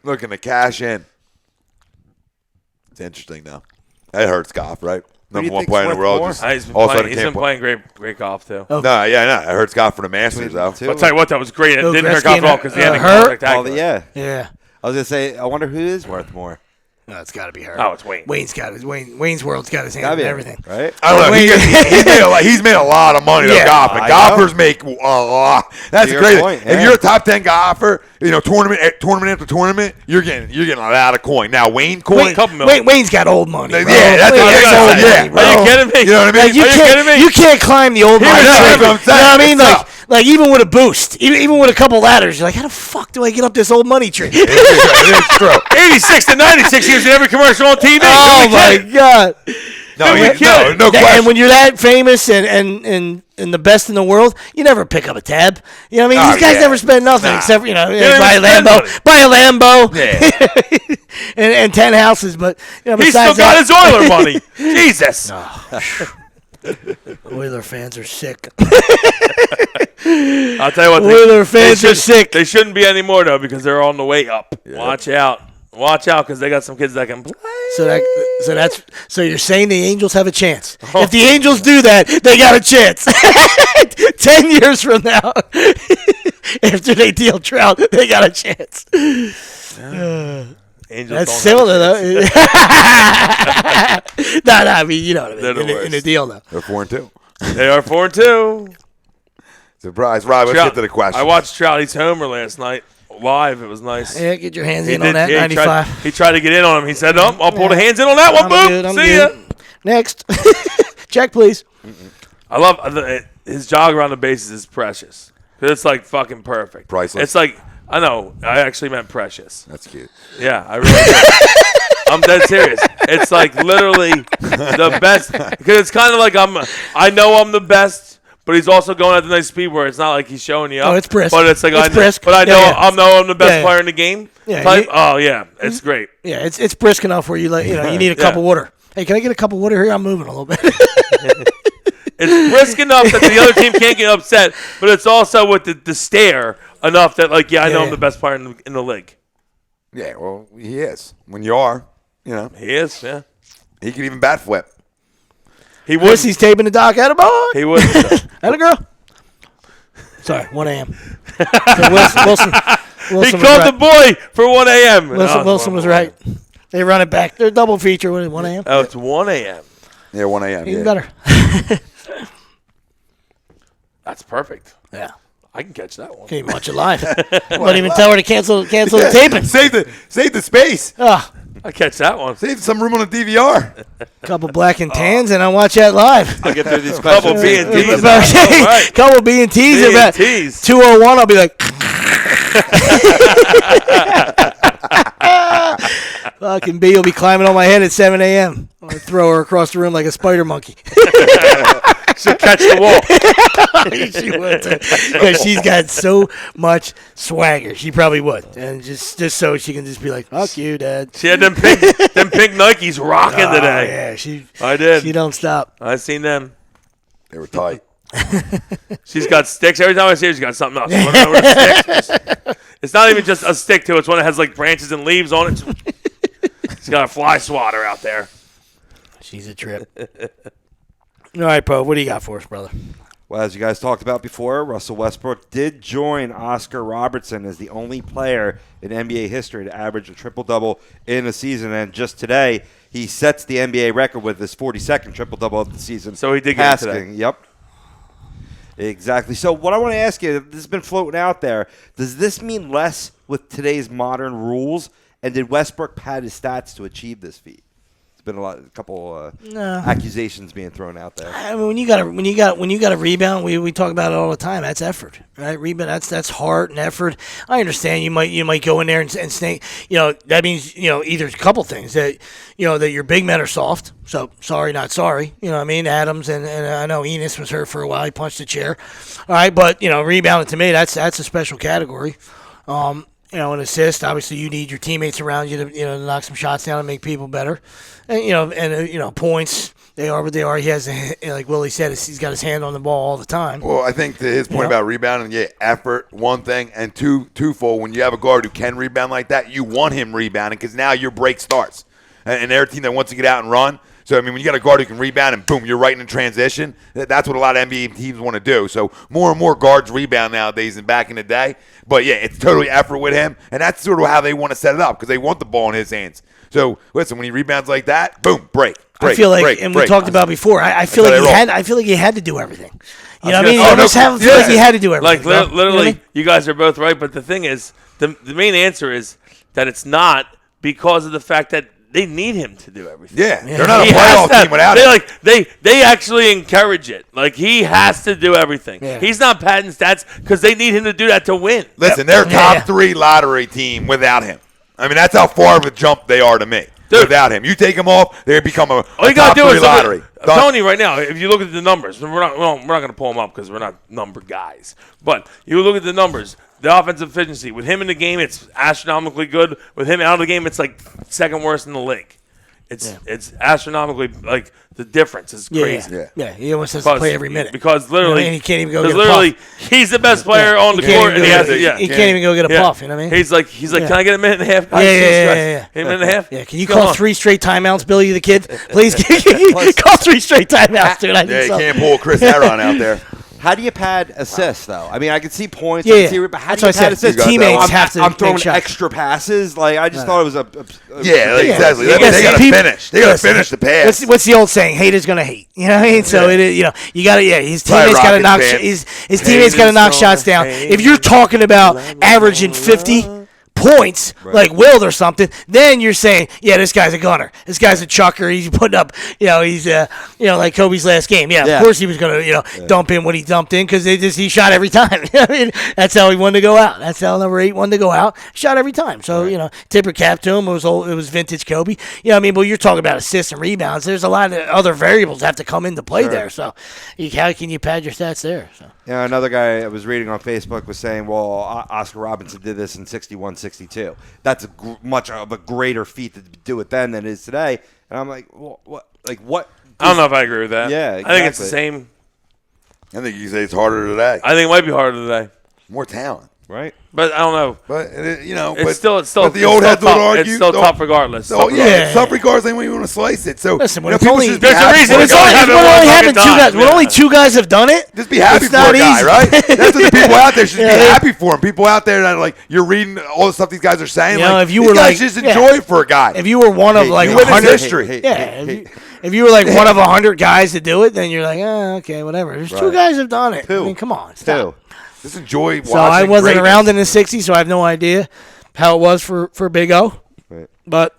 Looking to cash in. It's interesting though. That hurts Goff, right? Number one player in the world. He's been playing great golf too. Oh. No, it hurts Goff for the Masters though. I'll tell you what, that was great. It didn't hurt Goff at all because he had hurt. Yeah. I was gonna say, I wonder who is worth more. No, it's got to be her. Oh, it's Wayne. Wayne's World's got his hand in everything, right? I don't know. He's made a lot of money on golf, and golfers make a lot. That's great. If you're a top 10 golfer, tournament after tournament, you're getting a lot of coin. Now Wayne's got old money. Bro. Yeah, that's old money. Are you kidding me? You know what I mean? You kidding me? You can't climb the old money. You know what I mean? Like even with a boost, even with a couple ladders, you're like, how the fuck do I get up this old money tree? It's true. 86 to 96, he was in every commercial on TV. Oh my God! No question. And when you're that famous and the best in the world, you never pick up a tab. You know what I mean? These guys never spend nothing except buy a Lambo, and 10 houses. But he still got his Oiler money. Jesus. Oiler fans are sick. I'll tell you what. Oiler fans are sick. They shouldn't be anymore though because they're on the way up. Yeah. Watch out, because they got some kids that can play. So you're saying the Angels have a chance? Oh. If the Angels do that, they got a chance. 10 years from now, after they deal Trout, they got a chance. Angels that's similar though. No, I mean you know what I mean. In the deal though. They're 4-2. They are 4-2. Surprise, Rob. Let's get to the question. I watched Trout. He's homer last night. Live, it was nice. Yeah, get your hands in on that. 95. He tried to get in on him. He said, "No, I'll pull the hands in on that one, boom. See ya." Next. Check, please. I love his jog around the bases is precious. It's like fucking perfect. Priceless. It's like, I know, I actually meant precious. That's cute. Yeah, I really did. I'm dead serious. It's like literally the best. Because it's kind of like I know I'm the best, but he's also going at the nice speed where it's not like he's showing you up. Oh, it's brisk. But it's like, brisk. But I know I'm the best player in the game. Yeah, It's great. Yeah, it's brisk enough where you need a cup of water. Hey, can I get a cup of water here? I'm moving a little bit. It's brisk enough that the other team can't get upset, but it's also with the stare enough that, like, I know I'm the best player in the league. Yeah, well, he is. When you are, He is, yeah. He can even bat flip. He would. He's taping the dock. Atta boy. He would. Atta girl. Sorry, 1 a.m. Wilson He called the boy for 1 a.m. Wilson was right. They run it back. They're double feature when 1 a.m. Oh, it's 1 a.m. Yeah, 1 a.m. Even yeah. better. That's perfect. Yeah. I can catch that one. Can't even watch it live. Won't even tell her to cancel the taping. Save the space. Ah, I catch that one. Save some room on the DVR. couple black and tans, and I watch that live. I'll get through these Couple questions. B&Ts. Right. Couple B&Ts about B&Ts. 2:01. I'll be like, fucking B will be climbing on my head at 7 a.m. I'm gonna throw her across the room like a spider monkey. She'll catch the wall. She would, because she's got so much swagger. She probably would, and just so she can just be like, "Fuck you, Dad." She had them pink Nikes rocking today. Yeah, I did. She don't stop. I seen them. They were tight. She's got sticks. Every time I see her, she's got something else. Running over the sticks. It's not even just a stick, too. It's one that has, like, branches and leaves on it. She's got a fly swatter out there. She's a trip. All right, Poe, what do you got for us, brother? Well, as you guys talked about before, Russell Westbrook did join Oscar Robertson as the only player in NBA history to average a triple-double in a season. And just today, he sets the NBA record with his 42nd triple-double of the season. So he did get it today. Yep. Exactly. So what I want to ask you, this has been floating out there. Does this mean less with today's modern rules? And did Westbrook pad his stats to achieve this feat? Been a couple accusations being thrown out there. I mean, when you got a rebound, we talk about it all the time. That's effort, right? Rebound, that's heart and effort. I understand you might go in there and say, that means either a couple things that that your big men are soft. So sorry, not sorry. You know what I mean? Adams and I know Enos was hurt for a while. He punched a chair. All right, but rebounding to me, that's a special category. An assist. Obviously, you need your teammates around you to knock some shots down and make people better. And points. They are what they are. He has, like Willie said, he's got his hand on the ball all the time. Well, I think to his point about rebounding, effort, one thing, and twofold. When you have a guard who can rebound like that, you want him rebounding because now your break starts, and they're a team that wants to get out and run. So, I mean, when you got a guard who can rebound and, boom, you're right in transition, that's what a lot of NBA teams want to do. So, more and more guards rebound nowadays than back in the day. But, yeah, it's totally effort with him, and that's sort of how they want to set it up because they want the ball in his hands. So, listen, when he rebounds like that, boom, break. I feel like, we talked about before, I feel like he had to do everything. You know what I mean? I almost feel like he had to do everything. Like, literally, you guys are both right. But the thing is, the main answer is that it's not because of the fact that they need him to do everything. Yeah. They're not a playoff team without him. They actually encourage it. Like, he has to do everything. Yeah. He's not padding stats because they need him to do that to win. Listen, they're a top 3 lottery team without him. I mean, that's how far of a jump they are to me. Dude, without him, you take him off, they become a top 3 lottery. I'm telling you right now, if you look at the numbers, we're not going to pull them up because we're not number guys. But you look at the numbers, the offensive efficiency. With him in the game, it's astronomically good. With him out of the game, it's like second worst in the league. It's astronomically, like, the difference is crazy. Yeah, he almost has to play every minute. Because literally, he can't even go get a puff. He's the best player on the court, and he can't even go get a puff. You know what I mean? He's like, can I get a minute and a half? Yeah. A minute and a half? Yeah, can you call 3 straight timeouts, Billy the Kid? Please call 3 straight timeouts, dude. You can't pull Chris Aaron out there. How do you pad assists, though? I mean, I can see points. But how do you pad assists? Teammates have to. I'm throwing extra passes. Like, I just thought it was exactly. They got to finish. They got to finish the pass. What's the old saying? Haters gonna hate. You know what I mean? So you got to. Yeah, his teammates got to knock. His teammates got to knock shots down. If you're talking about averaging 50 points like Wilt or something, then you're saying, yeah, this guy's a gunner. This guy's a chucker. He's putting up, he's like Kobe's last game. Yeah, of course he was going to, dump in what he dumped in because he shot every time. I mean, that's how he wanted to go out. That's how number 8 wanted to go out. Shot every time. So, tip of cap to him. It was vintage Kobe. But you're talking about assists and rebounds. There's a lot of other variables that have to come into play there. So how can you pad your stats there? So. Another guy I was reading on Facebook was saying, well, Oscar Robinson did this in 61, 62. That's much of a greater feat to do it then than it is today. And I'm like, well, what? Like what? I don't know if I agree with that. Yeah, exactly. I think it's the same. I think you say it's harder today. I think it might be harder today. More talent. Right. But I don't know. But it's still but the old heads would argue. It's still tough regardless. It's tough regardless. They won't even want to slice it. So listen, when people only, should there's a reason. It's only happened 2 guys. When only 2 guys have done it, just be happy for a guy, right? That's what the people out there should be happy for him. People out there that are like, you're reading all the stuff these guys are saying. If you were like, just enjoy it for a guy. If you were one of like 100 history, if you were like one of 100 guys to do it, then you're like, okay, whatever. There's 2 guys have done it. 2. I mean, come on, stop. Just enjoy watching. So I wasn't greatness. around in the 60s, so I have no idea how it was for Big O. Right. But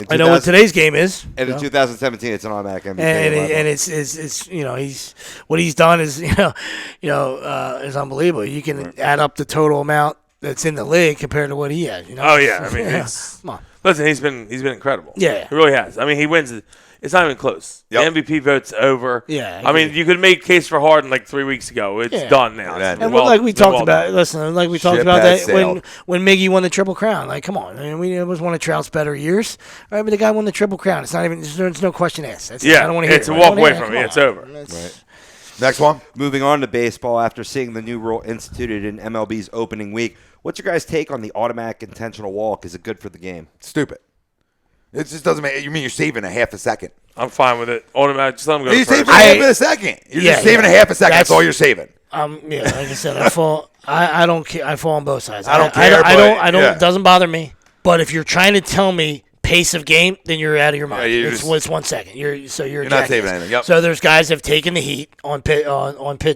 I know what today's game is. And in 2017, it's an automatic MVP. And it's he's what he's done is is unbelievable. You can add up the total amount that's in the league compared to what he has. Oh yeah, I mean, come on. Listen, he's been incredible. Yeah, he really has. I mean, he wins. It's not even close. Yep. The MVP vote's over. Yeah, I mean, you could make a case for Harden like 3 weeks ago. It's done now. And like we talked about, that when Miggy won the Triple Crown. Like, come on, I mean, it was one of Trout's better years, right? But the guy won the Triple Crown. It's not even. There's no question asked. I don't want to hear it. It's a walk away from it. It's over. Right. Next one. Moving on to baseball, after seeing the new rule instituted in MLB's opening week, what's your guys' take on the automatic intentional walk? Is it good for the game? Stupid. It just doesn't make. You mean you're saving a half a second? I'm fine with it. Automatic. Just let him go. You're first. saving a half a second. You're just saving a half a second. That's all you're saving. Like I said, I fall. I don't care. I fall on both sides. I don't care. I don't. It doesn't bother me. But if you're trying to tell me pace of game, then you're out of your mind. It's 1 second. You're not saving anything. Yep. So there's guys that have taken the heat on pitch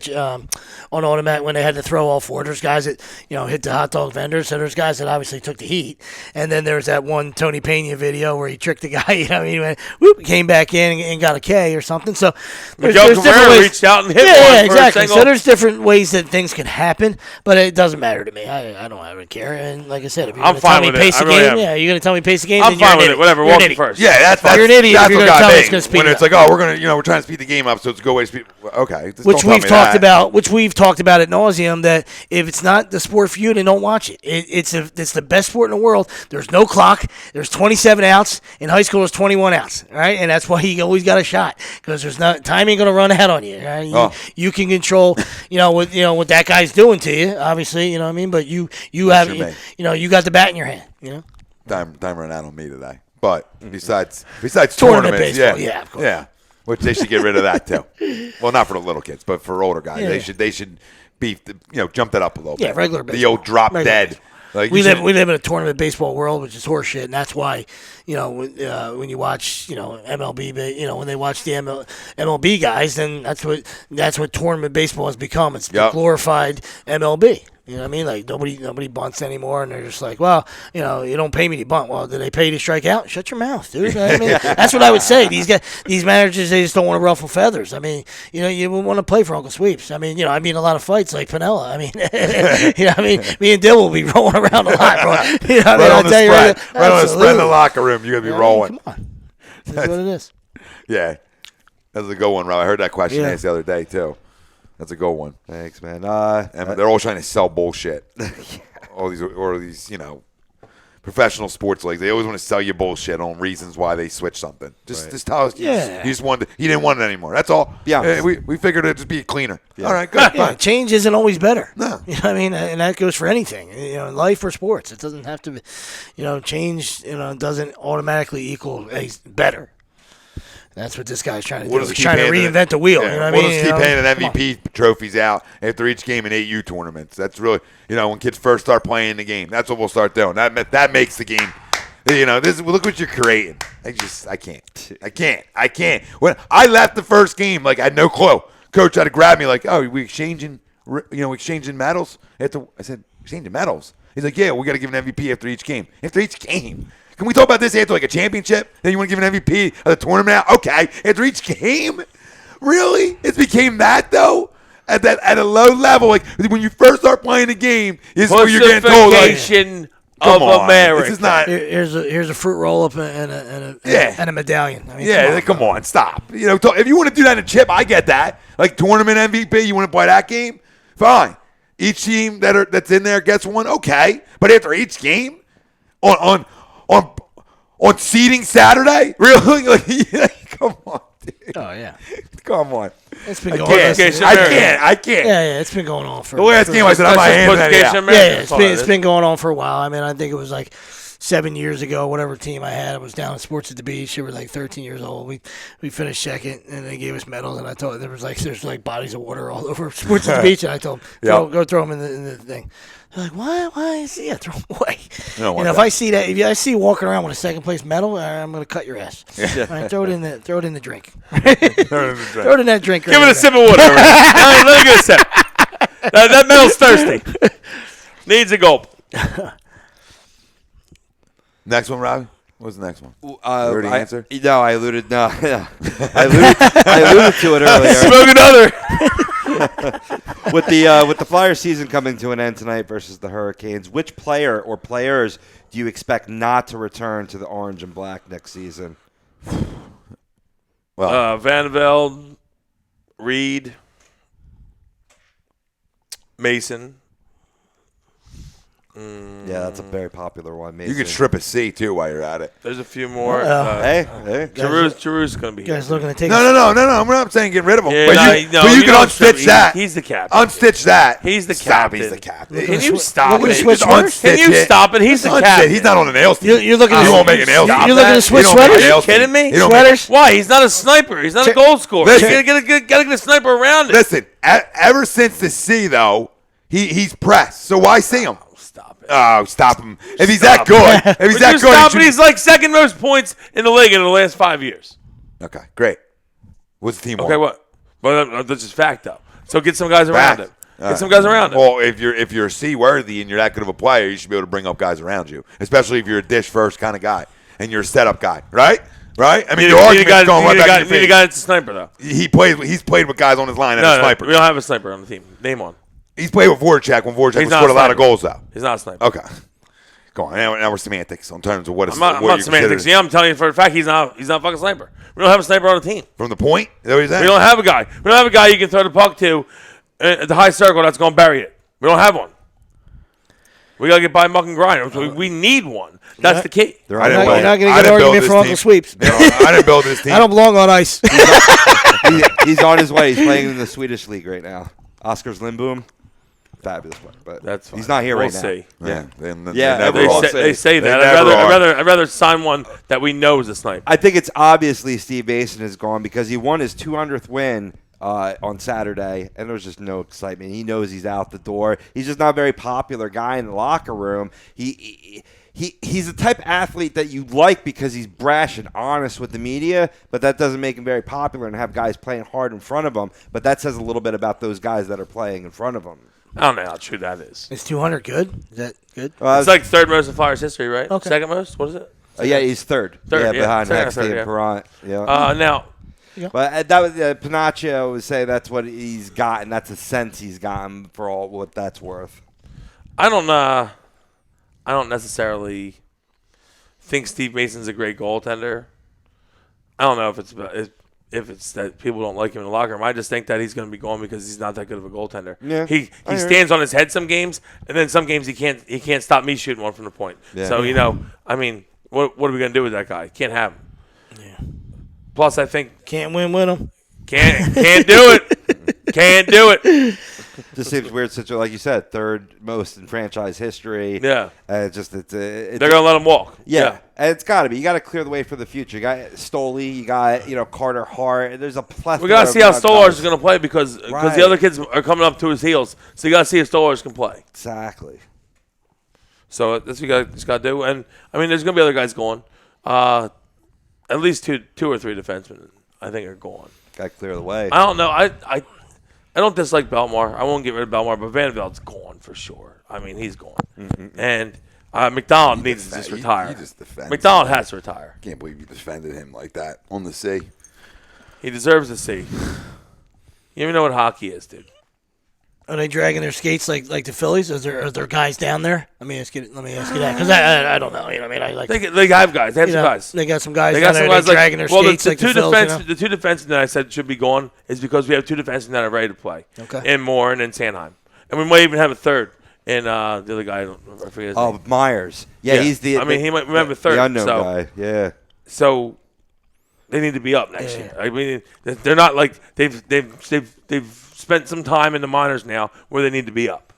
on automatic when they had to throw all 4. There's guys that hit the hot dog vendors. So there's guys that obviously took the heat. And then there's that one Tony Pena video where he tricked the guy. He went whoop, came back in and got a K or something. So there's different ways. Reached out and hit one. Yeah, exactly. So there's different ways that things can happen, but it doesn't matter to me. I don't care. And like I said, if you're going to tell me pace the game, you're going to tell me pace the game. I'm fine with it. Whatever. Walk it first. Yeah, that's you're an idiot. That's You're what going to got tell me. me it's going to speed when it's like, we're going to we're trying to speed the game up, so it's a go away speed. Okay, which we've talked about at nauseum. That if it's not the sport for you, then don't watch it. It's the best sport in the world. There's no clock. There's 27 outs. In high school, there's 21 outs. Right, and that's why you always got a shot because there's not time ain't going to run out on you. Right? You can control what that guy's doing to you. Obviously, you know what I mean. But you have you got the bat in your hand. Time ran out on me today. But besides Tournament tournaments, baseball, of course. yeah, which they should get rid of that too. Well, not for the little kids, but for older guys, they should be jump that up a little bit. Yeah, regular baseball. The old drop dead. Like we live in a tournament baseball world, which is horseshit, and that's why when you watch MLB, when they watch the MLB guys, then that's what tournament baseball has become. It's the glorified MLB. You know what I mean? Like nobody bunts anymore, and they're just like, well, you don't pay me to bunt. Well, do they pay you to strike out? Shut your mouth, dude. I mean, that's what I would say. These managers, they just don't want to ruffle feathers. I mean, you wouldn't want to play for Uncle Sweeps. I mean, I've been in a lot of fights like Pinella. I mean, me and Dill will be rolling around a lot, bro. Right on the spread in the locker room, you're gonna be rolling. Come on, that's what it is. Yeah, that's a good one, Rob. I heard that question asked the other day too. That's a good one. Thanks, man. And they're all trying to sell bullshit. all these, professional sports leagues. They always want to sell you bullshit on reasons why they switch something. Just tell us. Yeah. You didn't want it anymore. That's all. Yeah. We figured it'd just be cleaner. Yeah. All right, good. Yeah, change isn't always better. No. You know what I mean? And that goes for anything. In life or sports. It doesn't have to be, change, doesn't automatically equal better. That's what this guy's trying to do. He's trying to reinvent the wheel. Yeah. You know what I mean? We'll just keep handing MVP trophies out after each game in 8U tournaments. That's really, when kids first start playing the game. That's what we'll start doing. That makes the game. Look what you're creating. I can't. When I left the first game, I had no clue. Coach had to grab me we exchanging medals? I said, exchanging medals? He's like, yeah, we got to give an MVP after each game. After each game. Can we talk about this after like a championship? Then you want to give an MVP of the tournament out? Okay. After each game? Really? It became that though? At a low level, like when you first start playing the game, is where you're getting told like, of America. This is not. Here's a fruit roll up and a medallion. I mean, come on, stop. If you want to do that in a chip, I get that. Like tournament MVP, you want to play that game? Fine. Each team that's in there gets one. Okay, but after each game, on seeding Saturday, really? Like, come on. Dude. Oh yeah, come on. It's been going on. I can't. Yeah, it's been going on for the last game. I said, I'm not handing that out. Yeah, it's been going on for a while. I mean, I think it was like 7 years ago. Whatever team I had, I was down at Sports at the Beach. They were like 13 years old. We finished second, and they gave us medals. And I told there's like bodies of water all over Sports at the Beach. And I told them, go throw them in the thing. They're like, why? Yeah, throw them away. If I see that, if I see you walking around with a second place medal, I'm going to cut your ass. Yeah. Right, throw it in the drink. Throw it in that drink. Give it a sip of water. Let me get a sip. That medal's thirsty. Needs a gulp. Next one, Robbie. What's the next one? Already answered? No, I alluded. No, I alluded to it earlier. Smoke another. With the Flyers season coming to an end tonight versus the Hurricanes, which player or players do you expect not to return to the orange and black next season? Well, Van Velde, Reed, Mason. Yeah, that's a very popular one. Mason. You can strip a C too while you're at it. There's a few more. Hey. Giroux's going to be here. Guys looking to take No. I'm not saying get rid of him. Yeah, but you can unstitch that. He's the captain. Unstitch that. He's the Stop, captain. he's the captain. Can you stop it? Can you stop it? He's the captain. He's not on the nails team. You're looking He won't make a nails team. You're looking to switch sweaters? Are you kidding me? Sweaters? Why? He's not a sniper. He's not a goal scorer. Listen. Got to get a sniper around it. Listen, ever since the C, though, he's pressed. So why see him? Oh, stop him. If he's that good. If he's that good. Stop it. He's like second most points in the league in the last 5 years. Okay, great. What's the team Okay, want? what? Well, that's just fact, though. So get some guys around him. Get some guys around him. Well, if you're C worthy and you're that good of a player, you should be able to bring up guys around you, especially if you're a dish first kind of guy and you're a setup guy, right? Right? I mean, your argument's going right back to your need a guy that's a sniper, though. He's played with guys on his line as a sniper. We don't have a sniper on the team. Name one. He's played with Voracek when Voracek scored a lot of goals, though. He's not a sniper. Okay. Go on. Now we're semantics in terms of what is. I'm not semantics. Yeah, I'm telling you for a fact he's not a fucking sniper. We don't have a sniper on the team. From the point? Is that what you're saying? We don't have a guy. We don't have a guy you can throw the puck to at the high circle that's going to bury it. We don't have one. We got to get by muck and grind. We need one. That's the key. You're not going to get an argument for Uncle Sweeps. I didn't build this team. I don't belong on ice. He's on his way. He's playing in the Swedish league right now. Oscars Lindboom. Fabulous player, but that's fine. He's not here we'll right see. now. They say that. I'd rather sign one that we know is a sniper. I think it's obviously Steve Mason is gone because he won his 200th win on Saturday, and there was just no excitement. He knows he's out the door. He's just not a very popular guy in the locker room. He's the type of athlete that you like because he's brash and honest with the media, but that doesn't make him very popular and have guys playing hard in front of him. But that says a little bit about those guys that are playing in front of him. I don't know how true that is. Is 200 good? Is that good? It's like third most in Flyers history, right? Okay. Second most? What is it? Yeah, he's third. Yeah, behind Hextall and Perrant. Yeah. Now. Yeah. But that was Panaccio would say that's what he's gotten. That's a sense he's gotten for all what that's worth. I don't necessarily think Steve Mason's a great goaltender. I don't know if it's that people don't like him in the locker room. I just think that he's going to be going because he's not that good of a goaltender. Yeah, he stands on his head some games, and then some games he can't stop me shooting one from the point. Yeah. So I mean, what are we going to do with that guy? Can't have him. Yeah. Plus, I think can't win with him. Can't do it. Can't do it. Just seems weird. Like you said, third most in franchise history. Yeah. They're going to let him walk. Yeah. And it's got to be. You got to clear the way for the future. You got Stoley. You got Carter Hart. There's a plethora. We got to see how Stolarz is going to play because the other kids are coming up to his heels. So you got to see if Stolarz can play. Exactly. So that's what you just got to do. And I mean, there's going to be other guys going. At least two or three defensemen, I think, are going. Got to clear the way. I don't know. I don't dislike Belmar. I won't get rid of Belmar, but Vanderbilt's gone for sure. I mean, he's gone. Mm-hmm. And McDonald needs to just retire. You just defend McDonald has to retire. Can't believe you defended him like that on the C. He deserves a C. You even know what hockey is, dude. Are they dragging their skates like the Phillies? Are there guys down there? Let me ask you that because I don't know. You know what I mean? They have guys. They have some guys. They got some guys. They got some guys dragging their skates like the Phillies. The two defensemen that I said should be gone is because we have two defensemen that are ready to play. Okay. In Moore and in Sanheim, and we might even have a third. And the other guy, I forget his name. Myers. Yeah, he's the. I mean, he might remember third. The unknown guy. Yeah. So they need to be up next year. I mean, they're not like they've spent some time in the minors now where they need to be up.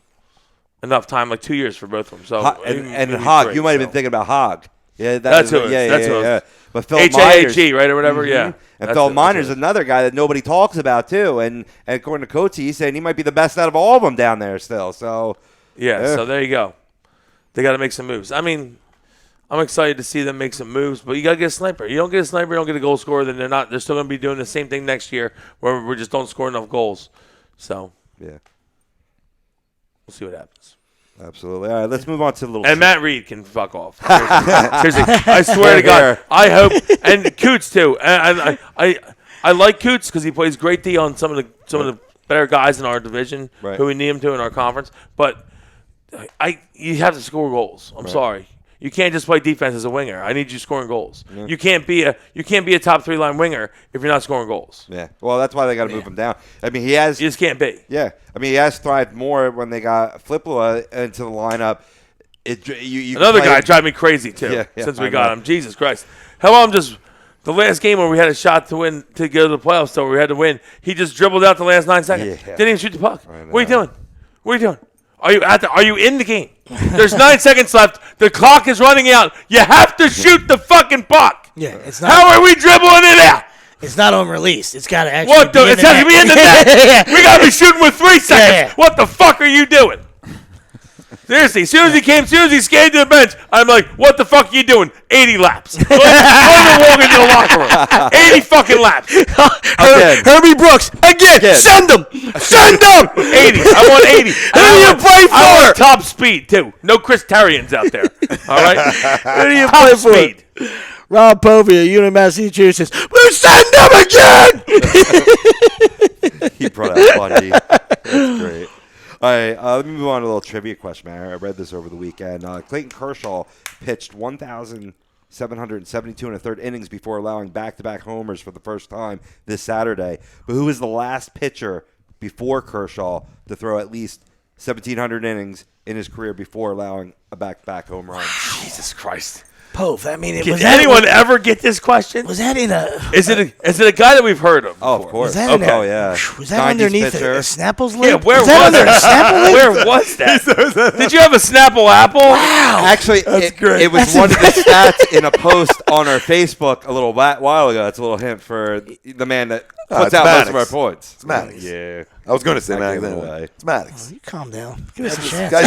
Enough time, like 2 years for both of them. So and Hogg, you might have been thinking about Hogg. Yeah, that's who it is. Yeah. But Phil HAG, right, or whatever. Yeah. And Phil Miner's another guy that nobody talks about too. And according to Coates, he's saying he might be the best out of all of them down there still. So so there you go. They got to make some moves. I mean, I'm excited to see them make some moves, but you got to get a sniper. You don't get a sniper, you don't get a goal scorer, then they're still going to be doing the same thing next year where we just don't score enough goals. So, yeah. We'll see what happens. Absolutely. All right, let's move on to the little. And Matt Reed can fuck off. Seriously, I swear to God, I hope, and Coots too. And I like Coots because he plays great D on some of the better guys in our division who we need him to in our conference. But you have to score goals. I'm sorry. You can't just play defense as a winger. I need you scoring goals. Yeah. You can't be a top 3-line winger if you're not scoring goals. Yeah. Well, that's why they got to move him down. I mean, you just can't be. Yeah. I mean, he has thrived more when they got Flipula into the lineup. Another guy drive me crazy too. Since we got him, Jesus Christ! How about just the last game where we had a shot to win to go to the playoffs, so we had to win. He just dribbled out the last 9 seconds. Yeah. Didn't even shoot the puck. What are you doing? What are you doing? Are you in the game? There's 9 seconds left. The clock is running out. You have to shoot the fucking puck. Yeah, it's not. How are we dribbling it out? It's not on release. It's got to actually be in the net. It has to be in the net. We got to be shooting with 3 seconds. Yeah. What the fuck are you doing? Seriously, as soon as he skated to the bench, I'm like, what the fuck are you doing? 80 laps. Don't even walk into the locker room. 80 fucking laps. Herbie Brooks, again. Send him. Send him. 80. I want 80. Who do you play for? I want top speed, too. No Chris Tarians out there. All right? Who do you play for? Speed. Rob Povia, Unit of Massachusetts. We'll send him again. He brought out funny. That's great. All right, let me move on to a little trivia question, man. I read this over the weekend. Clayton Kershaw pitched 1,772 and a third innings before allowing back-to-back homers for the first time this Saturday. But who was the last pitcher before Kershaw to throw at least 1,700 innings in his career before allowing a back-to-back home run? Jesus Christ. Pove. I mean, did anyone ever get this question? Was that in a? Is it a guy that we've heard of? Oh, of course. Was that yeah. Was that underneath a Snapple's lip? Yeah, where was that? Where was that? Did you have a Snapple apple? Wow. Actually, it was one of the stats in a post on our Facebook a little while ago. That's a little hint for the man that puts out most of our points. It's Maddox. Yeah. I was going to say Maddox anyway. It's Maddox. Oh, you calm down. Give us a chance. But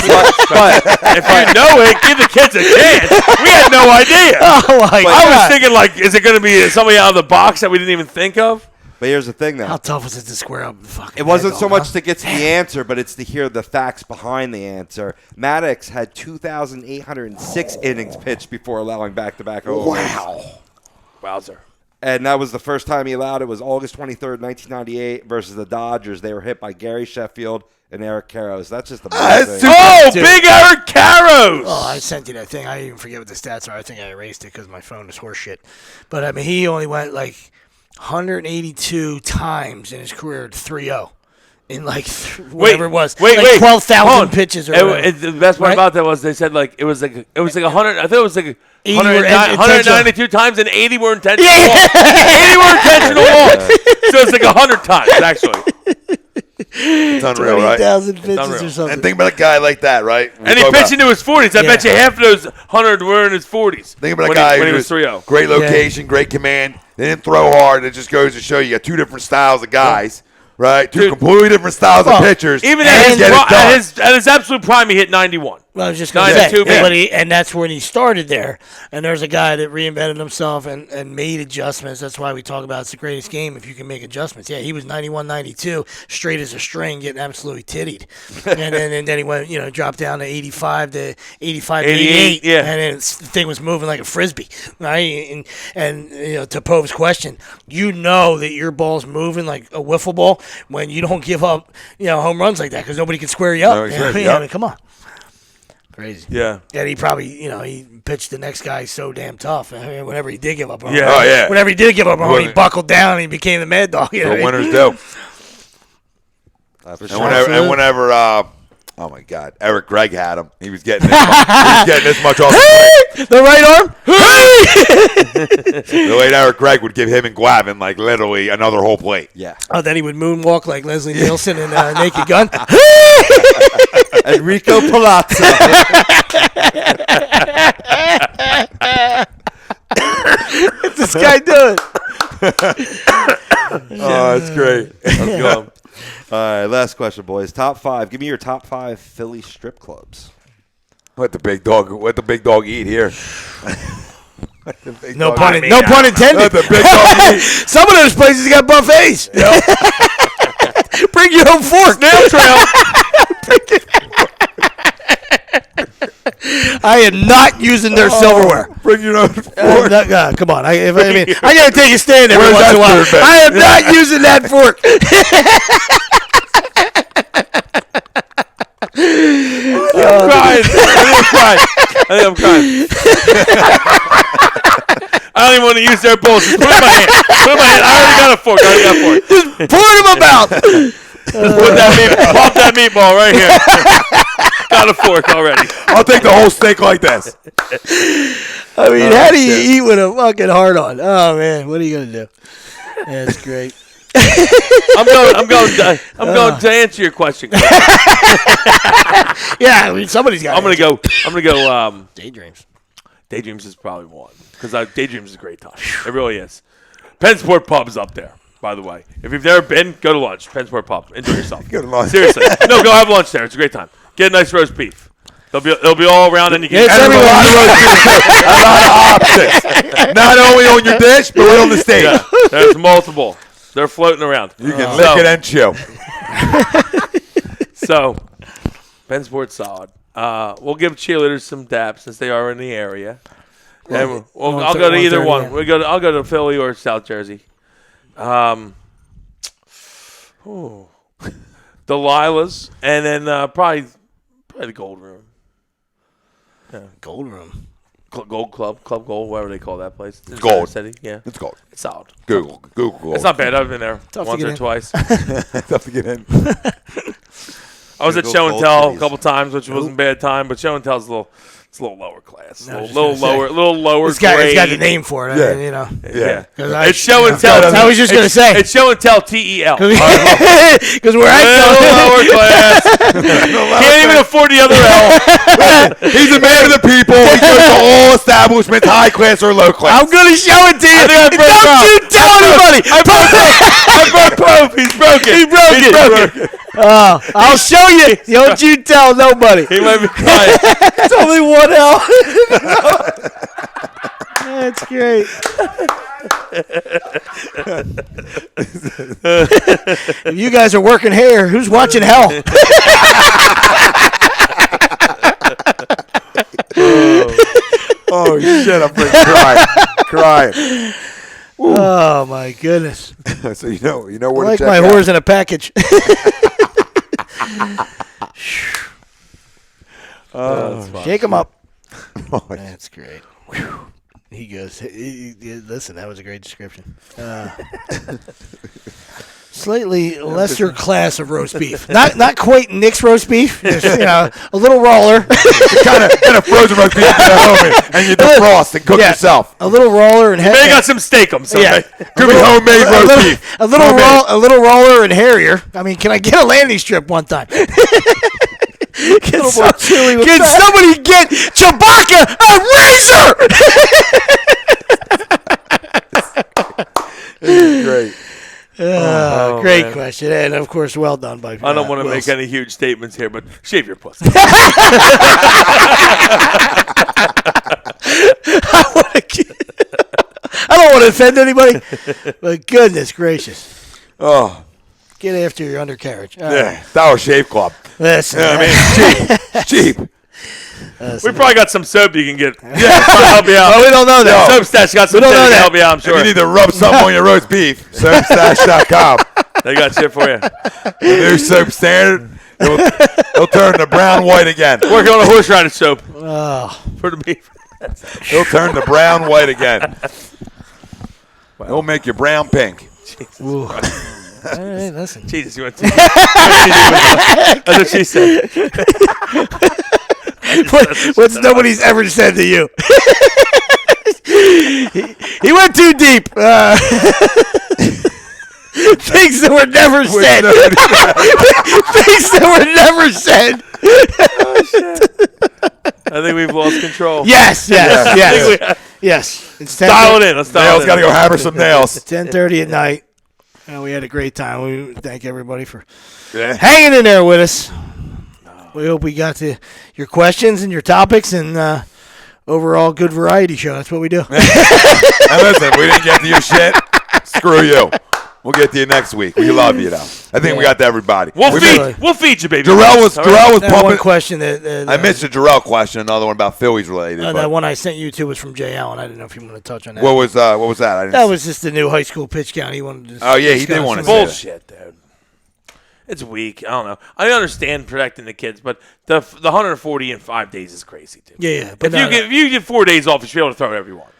if you know it, give the kids a chance. We had no idea. Oh my God. I was thinking, like, is it going to be somebody out of the box that we didn't even think of? But here's the thing, though. How tough was it to square up the fucking? It wasn't so much to get to the answer, but it's to hear the facts behind the answer. Maddox had 2,806 innings pitched before allowing back-to-back homers. Wow. Wowzer. And that was the first time he allowed. It was August 23rd, 1998 versus the Dodgers. They were hit by Gary Sheffield and Eric Karros. That's just amazing. Big Eric Karros! Oh, I sent you that thing. I even forget what the stats are. I think I erased it because my phone is horseshit. But, I mean, he only went, like, 182 times in his career to 3-0. In whatever it was, 12,000 pitches or whatever. The best part about that was they said it was like 100. I think it was like 192 times and 80 were intentional walks. 80 were intentional walks. So it's like 100 times actually. It's unreal, right? 20,000 pitches or something. And think about a guy like that, right? And he pitched into his 40s. I bet you half of those 100 were in his 40s. Think about a guy when he who was 3-0. Great location, great command. They didn't throw hard. It just goes to show you got two different styles of guys. Right, two completely different styles of pitchers. Even at his absolute prime, he hit 91. Well, I was just going to 92 say, and that's when he started there. And there's a guy that reinvented himself and made adjustments. That's why we talk about it's the greatest game if you can make adjustments. Yeah, he was 91, 92, straight as a string, getting absolutely tittied. and then he went, dropped down to 85 to 88. Yeah. And then the thing was moving like a Frisbee, right? And to Pove's question, that your ball's moving like a wiffle ball when you don't give up, home runs like that because nobody can square you up. No, exactly. I mean, come on. Crazy. Yeah. And he probably, he pitched the next guy so damn tough. I mean, whenever he did give up a home Yeah. run, Oh, yeah. whenever he did give up a home, he buckled down and he became the mad dog. The winners do. And whenever, oh my God, Eric Gregg had him. He was getting this much off the right arm. The late Eric Gregg would give him and Glavin like literally another whole plate. Yeah. Oh, then he would moonwalk like Leslie Nielsen in Naked Gun. Enrico Palazzo. What's this guy doing? Oh, that's great. Let's go. All right, last question, boys. Top 5. Give me your top 5 Philly strip clubs. Let the big dog eat here. No pun intended. Let the big dog eat. Some of those places got buffets. Bring your own fork. Snail trail. I am not using their silverware. Bring your own fork. Come on. I got to take a stand every Where's once in a while. that spoon, I am not using that fork. I'm crying. I think I'm crying. I don't even want to use their bowls. Just put it in my hand. I already got a fork. Just pour it in my mouth. Pop that meatball right here. Got a fork already. I'll take the whole steak like this. I mean, how do you eat with a fucking heart on? Oh man, what are you gonna do? That's great. I'm going to answer your question. Yeah, I mean, somebody's got. I'm gonna go. Daydreams. Daydreams is probably one because Daydreams is a great time. It really is. Pennsport Pub's up there, by the way. If you've never been, go to lunch. Pennsport Pub. Enjoy yourself. Go to lunch. Seriously, no, go have lunch there. It's a great time. Get a nice roast beef. They'll be all around, and you can. And a lot of roast beef. A lot of options. Not only on your dish, but on the stage. Yeah, there's multiple. They're floating around. You can lick it and chew. So, Pennsport's solid. We'll give cheerleaders some daps since they are in the area. And I'll go to either one. I'll go to Philly or South Jersey. The Lilas, and then probably the Gold Room. Yeah. Gold Room. Gold Club, Gold, whatever they call that place. It's gold. City, yeah. It's gold. It's solid. Google. It's not bad. I've been there Tough once to or get in. twice. Tough to get in. I was at Google Show and Gold Tell a Cities. couple times, which wasn't a bad time, but Show and Tell's it's a little lower class. No, I was A just gonna say. little lower It's grade. got the name for it. Yeah. I mean, Yeah. I- It's Show and Tell. I was just gonna say. It's Show and Tell TEL. Because where I Little lower class. Can't even afford the other L. He's a man of the people. He goes to all establishments, high class or low class. I'm gonna show it to you. I think I broke Don't up. you tell anybody. I broke Pope. He's broken. He broke it. I'll show you. Don't you tell nobody. He might be crying. It's only one L. That's great. If you guys are working hair, who's watching hell? Oh shit! I'm freaking crying. Oh my goodness! So you know I where like to check my out. whores in a package. Shake them up. That's great. He goes, listen, that was a great description. Slightly lesser class of roast beef. Not quite Nick's roast beef. Just, a little rawer. kind of frozen roast beef at home, and you defrost and cook yourself. A little rawer and They got some steakums. Yeah. Could be homemade roast beef. A little rawer and hairier. I mean, can I get a landing strip one time? Can somebody get Chewbacca a razor? This is great. Great question, and of course, well done by. I don't want to make any huge statements here, but shave your pussy. I don't want to offend anybody, but goodness gracious. Oh. Get after your undercarriage. All Yeah, right. Dollar Shave Club. Listen. You know what I mean? Cheap. We probably got some soap you can get. Yeah, to help you out. Well, we don't know that. Soap Stash got some We don't know to that. help you out, I'm sure. If you need to rub something on your roast beef, soapstash.com. They got shit for you. The new soap standard, it'll turn to brown white again. Working on a horseradish soap Oh. for the beef. It'll turn to brown white again. It'll make you brown pink. Ooh. All right, listen. Jesus, you went too. That's what she said. What's nobody's ever said to you? he went too deep. Things that were never said. Things that were never said. I think we've lost control. Yes. Yes. It's 10:30. Dial it in. Let's dial Nails it in. got to go hammer some nails. It's 10:30 at night. We had a great time. We thank everybody for Yeah. hanging in there with us. We hope we got to your questions and your topics and overall good variety show. That's what we do. And listen, we didn't get to your shit. Screw you. We'll get to you next week. We love you, though. I think we got to everybody. We'll feed you, baby. Jarrell was That pumping. one question that I missed the Jarrell question. Another one about Phillies related. that but one I sent you to was from Jay Allen. I didn't know if you want to touch on that. what was that? I didn't That was just the new high school pitch count. He wanted to. Oh, yeah, he did discuss want to it. say that. Bullshit, dude. It's weak. I don't know. I understand protecting the kids, but the 140 in 5 days is crazy, dude. Yeah. But If you get 4 days off, you should be able to throw whatever you want.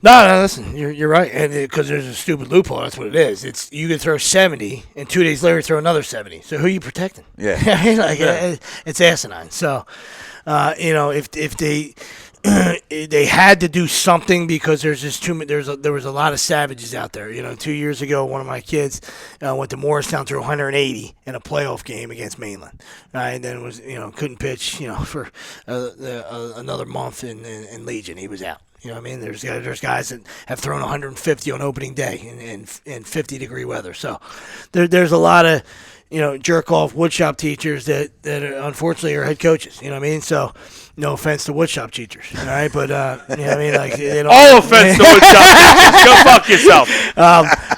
No, listen, you're right, and because there's a stupid loophole, that's what it is. It's you can throw 70, and 2 days later throw another 70. So who are you protecting? Yeah. It's asinine. So, if they they had to do something because there's just there was a lot of savages out there. 2 years ago, one of my kids went to Morristown, threw 180 in a playoff game against Mainland, and then couldn't pitch for another month in Legion. He was out. You know what I mean? There's guys that have thrown 150 on opening day in 50-degree weather. So there's a lot of jerk off woodshop teachers that unfortunately are head coaches. You know what I mean? So no offense to woodshop teachers, all right? But you know what I mean? Like they don't. All offense to woodshop teachers. Go fuck yourself.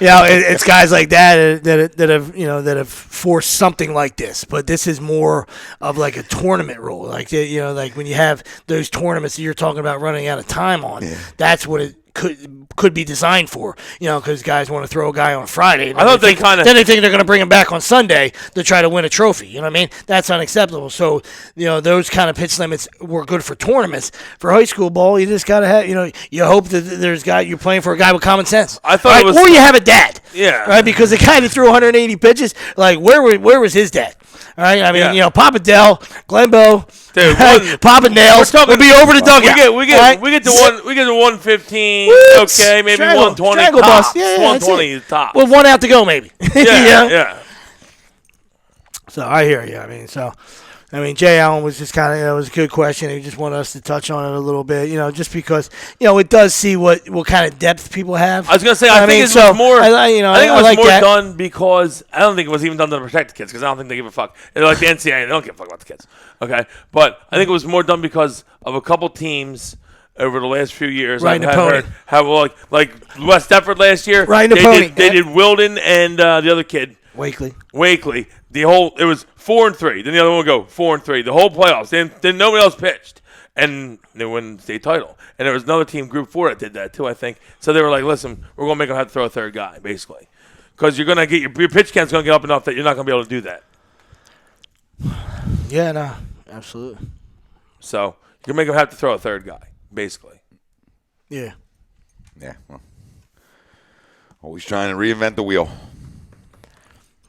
It's guys like that have forced something like this. But this is more of like a tournament rule. Like like when you have those tournaments that you're talking about running out of time on, that's what it could be designed for, because guys want to throw a guy on Friday. I thought they then they think they're going to bring him back on Sunday to try to win a trophy. You know what I mean? That's unacceptable. So, those kind of pitch limits were good for tournaments. For high school ball, you just got to have, you hope that you're playing for a guy with common sense. I thought it was, or you have a dad. Yeah. Right? Because the guy that threw 180 pitches, like where was his dad? All right, I mean, Papa Dell, Glenbow, dude, Papa Nails would be over the dugout. We get to 115. Woo! Okay, maybe Strangle 120 bus. tops. Yeah, 120 is top. With one out to go, maybe. Yeah. So I hear you. Jay Allen was just kind of, it was a good question. He just wanted us to touch on it a little bit, just because, it does see what kind of depth people have. I was going to say, I think it was more, I think it was more done because, I don't think it was even done to protect the kids, because I don't think they give a fuck. They're like the NCAA, they don't give a fuck about the kids. Okay? But I think it was more done because of a couple teams over the last few years. Right in the pony. Like West Deptford last year. Right in the pony. They did Wilden and the other kid. Wakely. It was 4-3. Then the other one would go 4-3. The whole playoffs. Then nobody else pitched, and they won the state title. And there was another team, Group 4, that did that too, I think. So they were like, "Listen, we're gonna make them have to throw a third guy, basically, because you're gonna get your pitch count's gonna get up enough that you're not gonna be able to do that." Yeah, no, absolutely. So you're make them have to throw a third guy, basically. Yeah. Yeah. Well, always trying to reinvent the wheel.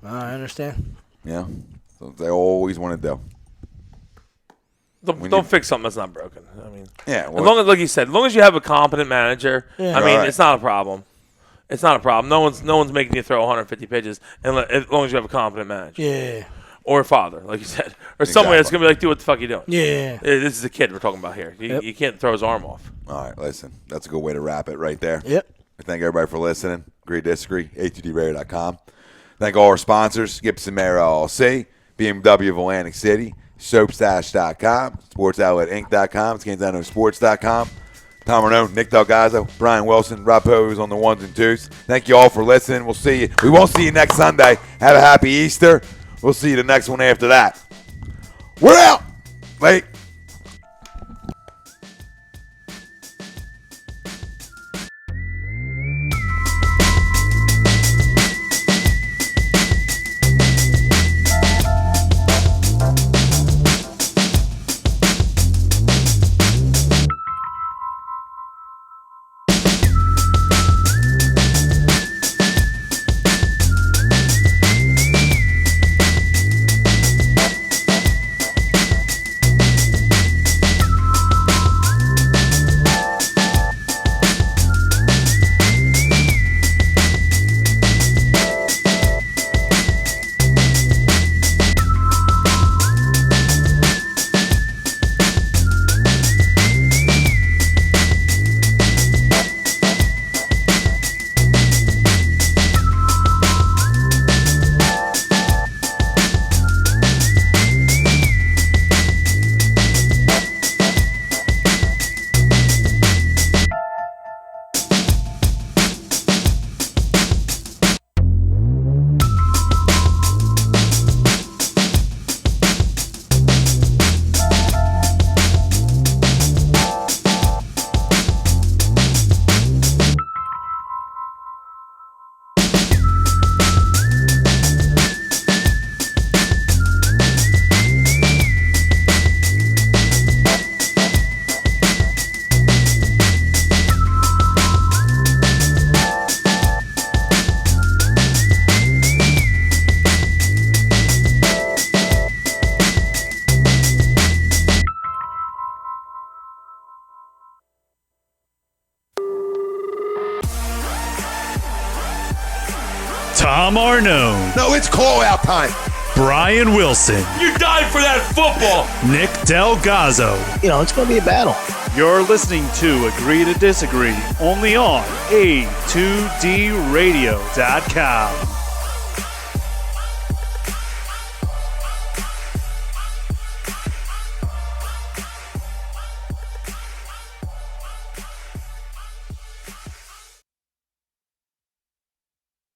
I understand. Yeah. So they always want to do. Don't fix something that's not broken. Yeah. As long as, like you said, as long as you have a competent manager, it's not a problem. It's not a problem. No one's making you throw 150 pitches, as long as you have a competent manager. Yeah. Or a father, like you said, or somebody that's gonna be like, "Dude, what the fuck are you doing?" Yeah. This is a kid we're talking about here. You can't throw his arm off. All right, listen, that's a good way to wrap it right there. Yep. I thank everybody for listening. Agree, disagree, a2dradio.com. Thank all our sponsors, Gibson Mayer LLC, BMW of Atlantic City, SoapStash.com, SportsOutletInc.com, SkansanoSports.com. Tom Arnone, Nick Delgozzo, Brian Wilson, Rob Poe, who's on the ones and twos. Thank you all for listening. We'll see you. We won't see you next Sunday. Have a happy Easter. We'll see you the next one after that. We're out. Late. Tom Arnone, No, it's call-out time. Brian Wilson, You died for that football. Nick Delgozzo. It's going to be a battle. You're listening to Agree to Disagree, only on A2DRadio.com.